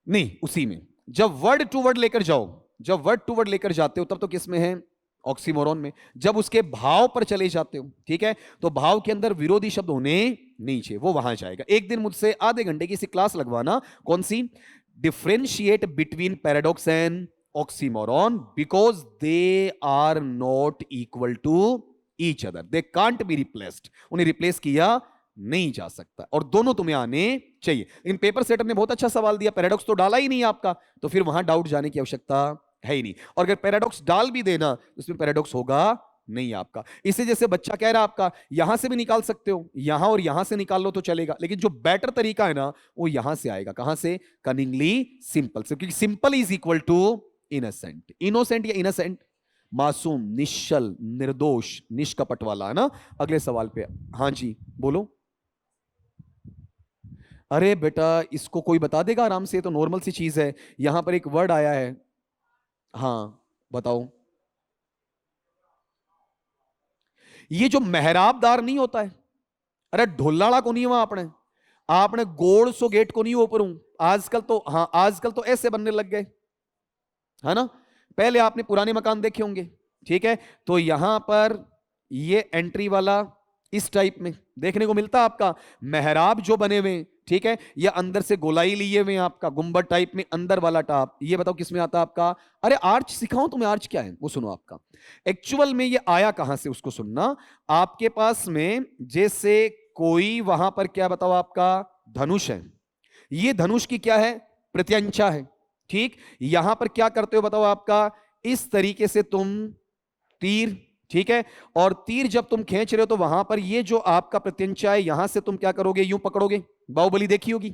A: नहीं, उसी में जब वर्ड टू वर्ड लेकर जाओ, जब वर्ड टू वर्ड लेकर जाते हो तब तो किस में है? ऑक्सीमोरॉन में। जब उसके भाव पर चले जाते हो, ठीक है, तो भाव के अंदर विरोधी शब्द होने नहीं चाहिए, वो वहां जाएगा। एक दिन मुझसे आधे घंटे की सी क्लास लगवाना। कौन सी? Differentiate between paradox and oxymoron because they are not equal to each other, they can't be replaced. उन्हें रिप्लेस किया नहीं जा सकता और दोनों तुम्हें आने चाहिए। लेकिन पेपर सेटर ने बहुत अच्छा सवाल दिया, पैराडॉक्स तो डाला ही नहीं आपका, तो फिर वहां डाउट जाने की आवश्यकता है ही नहीं। और अगर पैराडॉक्स डाल भी देना तो उसमें पैराडॉक्स होगा नहीं आपका। इसे जैसे बच्चा कह रहा है आपका, यहां से भी निकाल सकते हो, यहां और यहां से निकाल लो तो चलेगा, लेकिन जो बेटर तरीका है ना वो यहां से आएगा। कहां से? कनिंगली सिंपल से, क्योंकि simple is equal to innocent. Innocent या इनोसेंट? मासूम, निश्चल, निर्दोष, निष्कपट वाला, है ना। अगले सवाल पे, हाँ जी बोलो। अरे बेटा इसको कोई बता देगा आराम से, तो नॉर्मल सी चीज है। यहां पर एक वर्ड आया है, हाँ बताओ। ये जो मेहराबदार नहीं होता है, अरे ढोलाड़ा को नहीं हुआ आपने, आपने गोड़ सो गेट को नहीं ऊपर हूं आजकल तो, हाँ आजकल तो ऐसे बनने लग गए, है ना। पहले आपने पुराने मकान देखे होंगे, ठीक है, तो यहां पर ये एंट्री वाला इस टाइप में देखने को मिलता आपका। मेहराब जो बने हुए, ठीक है, ये अंदर से गोलाई लिए हुए आपका, गुंबद टाइप में अंदर वाला टाप। ये बताओ किसमें आता है आपका? अरे आर्च सिखाऊं तुम्हें, आर्च क्या है वो सुनो आपका। एक्चुअल में ये आया कहां से उसको सुनना। आपके पास में जैसे कोई वहां पर क्या बताओ आपका धनुष है, ये धनुष की क्या है? प्रत्यंचा है, ठीक। यहां पर क्या करते हो बताओ आपका? इस तरीके से तुम तीर, ठीक है, और तीर जब तुम खींच रहे हो तो वहां पर ये जो आपका प्रत्यंचा है, यहां से तुम क्या करोगे? यूं पकड़ोगे। बाहुबली देखी होगी,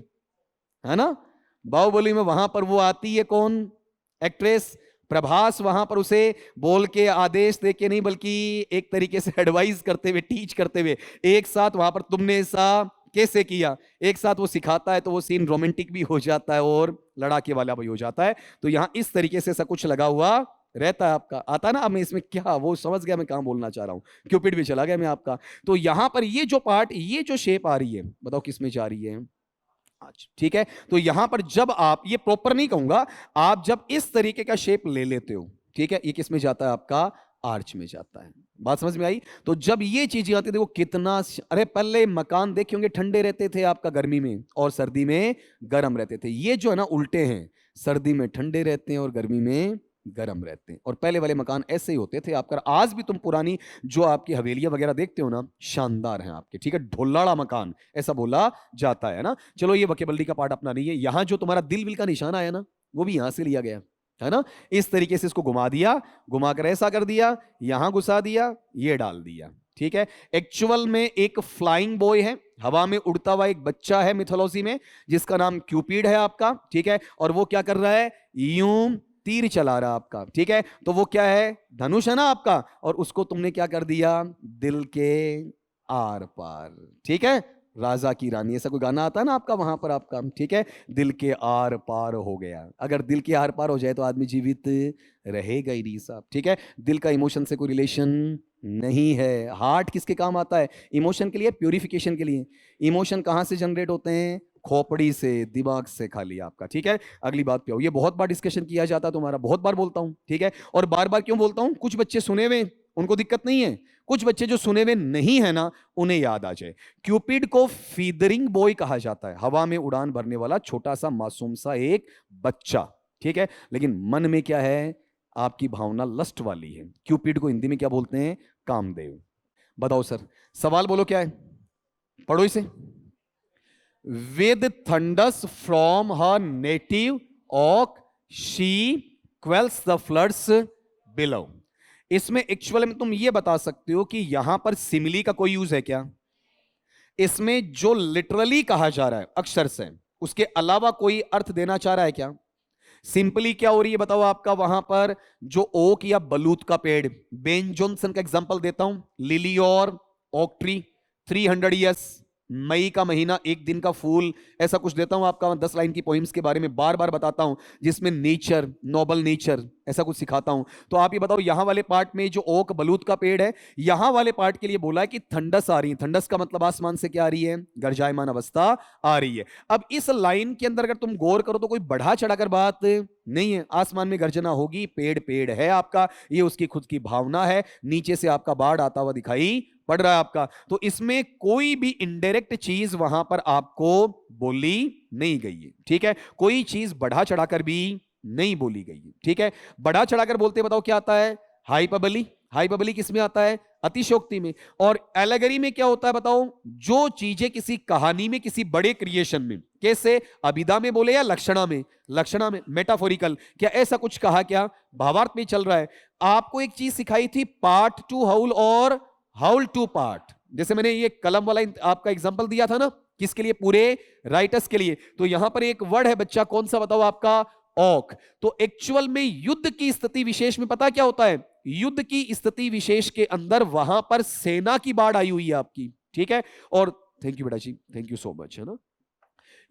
A: है ना, बाहुबली में वहां पर वो आती है कौन, एक्ट्रेस प्रभास, वहां पर उसे बोल के आदेश दे के नहीं बल्कि एक तरीके से एडवाइस करते हुए, टीच करते हुए, एक साथ वहां पर तुमने ऐसा कैसे किया, एक साथ वो सिखाता है तो वो सीन रोमांटिक भी हो जाता है और लड़ाके वाला भी हो जाता है। तो यहां इस तरीके से ऐसा कुछ लगा हुआ रहता है आपका। आता ना, अब मैं इसमें क्या वो समझ गया मैं कहां बोलना चाह रहा हूं, क्यूपिड भी चला गया मैं आपका। तो यहां पर ये जो पार्ट, ये जो शेप आ रही है, बताओ किस में जा रही है आज, ठीक है। तो यहां पर जब आप, ये प्रॉपर नहीं कहूंगा, आप जब इस तरीके का शेप ले लेते हो, ठीक है, ये किस में जाता है आपका, आर्च में जाता है। बात समझ में आई। तो जब ये चीजें आती थी वो कितना, अरे पहले मकान देखे होंगे ठंडे रहते थे आपका गर्मी में और सर्दी में गर्म रहते थे, ये जो है ना उल्टे हैं, सर्दी में ठंडे रहते हैं और गर्मी में गर्म रहते हैं। और पहले वाले मकान ऐसे ही होते थे आपका। आज भी तुम पुरानी जो आपकी हवेलियां वगैरह देखते हो ना, शानदार हैं आपके, ठीक है, ढोलाड़ा मकान ऐसा बोला जाता है ना। चलो ये वकेबल्दी का पार्ट अपना नहीं है। यहां जो तुम्हारा दिल विल का निशान आया ना, वो भी यहां से लिया गया है ना। इस तरीके से इसको घुमा दिया, घुमा कर ऐसा कर दिया, यहां घुसा दिया, ये डाल दिया, ठीक है। एक्चुअल में एक फ्लाइंग बॉय है, हवा में उड़ता हुआ एक बच्चा है मिथोलॉजी में, जिसका नाम क्यूपिड है आपका, ठीक है। और वो क्या कर रहा है, यूं तीर चला रहा आपका, ठीक है। तो वो क्या है, धनुष है ना आपका, और उसको तुमने क्या कर दिया, दिल के आर पार, ठीक है। राजा की रानी, ऐसा कोई गाना आता है ना आपका वहां पर आपका, ठीक है। दिल के आर पार हो गया। अगर दिल के आर पार हो जाए तो आदमी जीवित रहेगा ही नहीं साहब, ठीक है। दिल का इमोशन से कोई रिलेशन नहीं है। हार्ट किसके काम आता है, इमोशन के लिए, प्यूरिफिकेशन के लिए। इमोशन कहां से जनरेट होते हैं, खोपड़ी से, दिमाग से खाली आपका, ठीक है। अगली बात पे आओ। ये बहुत बार डिस्कशन किया जाता है तुम्हारा, बहुत बार बोलता हूं, ठीक है। और बार बार क्यों बोलता हूं, कुछ बच्चे सुने हुए उनको दिक्कत नहीं है, कुछ बच्चे जो सुने हुए नहीं है ना, उन्हें याद आ जाए। क्यूपिड को फीदरिंग बॉय कहा जाता है, हवा में उड़ान भरने वाला छोटा सा मासूम सा एक बच्चा, ठीक है। लेकिन मन में क्या है, आपकी भावना लस्ट वाली है। क्यूपिड को हिंदी में क्या बोलते हैं, कामदेव। बताओ सर, सवाल बोलो क्या है, पढ़ो इसे। With thunders from her native oak, she quells the floods below. इसमें एक्चुअल में तुम ये बता सकते हो कि यहां पर सिमिली का कोई यूज है क्या, इसमें जो लिटरली कहा जा रहा है अक्षर से, उसके अलावा कोई अर्थ देना चाह रहा है क्या। सिंपली क्या हो रही है बताओ आपका, वहां पर जो ओक या बलूत का पेड़, बेन जॉनसन का एग्जांपल देता हूं, लिली और ओक ट्री, 300 ईयर्स, मई का महीना, एक दिन का फूल, ऐसा कुछ देता हूं आपका। 10 लाइन की पोइम्स के बारे में बार बार बताता हूं, जिसमें नेचर, नोबल नेचर, ऐसा कुछ सिखाता हूं। तो आप ये बताओ, यहां वाले पार्ट में जो ओक बलूत का पेड़ है, यहां वाले पार्ट के लिए बोला है कि ठंडस आ रही है। ठंडस का मतलब आसमान से क्या आ रही है, गर्जायमान अवस्था आ रही है। अब इस लाइन के अंदर अगर तुम गौर करो तो कोई बढ़ा चढ़ाकर बात नहीं है। आसमान में गर्जना होगी, पेड़ पेड़ है आपका, ये उसकी खुद की भावना है। नीचे से आपका बाढ़ आता हुआ दिखाई पड़ रहा है आपका। तो इसमें कोई भी इनडायरेक्ट चीज वहां पर आपको बोली नहीं गई है, ठीक है। कोई चीज बढ़ा चढ़ाकर भी नहीं बोली गई है, ठीक है। बढ़ा चढ़ाकर बोलते बताओ क्या आता है, हाइपरबली। हाइपरबली किस में आता है, अतिशयोक्ति में। और एलेगरी में क्या होता है बताओ, जो चीजें किसी कहानी में, किसी बड़े क्रिएशन में, कैसे अभिधा में बोले या लक्षणा में, लक्षणा में, मेटाफोरिकल, क्या ऐसा कुछ कहा क्या, भावार्थ में चल रहा है। आपको एक चीज सिखाई थी, पार्ट टू हाउल और हाउल टू पार्ट। जैसे मैंने ये कलम वाला आपका एग्जांपल दिया था ना, किसके लिए, पूरे राइटर्स के लिए। तो यहां पर एक वर्ड है बच्चा, कौन सा बताओ आपका, ओक। तो एक्चुअल में युद्ध की स्थिति विशेष में पता क्या होता है, युद्ध की स्थिति विशेष के अंदर वहां पर सेना की बाढ़ आई हुई है आपकी, ठीक है। और थैंक यू बेटा जी, थैंक यू सो मच, है ना।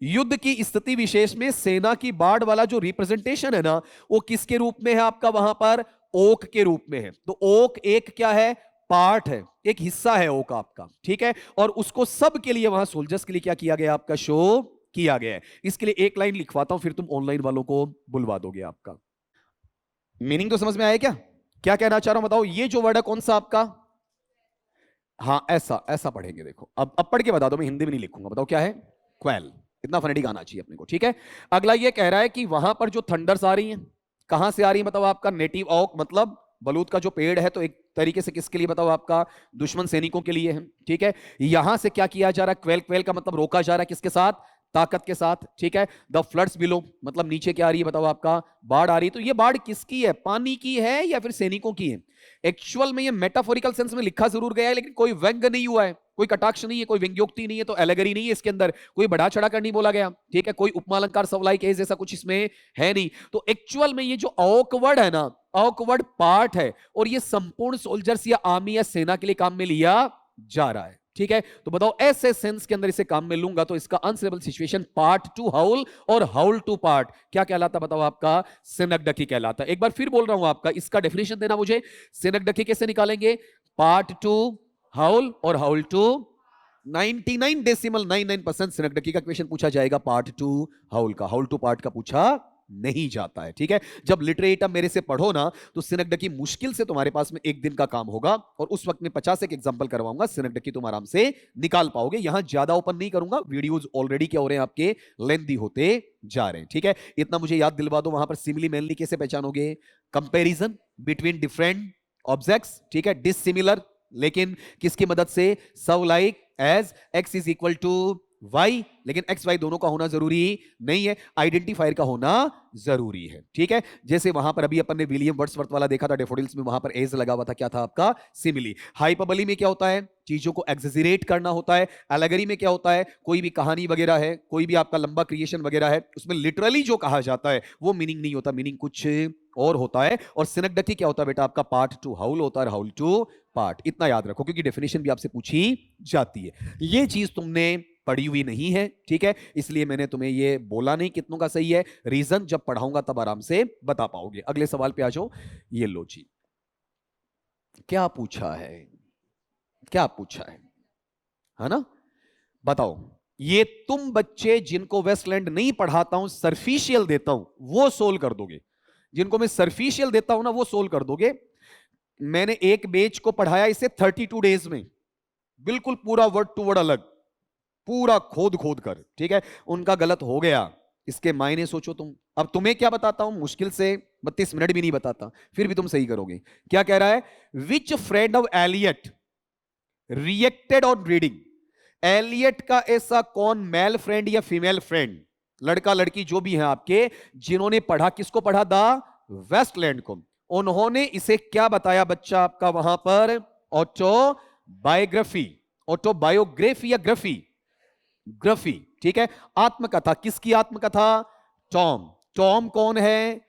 A: युद्ध की स्थिति विशेष में सेना की बाढ़ वाला जो रिप्रेजेंटेशन है ना, वो किसके रूप में है आपका, वहां पर ओक के रूप में है। तो ओक एक क्या है, पार्ट है, एक हिस्सा है ओक आपका, ठीक है। और उसको सब के लिए वहां सोल्जर्स के लिए क्या किया गया, आपका शो किया गया है। इसके लिए एक लाइन लिखवाता हूं, फिर तुम ऑनलाइन वालों को बुलवा दोगे आपका। मीनिंग तो समझ में आया क्या, क्या कहना चाह रहा हूं बताओ। ये जो वर्ड है कौन सा आपका, हाँ ऐसा ऐसा पढ़ेंगे, देखो अब पढ़ के बता दो, मैं हिंदी में नहीं लिखूंगा, बताओ क्या है, क्वेल। इतना फनेटिक आना चाहिए अपने को, ठीक है। अगला ये कह रहा है कि वहां पर जो थंडर्स आ रही हैं, कहां से आ रही है बताओ आपका, नेटिव ओक, मतलब बलूत का जो पेड़ है। तो एक तरीके से किसके लिए बताओ आपका, दुश्मन सैनिकों के लिए है, ठीक है। यहां से क्या किया जा रहा है, क्वेल, क्वेल का मतलब रोका जा रहा है, किसके साथ, ताकत के साथ, ठीक है। द फ्लड्स बिलो, मतलब नीचे क्या आ रही है बताओ आपका, बाढ़ आ रही है। तो ये बाढ़ किसकी है, पानी की है या फिर सैनिकों की है। एक्चुअल में ये मेटाफोरिकल सेंस में लिखा जरूर गया है, लेकिन कोई व्यंग नहीं हुआ है,
B: कोई कटाक्ष नहीं है, कोई व्यंग्योक्ति नहीं है, तो एलेगरी नहीं है इसके अंदर, कोई बढ़ा चढ़ाकर नहीं बोला गया, ठीक है, कोई उपमा अलंकार सवलाई केस जैसा कुछ इसमें है नहीं। तो एक्चुअल में ये जो ऑकवर्ड है ना, ऑकवर्ड पार्ट है, और ये संपूर्ण सोल्जर्स या आर्मी या सेना के लिए काम में लिया जा रहा है, ठीक है। तो बताओ ऐसे सेंस के अंदर इसे काम में लूंगा तो इसका अनस्टेबल सिचुएशन पार्ट टू हाउल और हाउल टू पार्ट क्या कहलाता, बताओ आपका सिनकडकी कहलाता। एक बार फिर बोल रहा हूं आपका, इसका डेफिनेशन देना मुझे। सिनकडकी कैसे निकालेंगे, पार्ट टू हाउल और हाउल टू 99.99% सिनकडकी का क्वेश्चन पूछा जाएगा पार्ट टू हाउल का, हाउल टू पार्ट का पूछा नहीं जाता है, ठीक है। जब लिटरेचर मेरे से पढ़ो ना तो सिनकडकी मुश्किल से तुम्हारे पास में एक दिन का काम होगा, और उस वक्त में 50 एक एग्जांपल करवाऊंगा, सिनकडकी तुम आराम से निकाल पाओगे। यहां ज्यादा ओपन नहीं करूंगा, वीडियोस ऑलरेडी क्या हो रहे हैं आपके, लेंथी होते जा रहे हैं, ठीक है। इतना मुझे याद दिलवा दो, वहां पर सिमिली मेनली कैसे पहचानोगे, कंपेरिजन बिटवीन डिफरेंट ऑब्जेक्ट्स, ठीक है, डिसिमिलर लेकिन किसकी मदद से, such like as x is equal to y, लेकिन एक्स वाई दोनों का होना जरूरी नहीं है, आइडेंटिफायर का होना जरूरी है, ठीक है। जैसे वहां पर अभी अपन ने विलियम वर्ड्सवर्थ वाला देखा था डेफोडिल्स में, वहां पर एज लगा हुआ था, क्या था आपका, सिमिली। हाइपरबोली में क्या होता है, चीजों को एक्सेजरेट करना होता है। एलेगरी में क्या होता है, कोई भी कहानी वगैरह है, कोई भी आपका लंबा क्रिएशन वगैरह है, उसमें लिटरली जो कहा जाता है वो मीनिंग नहीं होता, मीनिंग कुछ और होता है। और सिनकडकी क्या होता है बेटा आपका, पार्ट टू हाउल होता है, हाउल टू पार्ट। इतना याद रखो क्योंकि डेफिनेशन भी आपसे पूछी जाती है, ये चीज तुमने पढ़ी हुई नहीं है, ठीक है, इसलिए मैंने तुम्हें ये बोला नहीं कितनों का सही है, रीजन जब पढ़ाऊंगा तब आराम से बता पाओगे। अगले सवाल पे आ जाओ, ये लो जी, क्या पूछा है, क्या पूछा है ना, बताओ। ये तुम बच्चे जिनको वेस्टलैंड नहीं पढ़ाता हूं, सरफिशियल देता हूं, वो सोल्व कर दोगे। जिनको मैं सरफिशियल देता हूं ना, वो सोल्व कर दोगे। मैंने एक बेच को पढ़ाया इसे 32 डेज में, बिल्कुल पूरा वर्ड टू वर्ड अलग, पूरा खोद खोद कर, ठीक है। उनका गलत हो गया, इसके मायने सोचो तुम। अब तुम्हें क्या बताता हूं, मुश्किल से 32 मिनट भी नहीं बताता, फिर भी तुम सही करोगे। क्या कह रहा है, which friend of Eliot reacted on reading, Eliot का ऐसा कौन मेल फ्रेंड या फीमेल फ्रेंड, लड़का लड़की जो भी है आपके, जिन्होंने पढ़ा, किसको पढ़ा, द वेस्टलैंड को, उन्होंने इसे क्या बताया बच्चा आपका वहां पर, ऑटोबायोग्राफी, ऑटोबायोग्राफी या ग्राफी, ग्राफी, ठीक है। आत्मकथा, किसकी आत्मकथा, टॉम। टॉम कौन है,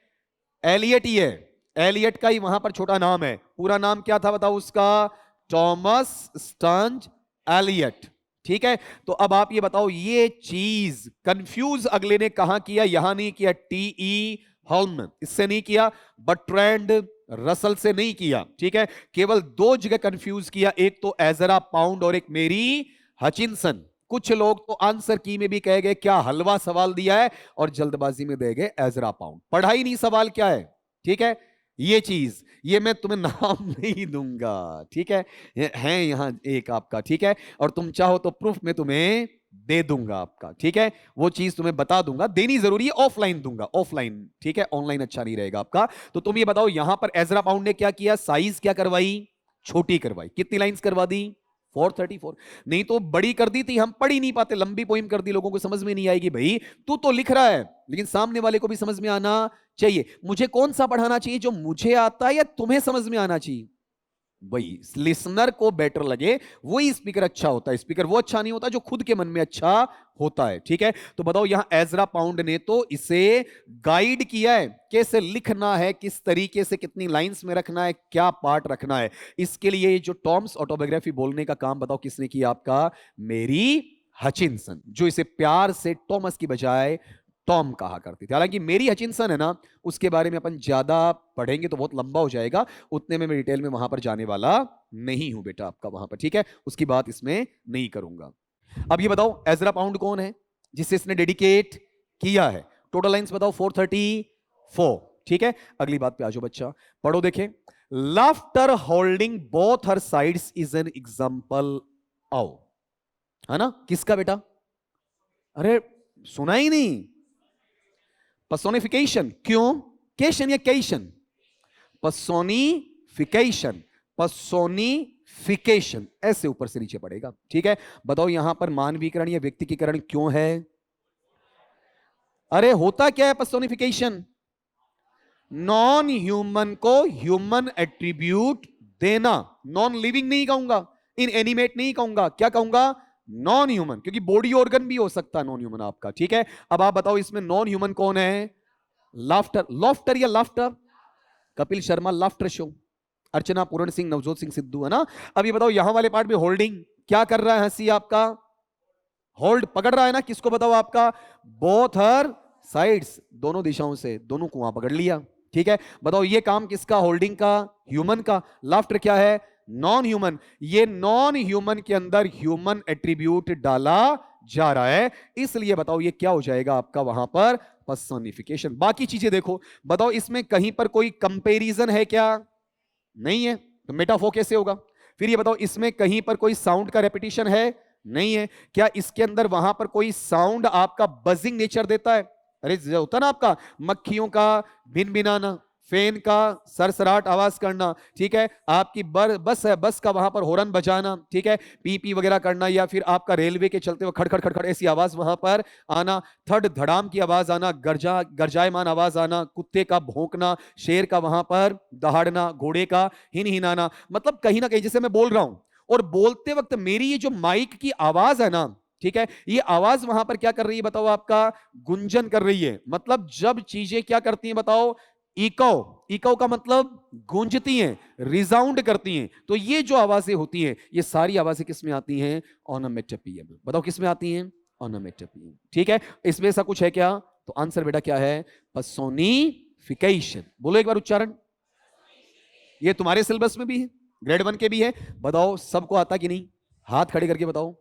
B: एलियट ही है, एलियट का ही वहां पर छोटा नाम है, पूरा नाम क्या था बताओ उसका, थॉमस स्टर्न्ज एलियट, ठीक है। तो अब आप ये बताओ, ये चीज कंफ्यूज अगले ने कहां किया, यहां नहीं किया, टी.ई. हॉलमैन इससे नहीं किया, बर्ट्रैंड रसल से नहीं किया, ठीक है। केवल दो जगह कंफ्यूज किया, एक तो एजरा पाउंड और एक मेरी हचिनसन। कुछ लोग तो आंसर की में भी कह गए क्या हलवा सवाल दिया है, और जल्दबाजी में दे गए एजरा पाउंड, पढ़ा ही नहीं सवाल क्या है, ठीक है। ये चीज, ये मैं तुम्हें नाम नहीं दूंगा, ठीक है, है यहां एक आपका, ठीक है, और तुम चाहो तो प्रूफ में तुम्हें दे दूंगा आपका, ठीक है, वो चीज तुम्हें बता दूंगा, देनी जरूरी है, ऑफलाइन दूंगा, ऑफलाइन, ठीक है, ऑनलाइन अच्छा नहीं रहेगा आपका। तो तुम ये बताओ, यहां पर एजरा पाउंड ने क्या किया, साइज क्या करवाई, छोटी करवाई, कितनी लाइंस करवा दी, 434, नहीं तो बड़ी कर दी थी, हम पढ़ ही नहीं पाते, लंबी पोइम कर दी, लोगों को समझ में नहीं आएगी। भाई तू तो लिख रहा है, लेकिन सामने वाले को भी समझ में आना चाहिए। मुझे कौन सा पढ़ाना चाहिए, जो मुझे आता है या तुम्हें समझ में आना चाहिए, वही लिसनर को बेटर लगे, वही स्पीकर अच्छा होता है। स्पीकर वो अच्छा नहीं होता जो खुद के मन में अच्छा होता है, ठीक है। तो बताओ, यहां एजरा पाउंड ने तो इसे गाइड किया है, कैसे लिखना है, किस तरीके से कितनी लाइंस में रखना है, क्या पार्ट रखना है। इसके लिए जो टॉम्स ऑटोबायोग्राफी बोलने का काम बताओ किसने किया, आपका मेरी हचिनसन, जो इसे प्यार से टॉमस की बजाय टॉम कहा करती थी। हालांकि मेरी हचिनसन है ना, उसके बारे में अपन ज्यादा पढ़ेंगे तो बहुत लंबा हो जाएगा, उतने में मैं डिटेल में वहां पर जाने वाला नहीं हूं बेटा आपका वहां पर, ठीक है, उसकी बात इसमें नहीं करूंगा। अब ये बताओ, एजरा पाउंड कौन है जिससे इसने डेडिकेट किया है, टोटल लाइंस बताओ 434, ठीक है। अगली बात पे आ जाओ बच्चा, पढ़ो देखें, laughter holding both her sides is an example of, है ना, किसका बेटा, अरे सुना ही नहीं, पर्सोनिफिकेशन, क्यों, केशन या केशन, पर्सोनिफिकेशन, पर्सोनिफिकेशन, ऐसे ऊपर से नीचे पड़ेगा, ठीक है। बताओ यहां पर मानवीकरण या व्यक्तिकीकरण क्यों है, अरे होता क्या है पर्सोनिफिकेशन, नॉन ह्यूमन को ह्यूमन एट्रीब्यूट देना, नॉन लिविंग नहीं कहूंगा, इनएनिमेट नहीं कहूंगा, क्या कहूंगा? नॉन ह्यूमन, क्योंकि बॉडी ऑर्गन भी हो सकता है नॉन ह्यूमन आपका, ठीक है। अब आप बताओ इसमें नॉन ह्यूमन कौन है? लाफ्टर, लॉफ्टर या laughter? Kapil Sharma laughter show, Archana Puran Singh, Navjot Singh Sidhu, है ना। अब ये बताओ यहां वाले पार्ट में होल्डिंग क्या कर रहा है? हंसी आपका होल्ड पकड़ रहा है ना, किसको बताओ आपका? बोथ हर साइड्स, दोनों दिशाओं से, दोनों को वहां पकड़ लिया, ठीक है। बताओ ये काम किसका? होल्डिंग का, ह्यूमन का। लाफ्टर क्या है? Non human. ये नॉन ह्यूमन के अंदर ह्यूमन एट्रीब्यूट डाला जा रहा है, इसलिए बताओ ये क्या हो जाएगा आपका वहां पर? पर्सोनिफिकेशन। बाकी चीजें देखो, बताओ इसमें कहीं पर कोई कंपैरिजन है क्या? नहीं है, तो मेटाफोर कैसे होगा? फिर ये बताओ इसमें कहीं पर कोई साउंड का रेपिटेशन है? नहीं है। क्या इसके अंदर वहां पर कोई साउंड आपका बजिंग नेचर देता है? अरे होता ना आपका मक्खियों का भिनभिनाना, फैन का सरसराट आवाज करना, ठीक है। आपकी बस है, बस का वहां पर हॉर्न बजाना, ठीक है, पी पी वगैरह करना, या फिर आपका रेलवे के चलते हुए खड़खड़ खड़खड़ ऐसी आवाज वहां पर आना, थर्ड धड़ाम की आवाज आना, गर्जायमान आवाज आना, कुत्ते का भौंकना, शेर का वहां पर दहाड़ना, घोड़े का हिनहिनाना। मतलब कहीं ना कहीं जैसे मैं बोल रहा हूं और बोलते वक्त मेरी ये जो माइक की आवाज है ना, ठीक है, ये आवाज वहां पर क्या कर रही है बताओ? आपका गुंजन कर रही है। मतलब जब चीजें क्या करती हैं बताओ? इको, इको का मतलब गूंजती हैं, रिसाउंड करती हैं। तो ये जो आवाजें होती हैं, ये सारी आवाजें किस में आती हैं? ऑनोमेटोपोइया में। बताओ किस में आती हैं? ऑनोमेटोपोइया, ठीक है। इसमें ऐसा कुछ है क्या? तो आंसर बेटा क्या है? पर्सोनिफिकेशन। बोलो एक बार उच्चारण। ये तुम्हारे सिलेबस में भी है, ग्रेड 1 के भी है। बताओ सबको आता कि नहीं? हाथ खड़े करके बताओ।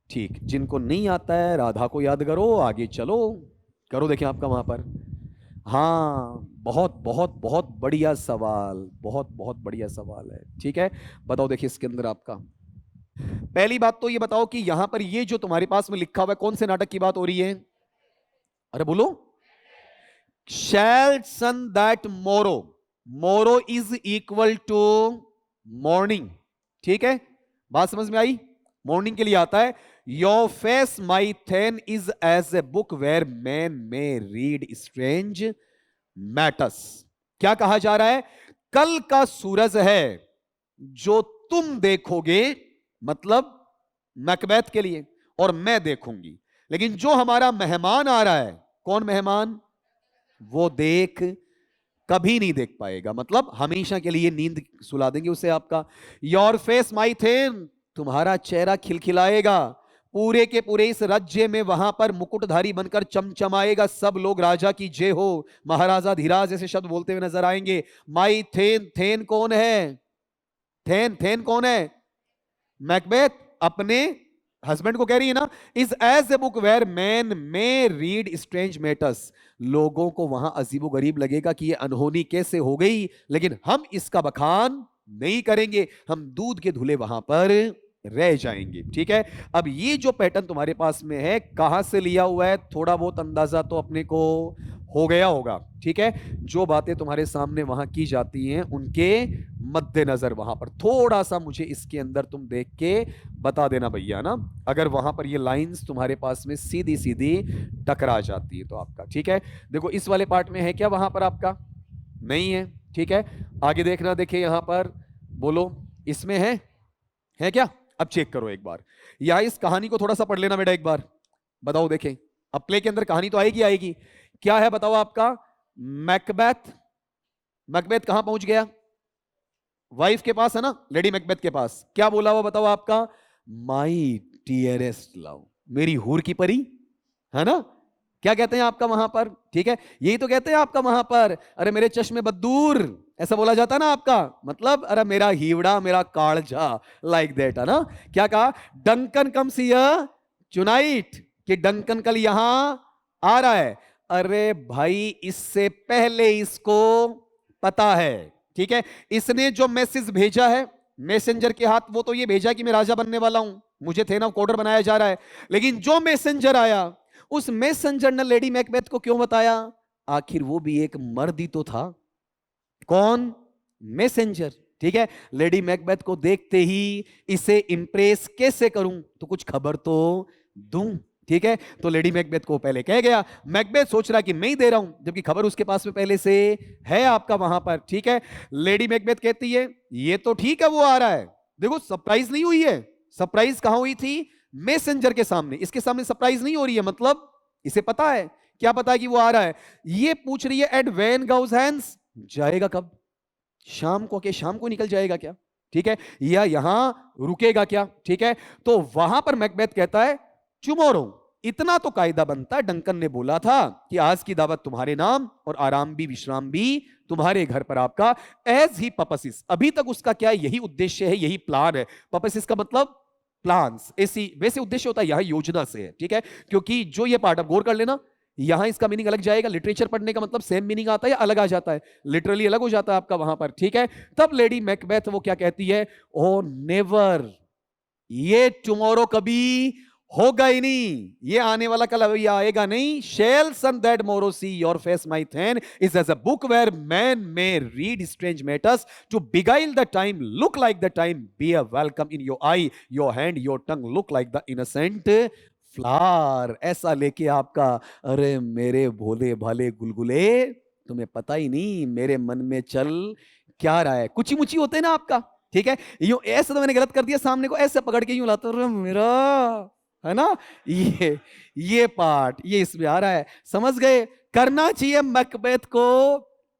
B: ठीक, जिनको नहीं आता है राधा को याद करो, आगे चलो, करो। देखिए आपका वहां पर, हाँ, बहुत बहुत बहुत बढ़िया सवाल, बहुत बहुत बढ़िया सवाल है, ठीक है। बताओ देखिए इसके अंदर आपका पहली बात तो ये बताओ कि यहां पर ये जो तुम्हारे पास में लिखा हुआ है, कौन से नाटक की बात हो रही है? अरे बोलो। शैल सन दैट मोरो, मोरो इज इक्वल टू मॉर्निंग, ठीक है, बात समझ में आई? मॉर्निंग के लिए आता है। Your face my thane is as a book where man may read strange matters. क्या कहा जा रहा है? कल का सूरज है जो तुम देखोगे, मतलब मैकबेथ के लिए, और मैं देखूंगी। लेकिन जो हमारा मेहमान आ रहा है, कौन मेहमान? वो देख कभी नहीं देख पाएगा, मतलब हमेशा के लिए नींद सुला देंगे उसे आपका। योर फेस माई थेन, तुम्हारा चेहरा खिलखिलाएगा, पूरे के पूरे इस राज्य में वहां पर मुकुटधारी बनकर चमचमाएगा। सब लोग राजा की जय हो, महाराजा धीराज जैसे शब्द बोलते हुए नजर आएंगे। माई थेन, थेन कौन है? थेन, थेन कौन है? मैकबेथ अपने हस्बैंड को कह रही है ना, is as a book where man may read strange matters. लोगों को वहां अजीबो गरीब लगेगा कि ये अनहोनी कैसे हो गई, लेकिन हम इसका बखान नहीं करेंगे, हम दूध के धुले वहां पर रह जाएंगे, ठीक है। अब ये जो पैटर्न तुम्हारे पास में है, कहां से लिया हुआ है? थोड़ा बहुत अंदाजा तो अपने को हो गया होगा, ठीक है। जो बातें तुम्हारे सामने वहां की जाती हैं, उनके मद्देनजर वहां पर थोड़ा सा मुझे इसके अंदर तुम देख के बता देना भैया ना, अगर वहां पर ये लाइंस तुम्हारे पास में सीधी सीधी टकरा जाती है तो आपका, ठीक है। देखो इस वाले पार्ट में है क्या वहां पर आपका? नहीं है, ठीक है। आगे देखना, देखिए यहां पर, बोलो इसमें है क्या? अब चेक करो एक बार, या इस कहानी को थोड़ा सा पढ़ लेना बेटा एक बार। बताओ देखें, अब प्ले के अंदर कहानी तो आएगी आएगी। क्या है बताओ आपका? मैकबेथ, मैकबेथ कहां पहुंच गया? वाइफ के पास है ना, लेडी मैकबेथ के पास। क्या बोला हुआ बताओ आपका? माई डियरेस्ट लव, मेरी हूर की परी, है ना। क्या कहते हैं आपका वहां पर? ठीक है, यही तो कहते हैं आपका वहां पर, अरे मेरे चश्मे बद्दूर, ऐसा बोला जाता ना आपका, मतलब अरे मेरा हीवड़ा, मेरा कालजा, लाइक दैट, है ना। क्या कहा? डंकन कम्स हियर टुनाइट, कि डंकन कल यहां आ रहा है। अरे भाई इससे पहले इसको पता है, ठीक है। इसने जो मैसेज भेजा है मैसेंजर के हाथ, वो तो ये भेजा कि मैं राजा बनने वाला हूं, मुझे थे ना कोडर बनाया जा रहा है। लेकिन जो मैसेंजर आया, उस मैसेंजर ने लेडी मैकबेथ को क्यों बताया? आखिर वो भी एक मर्द ही तो था। कौन? मैसेंजर, ठीक है। लेडी मैकबेथ को देखते ही इसे इंप्रेस कैसे करूं, तो कुछ खबर तो दूं, ठीक है। तो लेडी मैकबेथ को पहले कह गया, मैकबेथ सोच रहा कि मैं ही दे रहा हूं, जबकि खबर उसके पास में पहले से है आपका वहां पर, ठीक है। लेडी मैकबेथ कहती है ये तो ठीक है वो आ रहा है, देखो सरप्राइज नहीं हुई है, सरप्राइज कहां हुई थी? मैसेंजर के सामने, इसके सामने सरप्राइज नहीं हो रही है, मतलब इसे पता है, क्या पता है कि वो आ रहा है। ये पूछ रही है एट व्हेन गोस हैंस, जाएगा कब? शाम को, के शाम को निकल जाएगा क्या? ठीक है, या यहां रुकेगा क्या? ठीक है, तो वहां पर मैकबेथ कहता है टुमारो। इतना तो कायदा बनता है, डंकन ने बोला था कि आज की दावत तुम्हारे नाम और आराम भी विश्राम भी तुम्हारे घर पर आपका, एज ही पर्पसिस। अभी तक उसका क्या है? यही उद्देश्य है, यही प्लान है। पर्पसिस का मतलब प्लान्स, ऐसी वैसे उद्देश्य होता है, यहां योजना से है। ठीक है, क्योंकि जो ये पार्ट आप गौर कर लेना, यहां इसका मीनिंग अलग जाएगा। लिटरेचर पढ़ने का मतलब सेम मीनिंग आता है या अलग आ जाता है? लिटरली अलग हो जाता है आपका वहां पर। ठीक है, तब लेडी मैकबेथ वो क्या कहती है? ओ नेवर, ये टुमारो कभी होगा ही नहीं, ये आने वाला कल अभी आएगा नहीं। Shell sun that morrow see your face my thane is as a book where man may read strange matters to beguile the time, look like the time, be a welcome in your eye, your hand, your tongue, look like the innocent flower. ऐसा लेके आपका, अरे मेरे भोले भाले गुलगुले, तुम्हें पता ही नहीं मेरे मन में चल क्या रहा है। कुची मुची होते हैं ना आपका। ठीक है, यूं ऐसे तो मैंने गलत कर दिया, सामने को ऐसे पकड़ के यूं लाता, अरे मेरा, है ना, ये पार्ट ये इसमें आ रहा है। समझ गए? करना चाहिए मैकबेथ को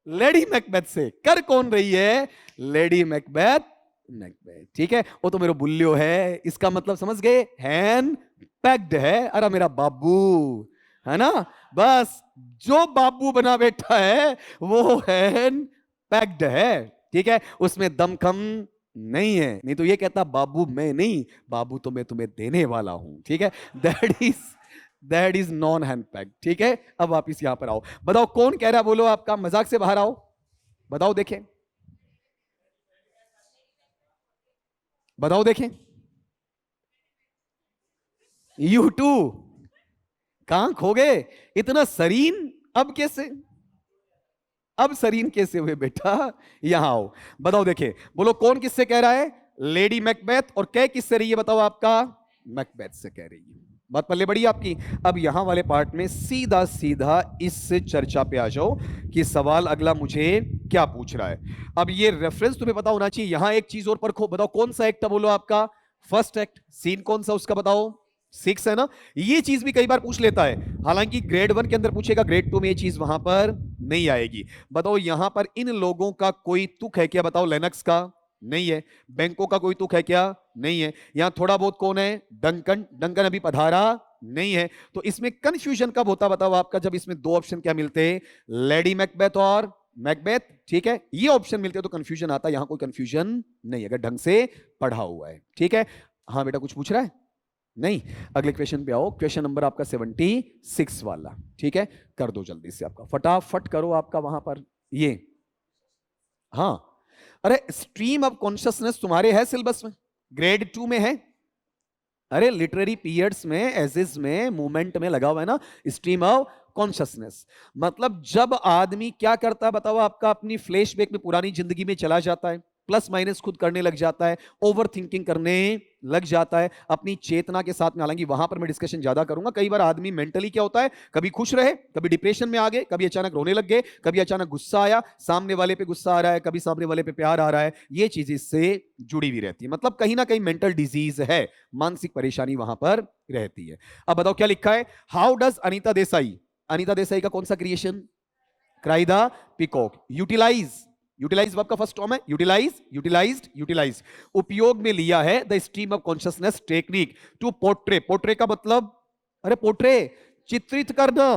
B: लेडी मैकबेथ से। कर कौन रही है? Lady Macbeth, Macbeth. ठीक है, वो तो मेरा बुल्लियो है, इसका मतलब समझ गए? हैंड पैक्ड है, अरे मेरा बाबू, है ना। बस जो बाबू बना बैठा है वो हैंड पैक्ड है। ठीक है, उसमें दमखम नहीं है, नहीं तो ये कहता बाबू मैं नहीं, बाबू तो मैं तुम्हें देने वाला हूं। ठीक है, that is non hand packed. ठीक है, अब वापिस यहां पर आओ, बताओ कौन कह रहा है? बोलो, आपका मजाक से बाहर आओ, बताओ देखें, बताओ देखें। यू टू, कहां खो गए? इतना सरीन अब कैसे? अब सरीन कैसे हुए बेटा? यहां आओ, बताओ देखें, बोलो कौन किससे कह रहा है? Lady Macbeth. और कह किससे रही है बताओ? आपका मैकबेथ से कह रही है। बात पल्ले बड़ी आपकी। अब यहां वाले पार्ट में सीधा सीधा इस चर्चा पे आ जाओ कि सवाल अगला मुझे क्या पूछ रहा है। अब ये रेफरेंस तुम्हें पता होना चाहिए। यहां एक चीज और परखो, बताओ कौन सा एक्ट है? बोलो आपका फर्स्ट एक्ट। सीन कौन सा उसका बताओ? 6 है ना। ये चीज भी कई बार पूछ लेता है, हालांकि ग्रेड 1 के अंदर पूछेगा, ग्रेड 2 में ये चीज वहां पर नहीं आएगी। बताओ यहां पर इन लोगों का कोई तुक है क्या? बताओ लेनक्स का नहीं है, बैंकों का कोई तुक है क्या? नहीं है। यहां थोड़ा बहुत कौन है? डंकन, डंकन अभी पधारा नहीं है। तो इसमें कंफ्यूजन कब होता बताओ आपका? जब इसमें दो ऑप्शन क्या मिलते हैं? लेडी मैकबेथ और मैकबेथ। ठीक है, ये ऑप्शन मिलते हैं तो कंफ्यूजन आता है। यहां कोई कंफ्यूजन नहीं, अगर ढंग से पढ़ा हुआ है। ठीक है, हाँ बेटा कुछ पूछ रहा है? नहीं, अगले क्वेश्चन पे आओ। क्वेश्चन नंबर आपका 76 वाला। ठीक है, कर दो जल्दी से, आपका फटाफट करो आपका वहां पर ये। हाँ, अरे स्ट्रीम ऑफ कॉन्शियसनेस तुम्हारे है सिलेबस में, ग्रेड 2 में है। अरे लिटरेरी पीरियड्स में, एजेस में, मूवमेंट में लगा हुआ है ना, स्ट्रीम ऑफ कॉन्शियसनेस। मतलब जब आदमी क्या करता है बताओ आपका? अपनी फ्लैशबैक में पुरानी जिंदगी में चला जाता है, प्लस माइनस खुद करने लग जाता है, ओवर थिंकिंग करने लग जाता है अपनी चेतना के साथ में। हालांकि वहां पर मैं डिस्कशन ज्यादा करूंगा। कई बार आदमी मेंटली क्या होता है, कभी खुश रहे, कभी डिप्रेशन में आ गए, कभी अचानक रोने लग गए, कभी अचानक गुस्सा आया, सामने वाले पे गुस्सा आ रहा है, कभी सामने वाले पे प्यार आ रहा है। ये चीज इससे जुड़ी हुई रहती है, मतलब कहीं ना कहीं मेंटल डिजीज है, मानसिक परेशानी वहां पर रहती है। अब बताओ क्या लिखा है? हाउ डज अनीता देसाई, अनीता देसाई का कौन सा creation? Cry the peacock. Utilise, utilise verb का फर्स्ट फॉर्म है यूटिलाइज, यूटिलाइज्ड, यूटिलाइज। उपयोग में लिया है the stream of consciousness technique to portray. Portray का मतलब, अरे पोर्ट्रे चित्रित करना,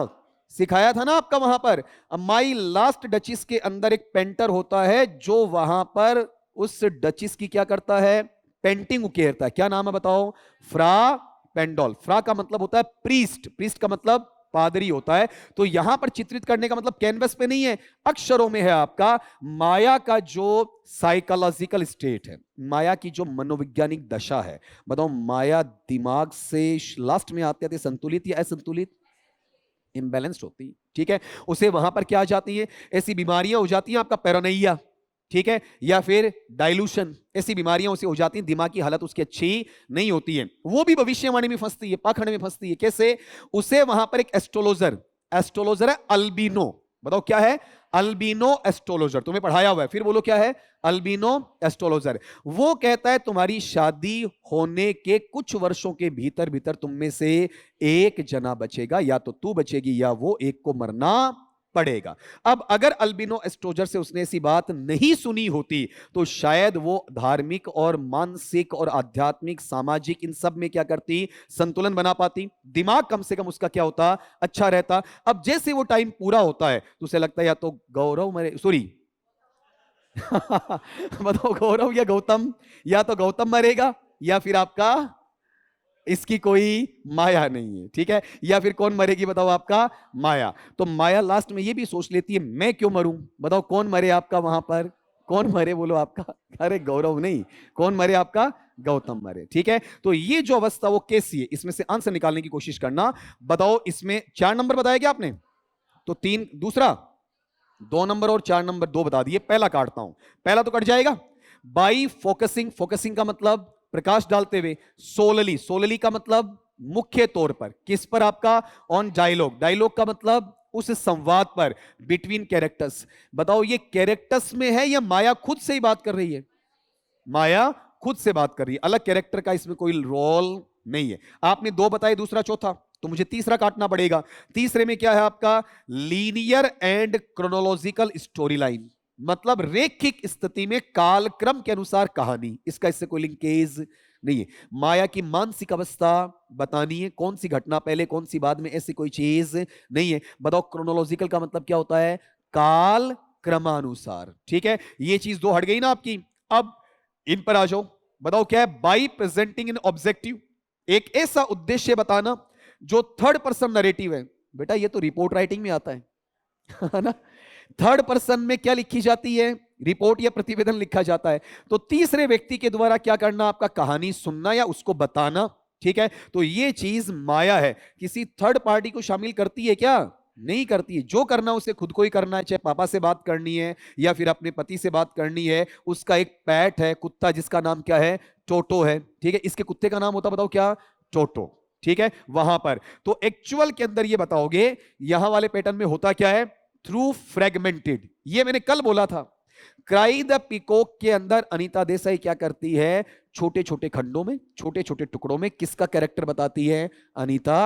B: सिखाया था ना आपका वहां पर। माई लास्ट डचिस के अंदर एक पेंटर होता है जो वहां पर उस डचिस की क्या करता है? पेंटिंग उकेरता है। क्या नाम है बताओ? फ्रा पेंडोल। फ्रा का मतलब होता है प्रीस्ट, प्रीस्ट का मतलब पादरी होता है। तो यहां पर चित्रित करने का मतलब कैनवस पे नहीं है, अक्षरों में है आपका। माया का जो साइकोलॉजिकल स्टेट है, माया की जो मनोवैज्ञानिक दशा है, बताओ माया दिमाग से लास्ट में आते आते संतुलित या असंतुलित, इम्बैलेंस्ड होती। ठीक है, उसे वहां पर क्या आ जाती है? ऐसी बीमारियां हो जाती हैं आपका, पैरानोइया, ठीक है, या फिर डाइल्यूशन, ऐसी बीमारियां उसे हो जाती हैं। दिमाग की हालत उसकी अच्छी नहीं होती है, वो भी भविष्यवाणी में फंसती है, पाखंड में फंसती है। कैसे? उसे वहां पर एक एस्ट्रोलॉजर, एस्ट्रोलॉजर है अल्बिनो, बताओ क्या है? अल्बिनो एस्ट्रोलॉजर, तुम्हें पढ़ाया हुआ है, फिर बोलो क्या है? Albino astrologer. वो कहता है तुम्हारी शादी होने के कुछ वर्षों के भीतर भीतर तुम में से एक जना बचेगा, या तो तू बचेगी या वो, एक को मरना पड़ेगा। अब अगर अल्बिनो एस्ट्रोलॉजर से उसने ऐसी बात नहीं सुनी होती तो शायद वो धार्मिक और मानसिक और आध्यात्मिक सामाजिक इन सब में क्या करती? संतुलन बना पाती, दिमाग कम से कम उसका क्या होता? अच्छा रहता। अब जैसे वो टाइम पूरा होता है तो उसे लगता है या तो गौरव मरे, सॉरी बताओ गौरव या गौतम, या तो गौतम मरेगा या फिर आपका इसकी कोई माया नहीं है, ठीक है, या फिर कौन मरेगी बताओ? आपका माया। तो माया लास्ट में ये भी सोच लेती है मैं क्यों मरूं? बताओ कौन मरे आपका वहां पर? कौन मरे बोलो आपका? अरे गौरव नहीं, कौन मरे आपका? गौतम मरे, ठीक है। तो ये जो अवस्था वो कैसी है, इसमें से आंसर निकालने की कोशिश करना। बताओ इसमें 4 नंबर बताया क्या आपने? तो 3 दूसरा, 2 नंबर और 4 नंबर 2 बता दिए। पहला काटता हूं, पहला तो कट जाएगा। बाई फोकसिंग, फोकसिंग का मतलब प्रकाश डालते हुए। सोलली, सोलली का मतलब मुख्य तौर पर, किस पर? आपका ऑन डायलॉग, डायलॉग का मतलब उस संवाद पर, बिटवीन कैरेक्टर्स। बताओ ये कैरेक्टर्स में है या माया खुद से ही बात कर रही है? माया खुद से बात कर रही है, अलग कैरेक्टर का इसमें कोई रोल नहीं है। आपने 2 बताए, दूसरा चौथा, तो मुझे तीसरा काटना पड़ेगा। तीसरे में क्या है आपका? Linear and chronological story line, मतलब रेखिक स्थिति में कालक्रम के अनुसार कहानी, इसका इससे कोई लिंकेज नहीं है। माया की मानसिक अवस्था बतानी है, कौन सी घटना पहले कौन सी बाद में, ऐसी कोई चीज नहीं है। बताओ क्रोनोलॉजिकल का मतलब क्या होता है? काल क्रमानुसार, ठीक है। ये चीज 2 हट गई ना आपकी। अब इन पर आ जाओ, बताओ क्या है? बाई प्रेजेंटिंग इन ऑब्जेक्टिव, एक ऐसा उद्देश्य बताना जो थर्ड पर्सन नरेटिव है। बेटा ये तो रिपोर्ट राइटिंग में आता है ना? थर्ड पर्सन में क्या लिखी जाती है? रिपोर्ट या प्रतिवेदन लिखा जाता है। तो तीसरे व्यक्ति के द्वारा क्या करना? आपका कहानी सुनना या उसको बताना, ठीक है। तो ये चीज माया है, किसी थर्ड पार्टी को शामिल करती है क्या? नहीं करती है। जो करना उसे खुद को ही करना है, चाहे पापा से बात करनी है या फिर अपने पति से बात करनी है। उसका एक पैट है, कुत्ता, जिसका नाम क्या है? टोटो है, ठीक है। इसके कुत्ते का नाम होता, बताओ क्या? टोटो, ठीक है। वहां पर तो एक्चुअल के अंदर ये बताओगे यहां वाले पैटर्न में होता क्या है? थ्रू फ्रेगमेंटेड, ये मैंने कल बोला था। क्राई द पीकॉक के अंदर अनीता देसाई क्या करती है? छोटे छोटे खंडों में, छोटे छोटे टुकड़ों में किसका कैरेक्टर बताती है? अनीता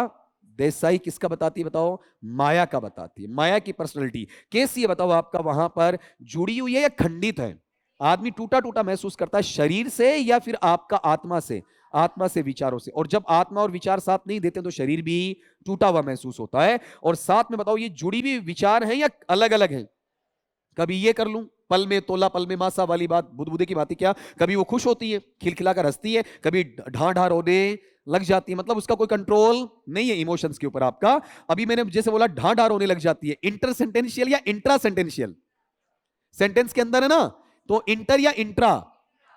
B: देसाई किसका बताती है बताओ? माया का बताती है। माया की पर्सनालिटी कैसी है बताओ? आपका वहां पर जुड़ी हुई है या खंडित है? आदमी टूटा टूटा महसूस करता है शरीर से या फिर आपका आत्मा से? आत्मा से, विचारों से। और जब आत्मा और विचार साथ नहीं देते तो शरीर भी टूटा हुआ महसूस होता है। और साथ में बताओ ये जुड़ी भी विचार हैं या अलग अलग हैं? कभी ये कर लूं, पल में तोला पल में मासा वाली बात, बुदबुदे की बात ही क्या। कभी वो खुश होती है, खिलखिलाकर हंसती है, कभी ढां ढां रोने लग जाती है, मतलब उसका कोई कंट्रोल नहीं है इमोशंस के ऊपर आपका। अभी मैंने जैसे बोला ढां ढां रोने लग जाती है, इंटर सेंटेंशियल या इंट्रा सेंटेंशियल? सेंटेंस के अंदर है ना, तो इंटर या इंट्रा?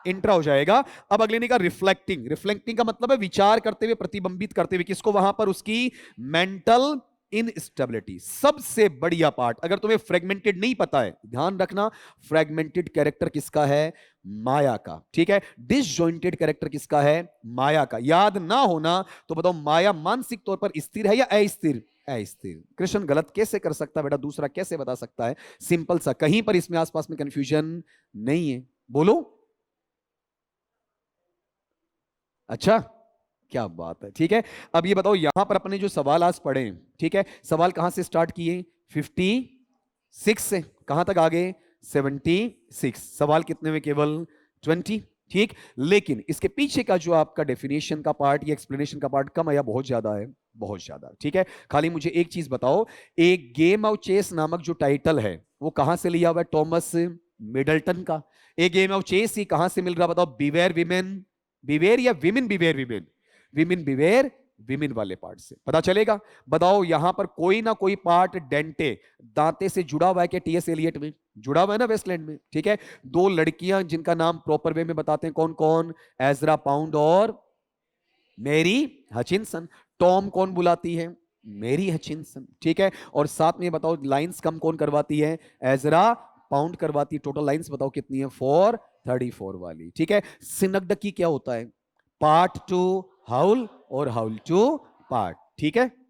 B: इंट्रा हो जाएगा। अब अगले ने कहा रिफ्लेक्टिंग, रिफ्लेक्टिंग का मतलब है विचार करते हुए, प्रतिबिंबित करते हुए, किसको? वहां पर उसकी मेंटल इनस्टेबिलिटी। सबसे बढ़िया पार्ट, अगर तुम्हें फ्रेगमेंटेड नहीं पता है, ध्यान रखना, फ्रेगमेंटेड कैरेक्टर किसका है? माया का, ठीक है। डिसजॉइंटेड कैरेक्टर किसका है? माया का। याद ना होना तो बताओ माया मानसिक तौर पर स्थिर है या अस्थिर? अस्थिर। कृष्ण गलत कैसे कर सकता है बेटा? दूसरा कैसे बता सकता है? सिंपल सा, कहीं पर इसमें आसपास में कंफ्यूजन नहीं है, बोलो। अच्छा, क्या बात है, ठीक है। अब ये बताओ यहां पर अपने जो सवाल आज पढ़े, ठीक है, सवाल कहां से स्टार्ट किए? 56 से कहां तक आ गए? 76। सवाल कितने में? केवल 20, ठीक। लेकिन इसके पीछे का जो आपका डेफिनेशन का पार्ट या एक्सप्लेनेशन का पार्ट कम है या बहुत ज्यादा है? बहुत ज्यादा, ठीक है। खाली मुझे एक चीज बताओ, एक गेम ऑफ चेस नामक जो टाइटल है वो कहां से लिया हुआ है? टॉमस मिडल्टन का। एक गेम ऑफ चेस ही कहां से मिल रहा? बताओ। बिवेयर विमेन, बिवेयर या women beware women? Women beware women वाले पार्ट से पता चलेगा। बताओ यहां पर कोई ना कोई पार्ट डेंटे, दांते से जुड़ा हुआ है क्या? टीएस एलियट में जुड़ा हुआ है ना, वेस्टलैंड में, ठीक है। 2 लड़कियां जिनका नाम प्रॉपर वे में बताते हैं, कौन कौन? एजरा पाउंड और मैरी हचिनसन। टॉम कौन बुलाती है? मैरी हचिनसन, ठीक है। और साथ में बताओ लाइंस कम कौन करवाती है? एजरा पाउंड करवाती है। टोटल लाइंस बताओ कितनी है? 434 वाली, ठीक है। सिनगडकी क्या होता है? पार्ट टू हाउल और हाउल टू पार्ट, ठीक है।